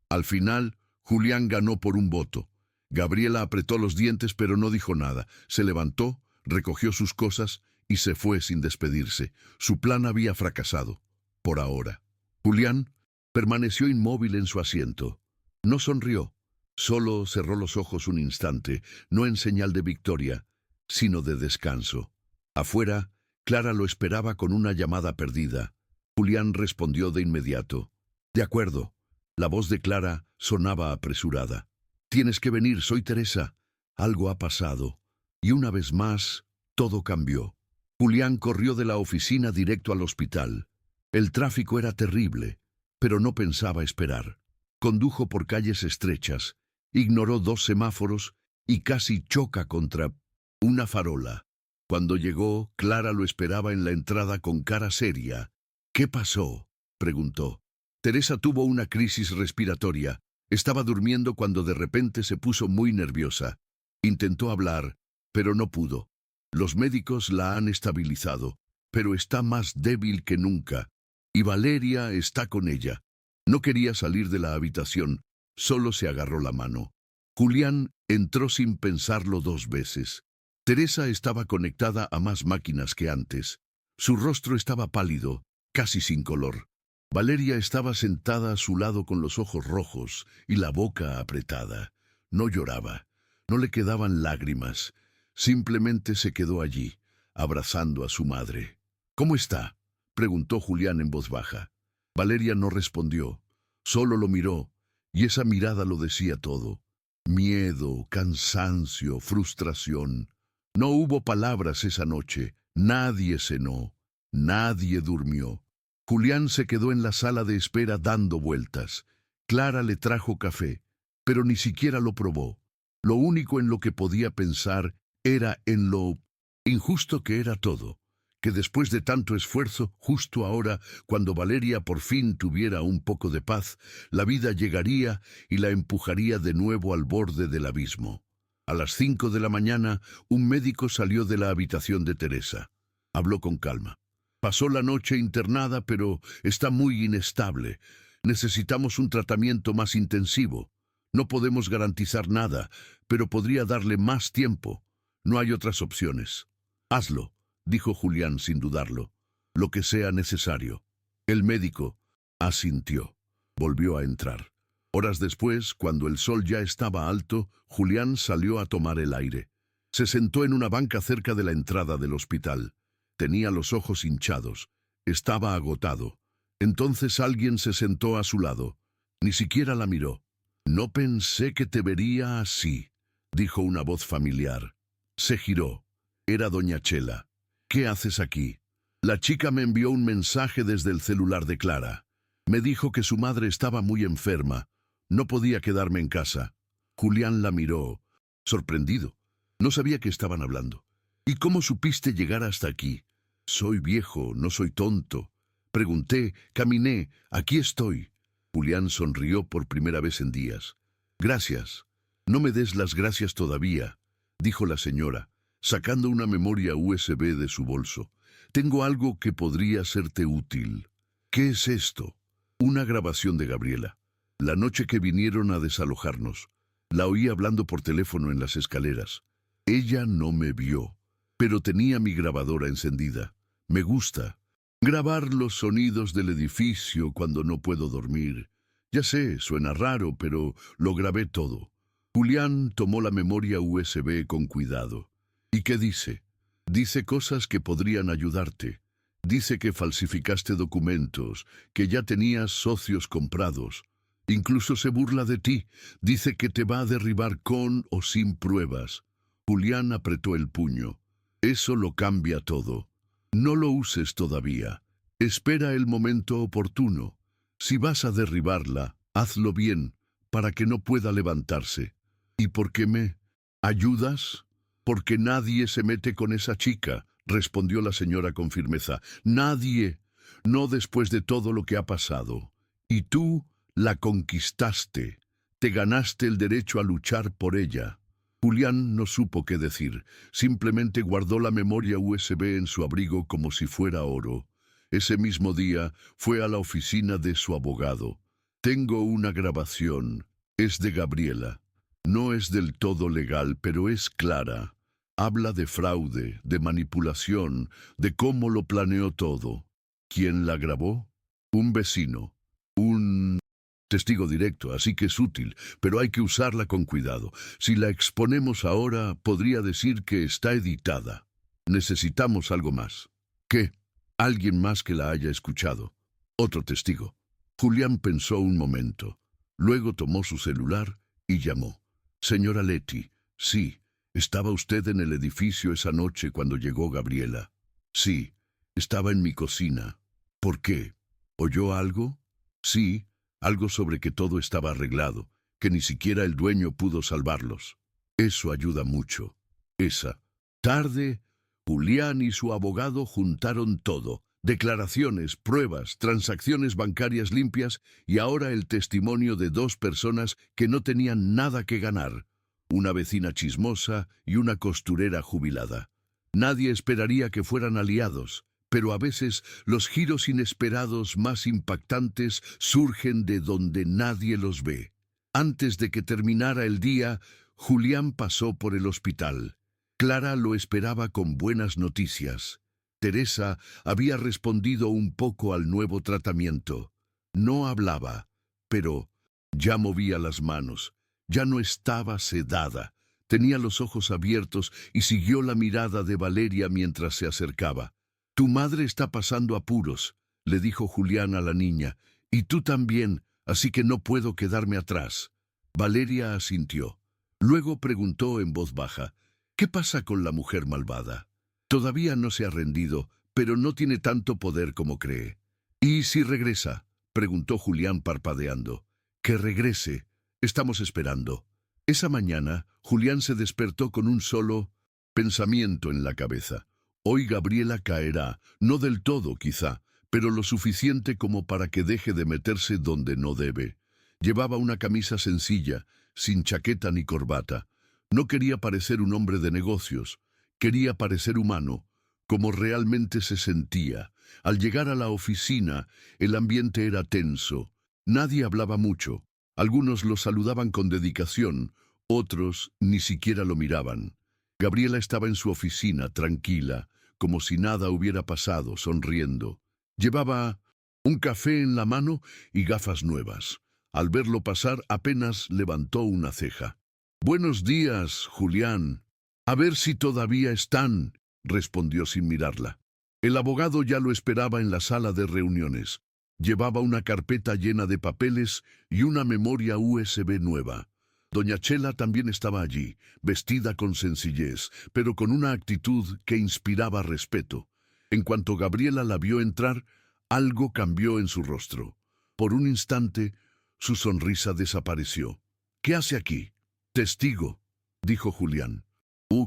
Al final, Julián ganó por un voto. Gabriela apretó los dientes, pero no dijo nada. Se levantó, recogió sus cosas y se fue sin despedirse. Su plan había fracasado. Por ahora. Julián permaneció inmóvil en su asiento. No sonrió, solo cerró los ojos un instante, no en señal de victoria, sino de descanso. Afuera, Clara lo esperaba con una llamada perdida. Julián respondió de inmediato. «De acuerdo». La voz de Clara sonaba apresurada. «Tienes que venir, soy Teresa. Algo ha pasado». Y una vez más, todo cambió. Julián corrió de la oficina directo al hospital. El tráfico era terrible, pero no pensaba esperar. Condujo por calles estrechas, ignoró 2 semáforos y casi choca contra una farola. Cuando llegó, Clara lo esperaba en la entrada con cara seria. «¿Qué pasó?», preguntó. Teresa tuvo una crisis respiratoria. Estaba durmiendo cuando de repente se puso muy nerviosa. Intentó hablar, pero no pudo. Los médicos la han estabilizado, pero está más débil que nunca. Y Valeria está con ella. No quería salir de la habitación, solo se agarró la mano. Julián entró sin pensarlo 2 veces. Teresa estaba conectada a más máquinas que antes. Su rostro estaba pálido, casi sin color. Valeria estaba sentada a su lado con los ojos rojos y la boca apretada. No lloraba, no le quedaban lágrimas. Simplemente se quedó allí, abrazando a su madre. «¿Cómo está?», preguntó Julián en voz baja. Valeria no respondió, solo lo miró, y esa mirada lo decía todo. Miedo, cansancio, frustración. No hubo palabras esa noche, nadie cenó, nadie durmió. Julián se quedó en la sala de espera dando vueltas. Clara le trajo café, pero ni siquiera lo probó. Lo único en lo que podía pensar era en lo injusto que era todo, que después de tanto esfuerzo, justo ahora, cuando Valeria por fin tuviera un poco de paz, la vida llegaría y la empujaría de nuevo al borde del abismo. A las 5 de la mañana, un médico salió de la habitación de Teresa. Habló con calma. «Pasó la noche internada, pero está muy inestable. Necesitamos un tratamiento más intensivo. No podemos garantizar nada, pero podría darle más tiempo. No hay otras opciones». «Hazlo», dijo Julián sin dudarlo. «Lo que sea necesario». El médico asintió. Volvió a entrar. Horas después, cuando el sol ya estaba alto, Julián salió a tomar el aire. Se sentó en una banca cerca de la entrada del hospital. Tenía los ojos hinchados. Estaba agotado. Entonces alguien se sentó a su lado. Ni siquiera la miró. «No pensé que te vería así», dijo una voz familiar. Se giró. Era doña Chela. «¿Qué haces aquí?». «La chica me envió un mensaje desde el celular de Clara. Me dijo que su madre estaba muy enferma. No podía quedarme en casa». Julián la miró, sorprendido. No sabía que estaban hablando. «¿Y cómo supiste llegar hasta aquí?». «Soy viejo, no soy tonto. Pregunté, caminé, aquí estoy». Julián sonrió por primera vez en días. «Gracias». «No me des las gracias todavía», dijo la señora, sacando una memoria USB de su bolso. «Tengo algo que podría serte útil». «¿Qué es esto?». «Una grabación de Gabriela. La noche que vinieron a desalojarnos. La oí hablando por teléfono en las escaleras. Ella no me vio, pero tenía mi grabadora encendida. Me gusta grabar los sonidos del edificio cuando no puedo dormir. Ya sé, suena raro, pero lo grabé todo». Julián tomó la memoria USB con cuidado. «¿Y qué dice?». «Dice cosas que podrían ayudarte. Dice que falsificaste documentos, que ya tenías socios comprados. Incluso se burla de ti. Dice que te va a derribar con o sin pruebas». Julián apretó el puño. «Eso lo cambia todo. No lo uses todavía. Espera el momento oportuno. Si vas a derribarla, hazlo bien, para que no pueda levantarse». «¿Y por qué me ayudas?». «Porque nadie se mete con esa chica», respondió la señora con firmeza. «Nadie. No después de todo lo que ha pasado. Y tú la conquistaste. Te ganaste el derecho a luchar por ella». Julián no supo qué decir. Simplemente guardó la memoria USB en su abrigo como si fuera oro. Ese mismo día fue a la oficina de su abogado. «Tengo una grabación. Es de Gabriela. No es del todo legal, pero es clara. Habla de fraude, de manipulación, de cómo lo planeó todo». «¿Quién la grabó?». «Un vecino. Un Testigo directo, así que es útil, pero hay que usarla con cuidado. Si la exponemos ahora, podría decir que está editada. Necesitamos algo más. ¿Qué? Alguien más que la haya escuchado. Otro testigo. Julián pensó un momento. Luego tomó su celular y llamó. Señora Leti, sí, ¿estaba usted en el edificio esa noche cuando llegó Gabriela? Sí, estaba en mi cocina. ¿Por qué? ¿Oyó algo? Sí, algo sobre que todo estaba arreglado, que ni siquiera el dueño pudo salvarlos. Eso ayuda mucho. Esa tarde, Julián y su abogado juntaron todo. Declaraciones, pruebas, transacciones bancarias limpias y ahora el testimonio de dos personas que no tenían nada que ganar. Una vecina chismosa y una costurera jubilada. Nadie esperaría que fueran aliados, pero a veces los giros inesperados más impactantes surgen de donde nadie los ve. Antes de que terminara el día, Julián pasó por el hospital. Clara lo esperaba con buenas noticias. Teresa había respondido un poco al nuevo tratamiento. No hablaba, pero ya movía las manos. Ya no estaba sedada. Tenía los ojos abiertos y siguió la mirada de Valeria mientras se acercaba. «Tu madre está pasando apuros», le dijo Julián a la niña, «y tú también, así que no puedo quedarme atrás». Valeria asintió. Luego preguntó en voz baja, «¿Qué pasa con la mujer malvada?» «Todavía no se ha rendido, pero no tiene tanto poder como cree». «¿Y si regresa?», preguntó Julián parpadeando. «Que regrese. Estamos esperando». Esa mañana, Julián se despertó con un solo pensamiento en la cabeza. Hoy Gabriela caerá, no del todo quizá, pero lo suficiente como para que deje de meterse donde no debe. Llevaba una camisa sencilla, sin chaqueta ni corbata. No quería parecer un hombre de negocios, quería parecer humano, como realmente se sentía. Al llegar a la oficina, el ambiente era tenso. Nadie hablaba mucho. Algunos lo saludaban con dedicación, otros ni siquiera lo miraban. Gabriela estaba en su oficina, tranquila, como si nada hubiera pasado, sonriendo. Llevaba un café en la mano y gafas nuevas. Al verlo pasar, apenas levantó una ceja. «Buenos días, Julián. A ver si todavía están», respondió sin mirarla. El abogado ya lo esperaba en la sala de reuniones. Llevaba una carpeta llena de papeles y una memoria USB nueva. Doña Chela también estaba allí, vestida con sencillez, pero con una actitud que inspiraba respeto. En cuanto Gabriela la vio entrar, algo cambió en su rostro. Por un instante, su sonrisa desapareció. «¿Qué hace aquí?» «Testigo», dijo Julián.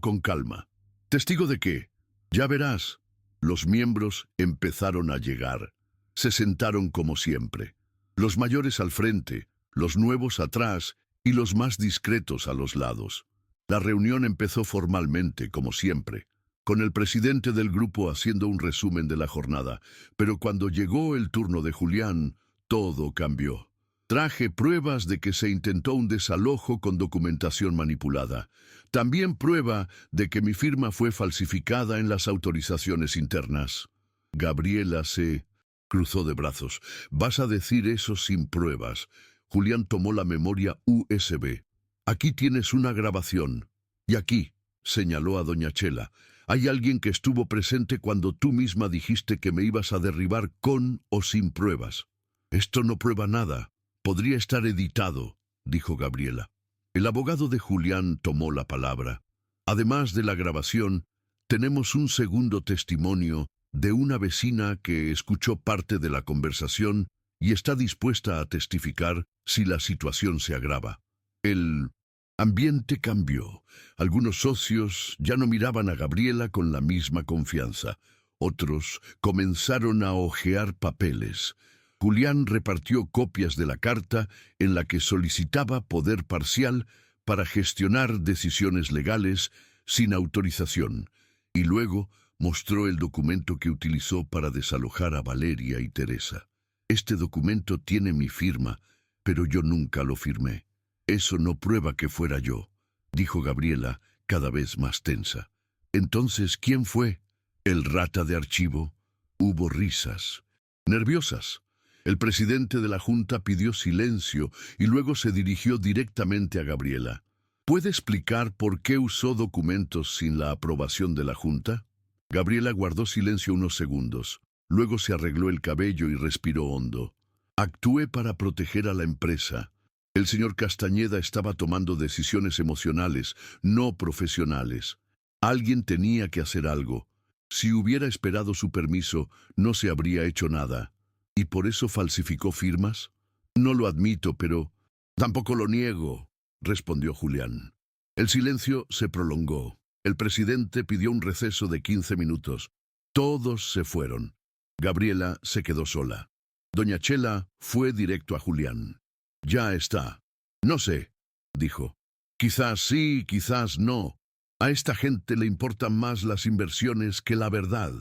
Con calma. «¿Testigo de qué?» «Ya verás». Los miembros empezaron a llegar. Se sentaron como siempre. Los mayores al frente, los nuevos atrás y los más discretos a los lados. La reunión empezó formalmente, como siempre, con el presidente del grupo haciendo un resumen de la jornada, pero cuando llegó el turno de Julián, todo cambió. «Traje pruebas de que se intentó un desalojo con documentación manipulada. También prueba de que mi firma fue falsificada en las autorizaciones internas». Gabriela se cruzó de brazos. «¿Vas a decir eso sin pruebas?» Julián tomó la memoria USB. «Aquí tienes una grabación. Y aquí», señaló a doña Chela, «hay alguien que estuvo presente cuando tú misma dijiste que me ibas a derribar con o sin pruebas». «Esto no prueba nada. Podría estar editado», dijo Gabriela. El abogado de Julián tomó la palabra. «Además de la grabación, tenemos un segundo testimonio de una vecina que escuchó parte de la conversación y está dispuesta a testificar si la situación se agrava». El ambiente cambió. Algunos socios ya no miraban a Gabriela con la misma confianza. Otros comenzaron a hojear papeles. Julián repartió copias de la carta en la que solicitaba poder parcial para gestionar decisiones legales sin autorización, y luego mostró el documento que utilizó para desalojar a Valeria y Teresa. «Este documento tiene mi firma, pero yo nunca lo firmé». «Eso no prueba que fuera yo», dijo Gabriela, cada vez más tensa. «Entonces, ¿quién fue?» «El rata de archivo». Hubo risas. Nerviosas. El presidente de la Junta pidió silencio y luego se dirigió directamente a Gabriela. ¿Puede explicar por qué usó documentos sin la aprobación de la Junta? Gabriela guardó silencio unos segundos. Luego se arregló el cabello y respiró hondo. Actué para proteger a la empresa. El señor Castañeda estaba tomando decisiones emocionales, no profesionales. Alguien tenía que hacer algo. Si hubiera esperado su permiso, no se habría hecho nada. ¿Y por eso falsificó firmas? No lo admito, pero tampoco lo niego, respondió Julián. El silencio se prolongó. El presidente pidió un receso de 15 minutos. Todos se fueron. Gabriela se quedó sola. Doña Chela fue directo a Julián. Ya está. No sé, dijo. Quizás sí, quizás no. A esta gente le importan más las inversiones que la verdad.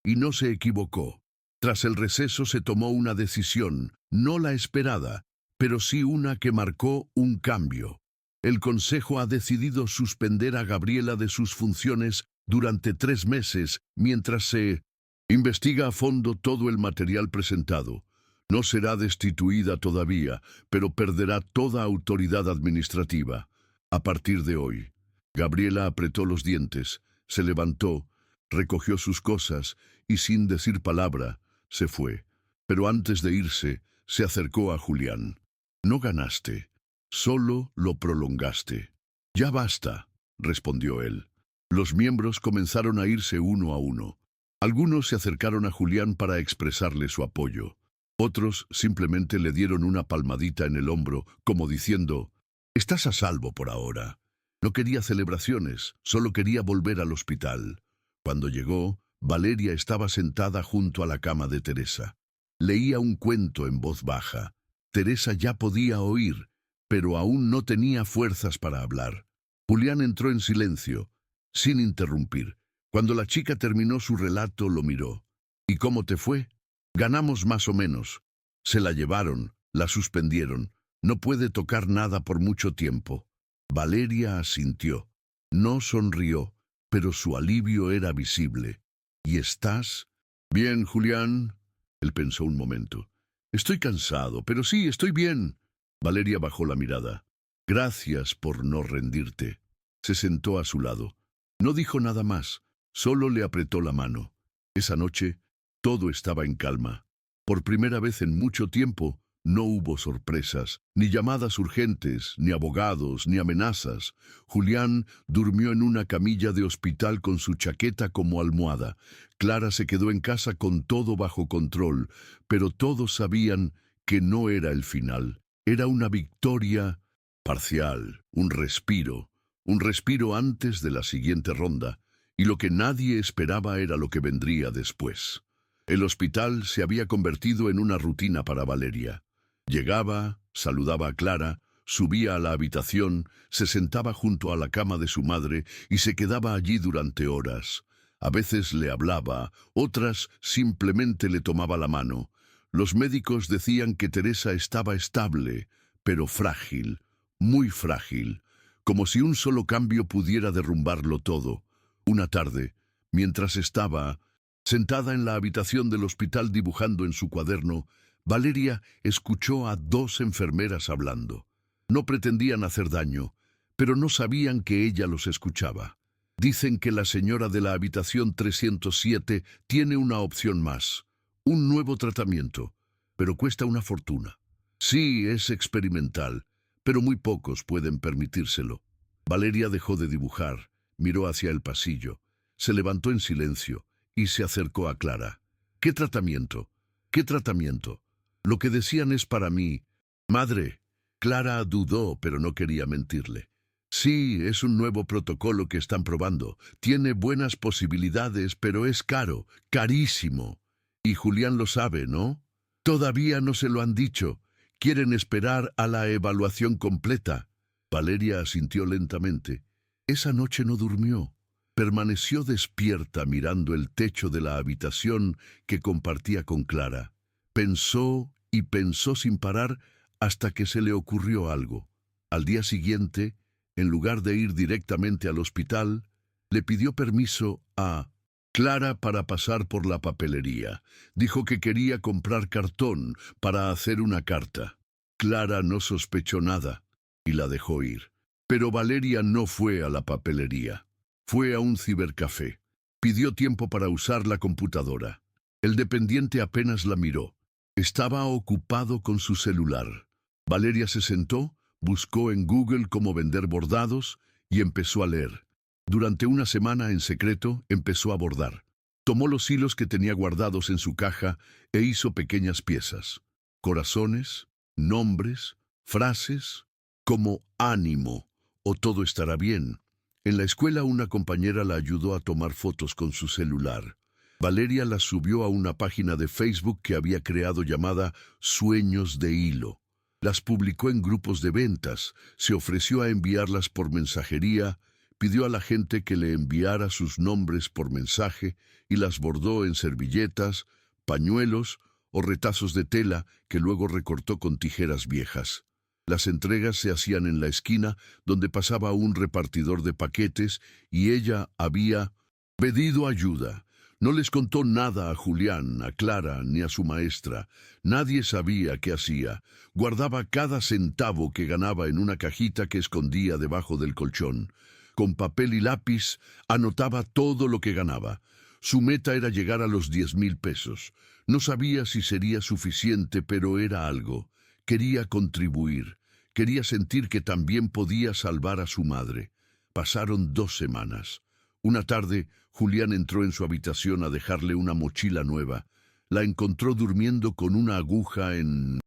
Y no se equivocó. Tras el receso se tomó una decisión, no la esperada, pero sí una que marcó un cambio. El Consejo ha decidido suspender a Gabriela de sus funciones durante 3 meses mientras se investiga a fondo todo el material presentado. No será destituida todavía, pero perderá toda autoridad administrativa. A partir de hoy. Gabriela apretó los dientes, se levantó, recogió sus cosas y sin decir palabra, se fue. Pero antes de irse, se acercó a Julián. No ganaste, solo lo prolongaste. Ya basta, respondió él. Los miembros comenzaron a irse uno a uno. Algunos se acercaron a Julián para expresarle su apoyo. Otros simplemente le dieron una palmadita en el hombro, como diciendo, «Estás a salvo por ahora». No quería celebraciones, solo quería volver al hospital. Cuando llegó, Valeria estaba sentada junto a la cama de Teresa. Leía un cuento en voz baja. Teresa ya podía oír, pero aún no tenía fuerzas para hablar. Julián entró en silencio, sin interrumpir. Cuando la chica terminó su relato, lo miró. «¿Y cómo te fue?» «Ganamos más o menos. Se la llevaron, la suspendieron. No puede tocar nada por mucho tiempo». Valeria asintió. No sonrió, pero su alivio era visible. «¿Y estás?» «Bien, Julián». Él pensó un momento. «Estoy cansado, pero sí, estoy bien». Valeria bajó la mirada. «Gracias por no rendirte». Se sentó a su lado. No dijo nada más, solo le apretó la mano. Esa noche, todo estaba en calma. Por primera vez en mucho tiempo, no hubo sorpresas, ni llamadas urgentes, ni abogados, ni amenazas. Julián durmió en una camilla de hospital con su chaqueta como almohada. Clara se quedó en casa con todo bajo control, pero todos sabían que no era el final. Era una victoria parcial, un respiro antes de la siguiente ronda, y lo que nadie esperaba era lo que vendría después. El hospital se había convertido en una rutina para Valeria. Llegaba, saludaba a Clara, subía a la habitación, se sentaba junto a la cama de su madre y se quedaba allí durante horas. A veces le hablaba, otras simplemente le tomaba la mano. Los médicos decían que Teresa estaba estable, pero frágil, muy frágil, como si un solo cambio pudiera derrumbarlo todo. Una tarde, mientras estaba sentada en la habitación del hospital dibujando en su cuaderno, Valeria escuchó a 2 enfermeras hablando. No pretendían hacer daño, pero no sabían que ella los escuchaba. «Dicen que la señora de la habitación 307 tiene una opción más, un nuevo tratamiento, pero cuesta una fortuna. Sí, es experimental, pero muy pocos pueden permitírselo». Valeria dejó de dibujar, miró hacia el pasillo, se levantó en silencio y se acercó a Clara. «¿Qué tratamiento? ¿Qué tratamiento? Lo que decían es para mí». «Madre». Clara dudó, pero no quería mentirle. «Sí, es un nuevo protocolo que están probando. Tiene buenas posibilidades, pero es caro, carísimo. Y Julián lo sabe, ¿no?» «Todavía no se lo han dicho. Quieren esperar a la evaluación completa». Valeria asintió lentamente. Esa noche no durmió. Permaneció despierta mirando el techo de la habitación que compartía con Clara. Pensó y pensó sin parar hasta que se le ocurrió algo. Al día siguiente, en lugar de ir directamente al hospital, le pidió permiso a Clara para pasar por la papelería. Dijo que quería comprar cartón para hacer una carta. Clara no sospechó nada y la dejó ir. Pero Valeria no fue a la papelería. Fue a un cibercafé. Pidió tiempo para usar la computadora. El dependiente apenas la miró. Estaba ocupado con su celular. Valeria se sentó, buscó en Google cómo vender bordados y empezó a leer. Durante una semana, en secreto, empezó a bordar. Tomó los hilos que tenía guardados en su caja e hizo pequeñas piezas. Corazones, nombres, frases, como ánimo o todo estará bien. En la escuela una compañera la ayudó a tomar fotos con su celular. Valeria las subió a una página de Facebook que había creado llamada Sueños de Hilo. Las publicó en grupos de ventas, se ofreció a enviarlas por mensajería, pidió a la gente que le enviara sus nombres por mensaje y las bordó en servilletas, pañuelos o retazos de tela que luego recortó con tijeras viejas. Las entregas se hacían en la esquina donde pasaba un repartidor de paquetes y ella había pedido ayuda. No les contó nada a Julián, a Clara ni a su maestra. Nadie sabía qué hacía. Guardaba cada centavo que ganaba en una cajita que escondía debajo del colchón. Con papel y lápiz anotaba todo lo que ganaba. Su meta era llegar a los 10,000 pesos. No sabía si sería suficiente, pero era algo. Quería contribuir. Quería sentir que también podía salvar a su madre. Pasaron 2 semanas. Una tarde, Julián entró en su habitación a dejarle una mochila nueva. La encontró durmiendo con una aguja en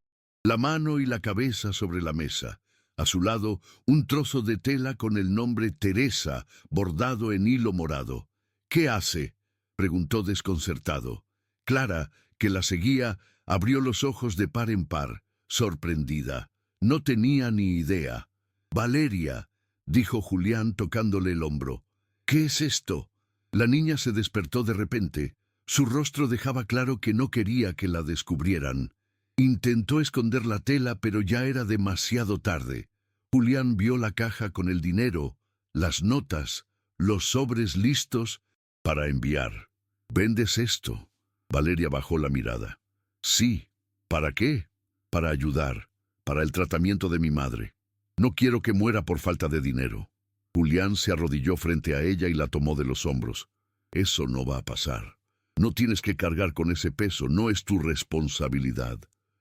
la mano y la cabeza sobre la mesa. A su lado, un trozo de tela con el nombre Teresa, bordado en hilo morado. ¿Qué hace?, preguntó desconcertado. Clara, que la seguía, abrió los ojos de par en par, sorprendida. No tenía ni idea. «Valeria», dijo Julián tocándole el hombro. «¿Qué es esto?». La niña se despertó de repente. Su rostro dejaba claro que no quería que la descubrieran. Intentó esconder la tela, pero ya era demasiado tarde. Julián vio la caja con el dinero, las notas, los sobres listos para enviar. «¿Vendes esto?». Valeria bajó la mirada. «Sí». «¿Para qué?». «Para ayudar, para el tratamiento de mi madre. No quiero que muera por falta de dinero». Julián se arrodilló frente a ella y la tomó de los hombros. «Eso no va a pasar. No tienes que cargar con ese peso, no es tu responsabilidad».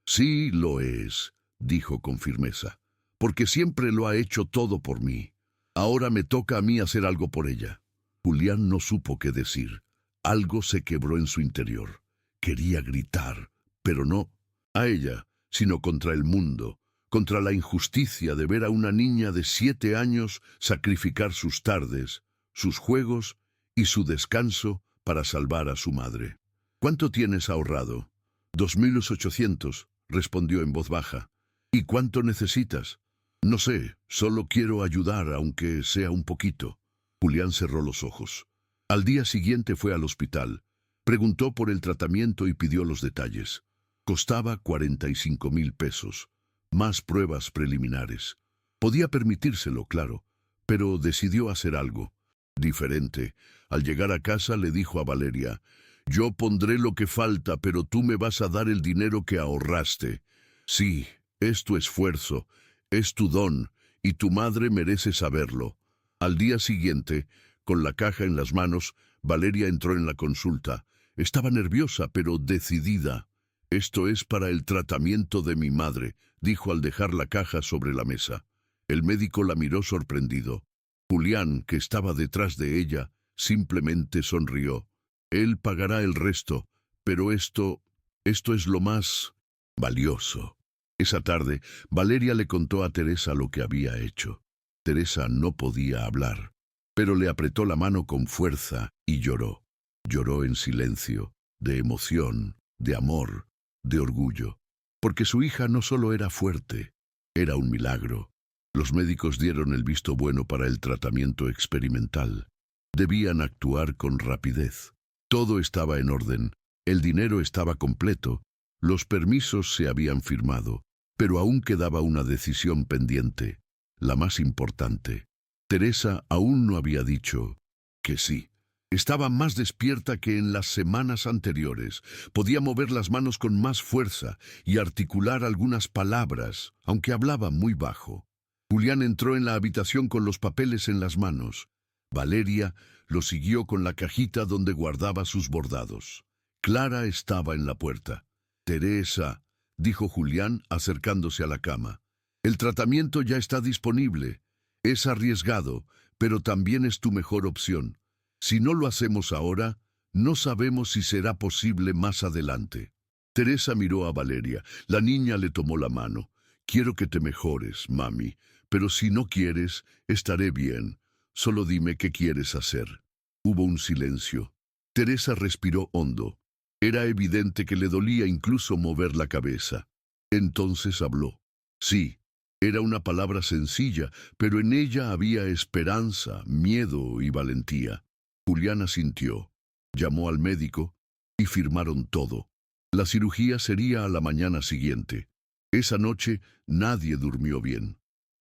«Sí lo es», dijo con firmeza, «porque siempre lo ha hecho todo por mí. Ahora me toca a mí hacer algo por ella». Julián no supo qué decir. Algo se quebró en su interior. Quería gritar, pero no a ella, sino contra el mundo, contra la injusticia de ver a una niña de 7 años sacrificar sus tardes, sus juegos y su descanso para salvar a su madre. «¿Cuánto tienes ahorrado?». «2.800», respondió en voz baja. «¿Y cuánto necesitas?». «No sé, solo quiero ayudar, aunque sea un poquito». Julián cerró los ojos. Al día siguiente fue al hospital. Preguntó por el tratamiento y pidió los detalles. Costaba 45,000 pesos. Más pruebas preliminares. Podía permitírselo, claro, pero decidió hacer algo diferente. Al llegar a casa le dijo a Valeria: «Yo pondré lo que falta, pero tú me vas a dar el dinero que ahorraste. Sí, es tu esfuerzo, es tu don, y tu madre merece saberlo». Al día siguiente, con la caja en las manos, Valeria entró en la consulta. Estaba nerviosa, pero decidida. «Esto es para el tratamiento de mi madre», dijo al dejar la caja sobre la mesa. El médico la miró sorprendido. Julián, que estaba detrás de ella, simplemente sonrió. «Él pagará el resto, pero esto es lo más valioso». Esa tarde, Valeria le contó a Teresa lo que había hecho. Teresa no podía hablar, pero le apretó la mano con fuerza y lloró. Lloró en silencio, de emoción, de amor, de orgullo, porque su hija no solo era fuerte, era un milagro. Los médicos dieron el visto bueno para el tratamiento experimental. Debían actuar con rapidez. Todo estaba en orden, el dinero estaba completo, los permisos se habían firmado, pero aún quedaba una decisión pendiente, la más importante. Teresa aún no había dicho que sí. Estaba más despierta que en las semanas anteriores. Podía mover las manos con más fuerza y articular algunas palabras, aunque hablaba muy bajo. Julián entró en la habitación con los papeles en las manos. Valeria lo siguió con la cajita donde guardaba sus bordados. Clara estaba en la puerta. «Teresa», dijo Julián acercándose a la cama. «El tratamiento ya está disponible. Es arriesgado, pero también es tu mejor opción. Si no lo hacemos ahora, no sabemos si será posible más adelante». Teresa miró a Valeria. La niña le tomó la mano. «Quiero que te mejores, mami, pero si no quieres, estaré bien. Solo dime qué quieres hacer». Hubo un silencio. Teresa respiró hondo. Era evidente que le dolía incluso mover la cabeza. Entonces habló. Sí, era una palabra sencilla, pero en ella había esperanza, miedo y valentía. Julián asintió. Llamó al médico y firmaron todo. La cirugía sería a la mañana siguiente. Esa noche nadie durmió bien.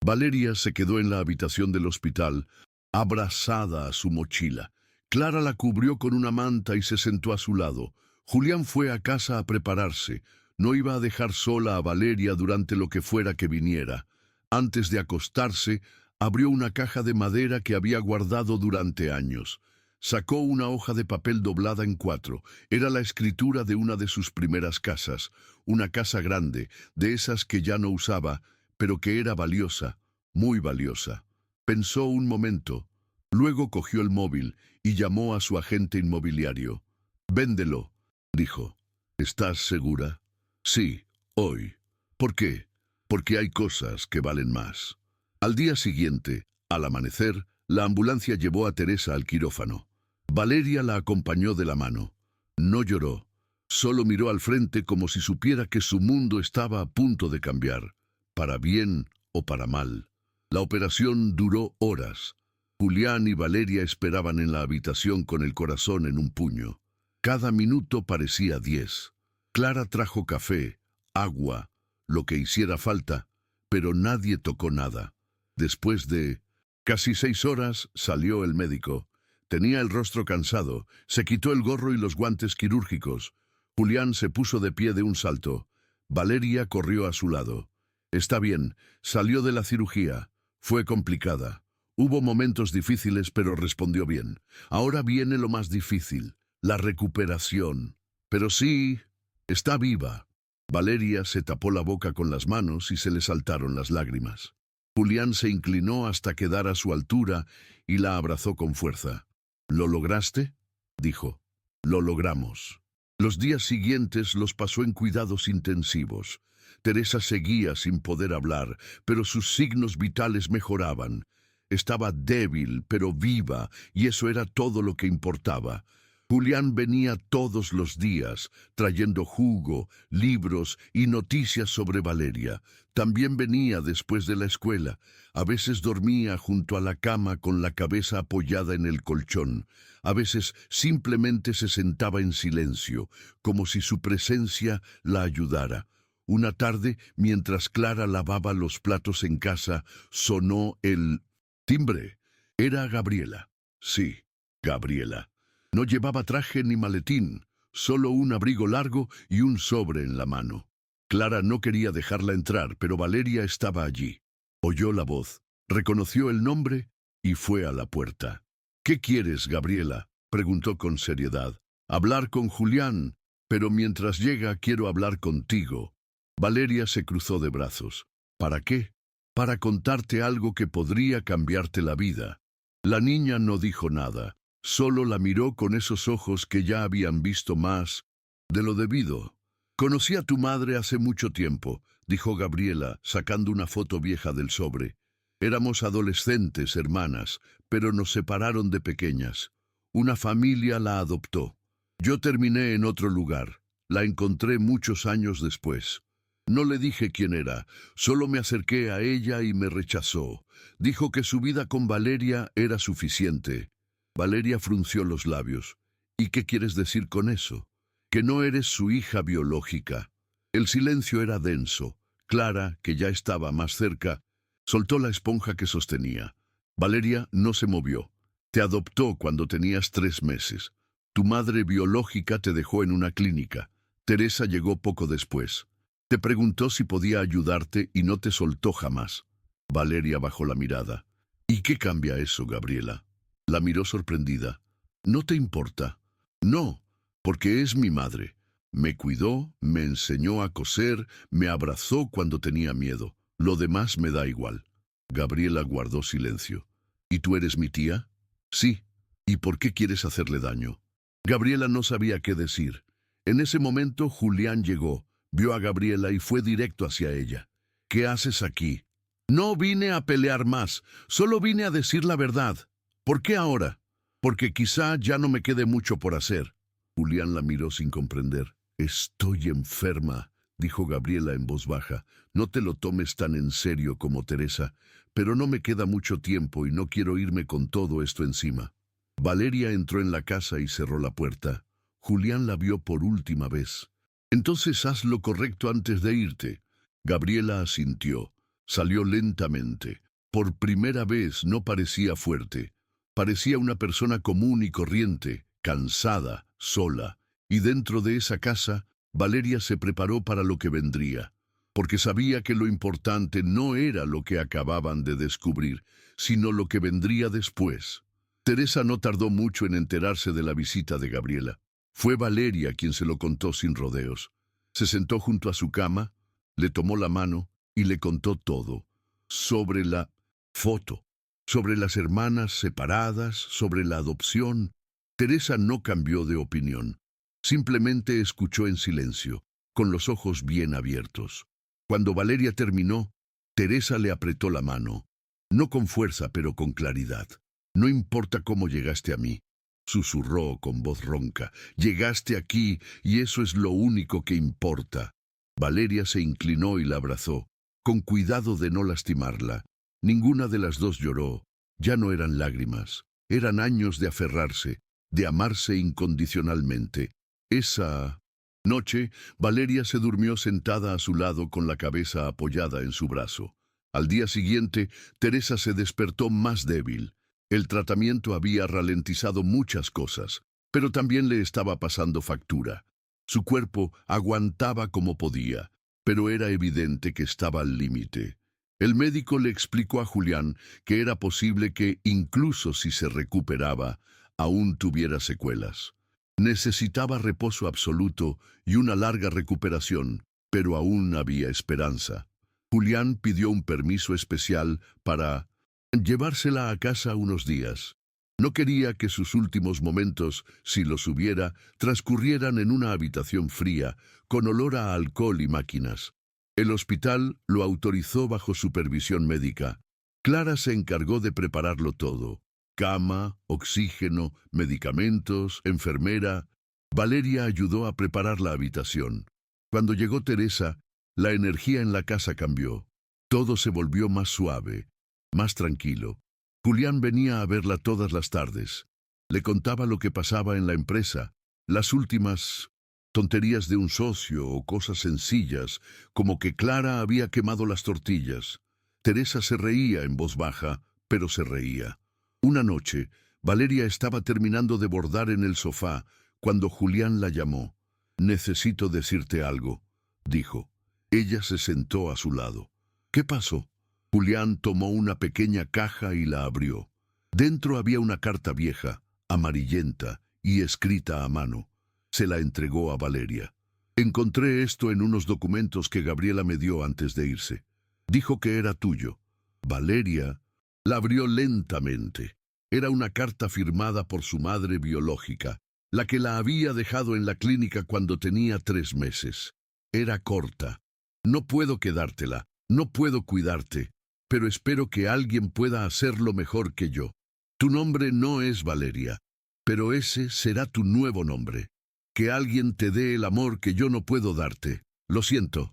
Valeria se quedó en la habitación del hospital, abrazada a su mochila. Clara la cubrió con una manta y se sentó a su lado. Julián fue a casa a prepararse. No iba a dejar sola a Valeria durante lo que fuera que viniera. Antes de acostarse, abrió una caja de madera que había guardado durante años. Sacó una hoja de papel doblada en 4. Era la escritura de una de sus primeras casas. Una casa grande, de esas que ya no usaba, pero que era valiosa, muy valiosa. Pensó un momento. Luego cogió el móvil y llamó a su agente inmobiliario. «Véndelo», dijo. «¿Estás segura?» «Sí, hoy». «¿Por qué?» «Porque hay cosas que valen más». Al día siguiente, al amanecer, la ambulancia llevó a Teresa al quirófano. Valeria la acompañó de la mano. No lloró. Solo miró al frente como si supiera que su mundo estaba a punto de cambiar, para bien o para mal. La operación duró horas. Julián y Valeria esperaban en la habitación con el corazón en un puño. Cada minuto parecía 10. Clara trajo café, agua, lo que hiciera falta, pero nadie tocó nada. Después de casi 6 horas salió el médico. Tenía el rostro cansado, se quitó el gorro y los guantes quirúrgicos. Julián se puso de pie de un salto. Valeria corrió a su lado. «Está bien, salió de la cirugía. Fue complicada. Hubo momentos difíciles, pero respondió bien. Ahora viene lo más difícil, la recuperación. Pero sí, está viva». Valeria se tapó la boca con las manos y se le saltaron las lágrimas. Julián se inclinó hasta quedar a su altura y la abrazó con fuerza. «¿Lo lograste?», dijo. «Lo logramos». Los días siguientes los pasó en cuidados intensivos. Teresa seguía sin poder hablar, pero sus signos vitales mejoraban. Estaba débil, pero viva, y eso era todo lo que importaba. Julián venía todos los días, trayendo jugo, libros y noticias sobre Valeria. También venía después de la escuela. A veces dormía junto a la cama con la cabeza apoyada en el colchón. A veces simplemente se sentaba en silencio, como si su presencia la ayudara. Una tarde, mientras Clara lavaba los platos en casa, sonó el timbre. Era Gabriela. Sí, Gabriela. No llevaba traje ni maletín, solo un abrigo largo y un sobre en la mano. Clara no quería dejarla entrar, pero Valeria estaba allí. Oyó la voz, reconoció el nombre y fue a la puerta. «¿Qué quieres, Gabriela?», preguntó con seriedad. «Hablar con Julián, pero mientras llega quiero hablar contigo». Valeria se cruzó de brazos. «¿Para qué?». «Para contarte algo que podría cambiarte la vida». La niña no dijo nada. Solo la miró con esos ojos que ya habían visto más de lo debido. «Conocí a tu madre hace mucho tiempo», dijo Gabriela, sacando una foto vieja del sobre. «Éramos adolescentes, hermanas, pero nos separaron de pequeñas. Una familia la adoptó. Yo terminé en otro lugar. La encontré muchos años después. No le dije quién era, solo me acerqué a ella y me rechazó. Dijo que su vida con Valeria era suficiente». Valeria frunció los labios. «¿Y qué quieres decir con eso?». «Que no eres su hija biológica». El silencio era denso. Clara, que ya estaba más cerca, soltó la esponja que sostenía. Valeria no se movió. Te adoptó cuando tenías 3 meses. Tu madre biológica te dejó en una clínica. Teresa llegó poco después. Te preguntó si podía ayudarte y no te soltó jamás. Valeria bajó la mirada. ¿Y qué cambia eso, Gabriela? La miró sorprendida. ¿No te importa? No, porque es mi madre. Me cuidó, me enseñó a coser, me abrazó cuando tenía miedo. Lo demás me da igual. Gabriela guardó silencio. ¿Y tú eres mi tía? Sí. ¿Y por qué quieres hacerle daño? Gabriela no sabía qué decir. En ese momento Julián llegó, vio a Gabriela y fue directo hacia ella. ¿Qué haces aquí? No vine a pelear más, solo vine a decir la verdad. ¿Por qué ahora? Porque quizá ya no me quede mucho por hacer. Julián la miró sin comprender. Estoy enferma, dijo Gabriela en voz baja. No te lo tomes tan en serio como Teresa, pero no me queda mucho tiempo y no quiero irme con todo esto encima. Valeria entró en la casa y cerró la puerta. Julián la vio por última vez. Entonces haz lo correcto antes de irte. Gabriela asintió. Salió lentamente. Por primera vez no parecía fuerte. Parecía una persona común y corriente, cansada, sola. Y dentro de esa casa, Valeria se preparó para lo que vendría, porque sabía que lo importante no era lo que acababan de descubrir, sino lo que vendría después. Teresa no tardó mucho en enterarse de la visita de Gabriela. Fue Valeria quien se lo contó sin rodeos. Se sentó junto a su cama, le tomó la mano y le contó todo. Sobre la foto, sobre las hermanas separadas, sobre la adopción. Teresa no cambió de opinión. Simplemente escuchó en silencio, con los ojos bien abiertos. Cuando Valeria terminó, Teresa le apretó la mano. No con fuerza, pero con claridad. No importa cómo llegaste a mí, susurró con voz ronca. Llegaste aquí y eso es lo único que importa. Valeria se inclinó y la abrazó, con cuidado de no lastimarla. Ninguna de las dos lloró. Ya no eran lágrimas. Eran años de aferrarse, de amarse incondicionalmente. Esa noche, Valeria se durmió sentada a su lado con la cabeza apoyada en su brazo. Al día siguiente, Teresa se despertó más débil. El tratamiento había ralentizado muchas cosas, pero también le estaba pasando factura. Su cuerpo aguantaba como podía, pero era evidente que estaba al límite. El médico le explicó a Julián que era posible que, incluso si se recuperaba, aún tuviera secuelas. Necesitaba reposo absoluto y una larga recuperación, pero aún había esperanza. Julián pidió un permiso especial para llevársela a casa unos días. No quería que sus últimos momentos, si los hubiera, transcurrieran en una habitación fría, con olor a alcohol y máquinas. El hospital lo autorizó bajo supervisión médica. Clara se encargó de prepararlo todo. Cama, oxígeno, medicamentos, enfermera. Valeria ayudó a preparar la habitación. Cuando llegó Teresa, la energía en la casa cambió. Todo se volvió más suave, más tranquilo. Julián venía a verla todas las tardes. Le contaba lo que pasaba en la empresa, las últimas tonterías de un socio o cosas sencillas, como que Clara había quemado las tortillas. Teresa se reía en voz baja, pero se reía. Una noche, Valeria estaba terminando de bordar en el sofá cuando Julián la llamó. «Necesito decirte algo», dijo. Ella se sentó a su lado. «¿Qué pasó?» Julián tomó una pequeña caja y la abrió. Dentro había una carta vieja, amarillenta y escrita a mano. Se la entregó a Valeria. «Encontré esto en unos documentos que Gabriela me dio antes de irse. Dijo que era tuyo». Valeria la abrió lentamente. Era una carta firmada por su madre biológica, la que la había dejado en la clínica cuando tenía 3 meses. Era corta. «No puedo quedártela, no puedo cuidarte, pero espero que alguien pueda hacerlo mejor que yo. Tu nombre no es Valeria, pero ese será tu nuevo nombre. Que alguien te dé el amor que yo no puedo darte. Lo siento».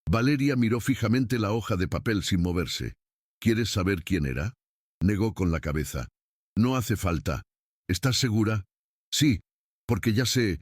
Valeria miró fijamente la hoja de papel sin moverse. «¿Quieres saber quién era?» Negó con la cabeza. «No hace falta. ¿Estás segura?» «Sí, porque ya sé.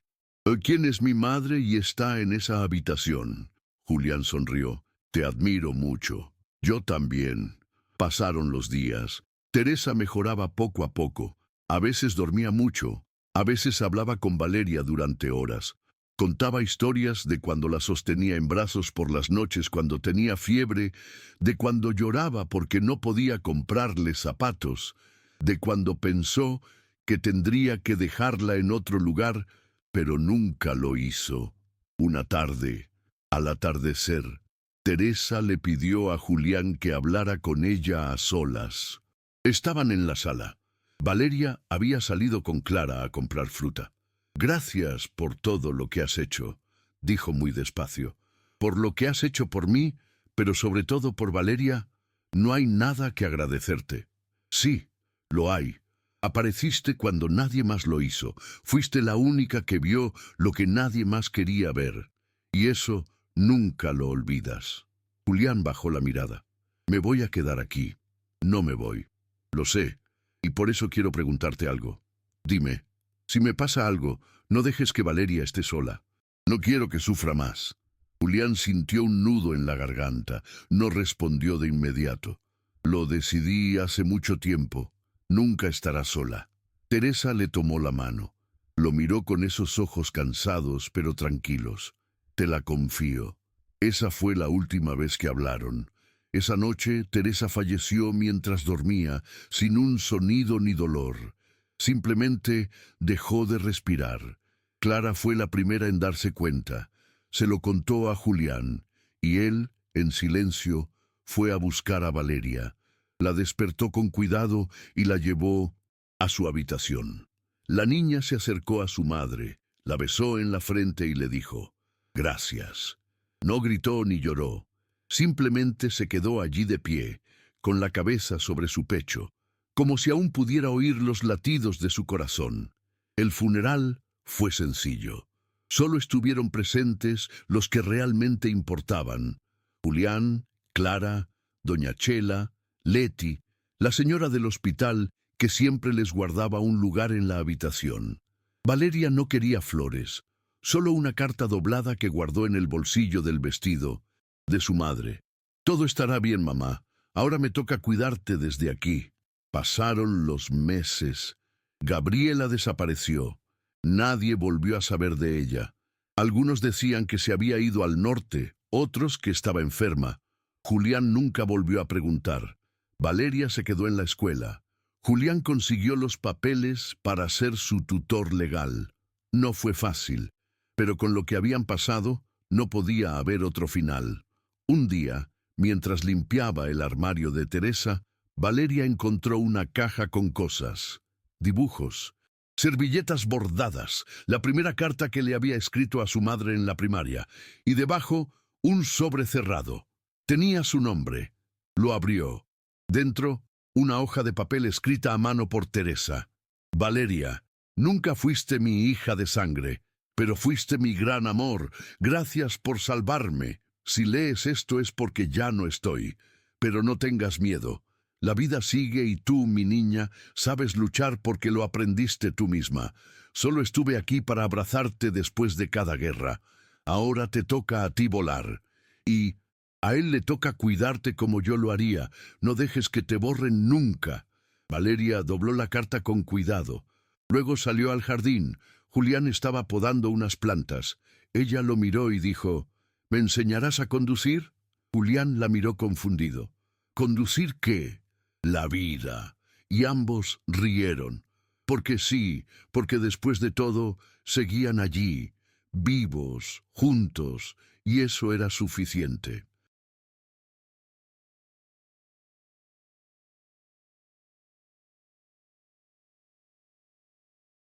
¿Quién es mi madre y está en esa habitación?» Julián sonrió. «Te admiro mucho. Yo también». Pasaron los días. Teresa mejoraba poco a poco. A veces dormía mucho, a veces hablaba con Valeria durante horas. Contaba historias de cuando la sostenía en brazos por las noches cuando tenía fiebre, de cuando lloraba porque no podía comprarle zapatos, de cuando pensó que tendría que dejarla en otro lugar, pero nunca lo hizo. Una tarde, al atardecer, Teresa le pidió a Julián que hablara con ella a solas. Estaban en la sala. Valeria había salido con Clara a comprar fruta. «Gracias por todo lo que has hecho», dijo muy despacio. «Por lo que has hecho por mí, pero sobre todo por Valeria, no hay nada que agradecerte». «Sí, lo hay. Apareciste cuando nadie más lo hizo. Fuiste la única que vio lo que nadie más quería ver. Y eso nunca lo olvidas». Julián bajó la mirada. «Me voy a quedar aquí. No me voy. Lo sé, y por eso quiero preguntarte algo. Dime, si me pasa algo, no dejes que Valeria esté sola. No quiero que sufra más». Julián sintió un nudo en la garganta. No respondió de inmediato. «Lo decidí hace mucho tiempo. Nunca estará sola». Teresa le tomó la mano. Lo miró con esos ojos cansados pero tranquilos. «Te la confío». Esa fue la última vez que hablaron. Esa noche Teresa falleció mientras dormía, sin un sonido ni dolor. Simplemente dejó de respirar. Clara fue la primera en darse cuenta. Se lo contó a Julián, y él, en silencio, fue a buscar a Valeria. La despertó con cuidado y la llevó a su habitación. La niña se acercó a su madre, la besó en la frente y le dijo: «Gracias». No gritó ni lloró. Simplemente se quedó allí de pie, con la cabeza sobre su pecho, como si aún pudiera oír los latidos de su corazón. El funeral fue sencillo. Solo estuvieron presentes los que realmente importaban: Julián, Clara, doña Chela, Leti, la señora del hospital que siempre les guardaba un lugar en la habitación. Valeria no quería flores, solo una carta doblada que guardó en el bolsillo del vestido de su madre. «Todo estará bien, mamá. Ahora me toca cuidarte desde aquí». Pasaron los meses. Gabriela desapareció. Nadie volvió a saber de ella. Algunos decían que se había ido al norte, otros que estaba enferma. Julián nunca volvió a preguntar. Valeria se quedó en la escuela. Julián consiguió los papeles para ser su tutor legal. No fue fácil, pero con lo que habían pasado, no podía haber otro final. Un día, mientras limpiaba el armario de Teresa, Valeria encontró una caja con cosas, dibujos, servilletas bordadas, la primera carta que le había escrito a su madre en la primaria, y debajo un sobre cerrado. Tenía su nombre. Lo abrió. Dentro, una hoja de papel escrita a mano por Teresa. «Valeria, nunca fuiste mi hija de sangre, pero fuiste mi gran amor. Gracias por salvarme. Si lees esto es porque ya no estoy. Pero no tengas miedo. La vida sigue y tú, mi niña, sabes luchar porque lo aprendiste tú misma. Solo estuve aquí para abrazarte después de cada guerra. Ahora te toca a ti volar. Y a él le toca cuidarte como yo lo haría. No dejes que te borren nunca». Valeria dobló la carta con cuidado. Luego salió al jardín. Julián estaba podando unas plantas. Ella lo miró y dijo: «¿Me enseñarás a conducir?» Julián la miró confundido. «¿Conducir qué?» «La vida». Y ambos rieron. Porque sí, porque después de todo, seguían allí, vivos, juntos, y eso era suficiente.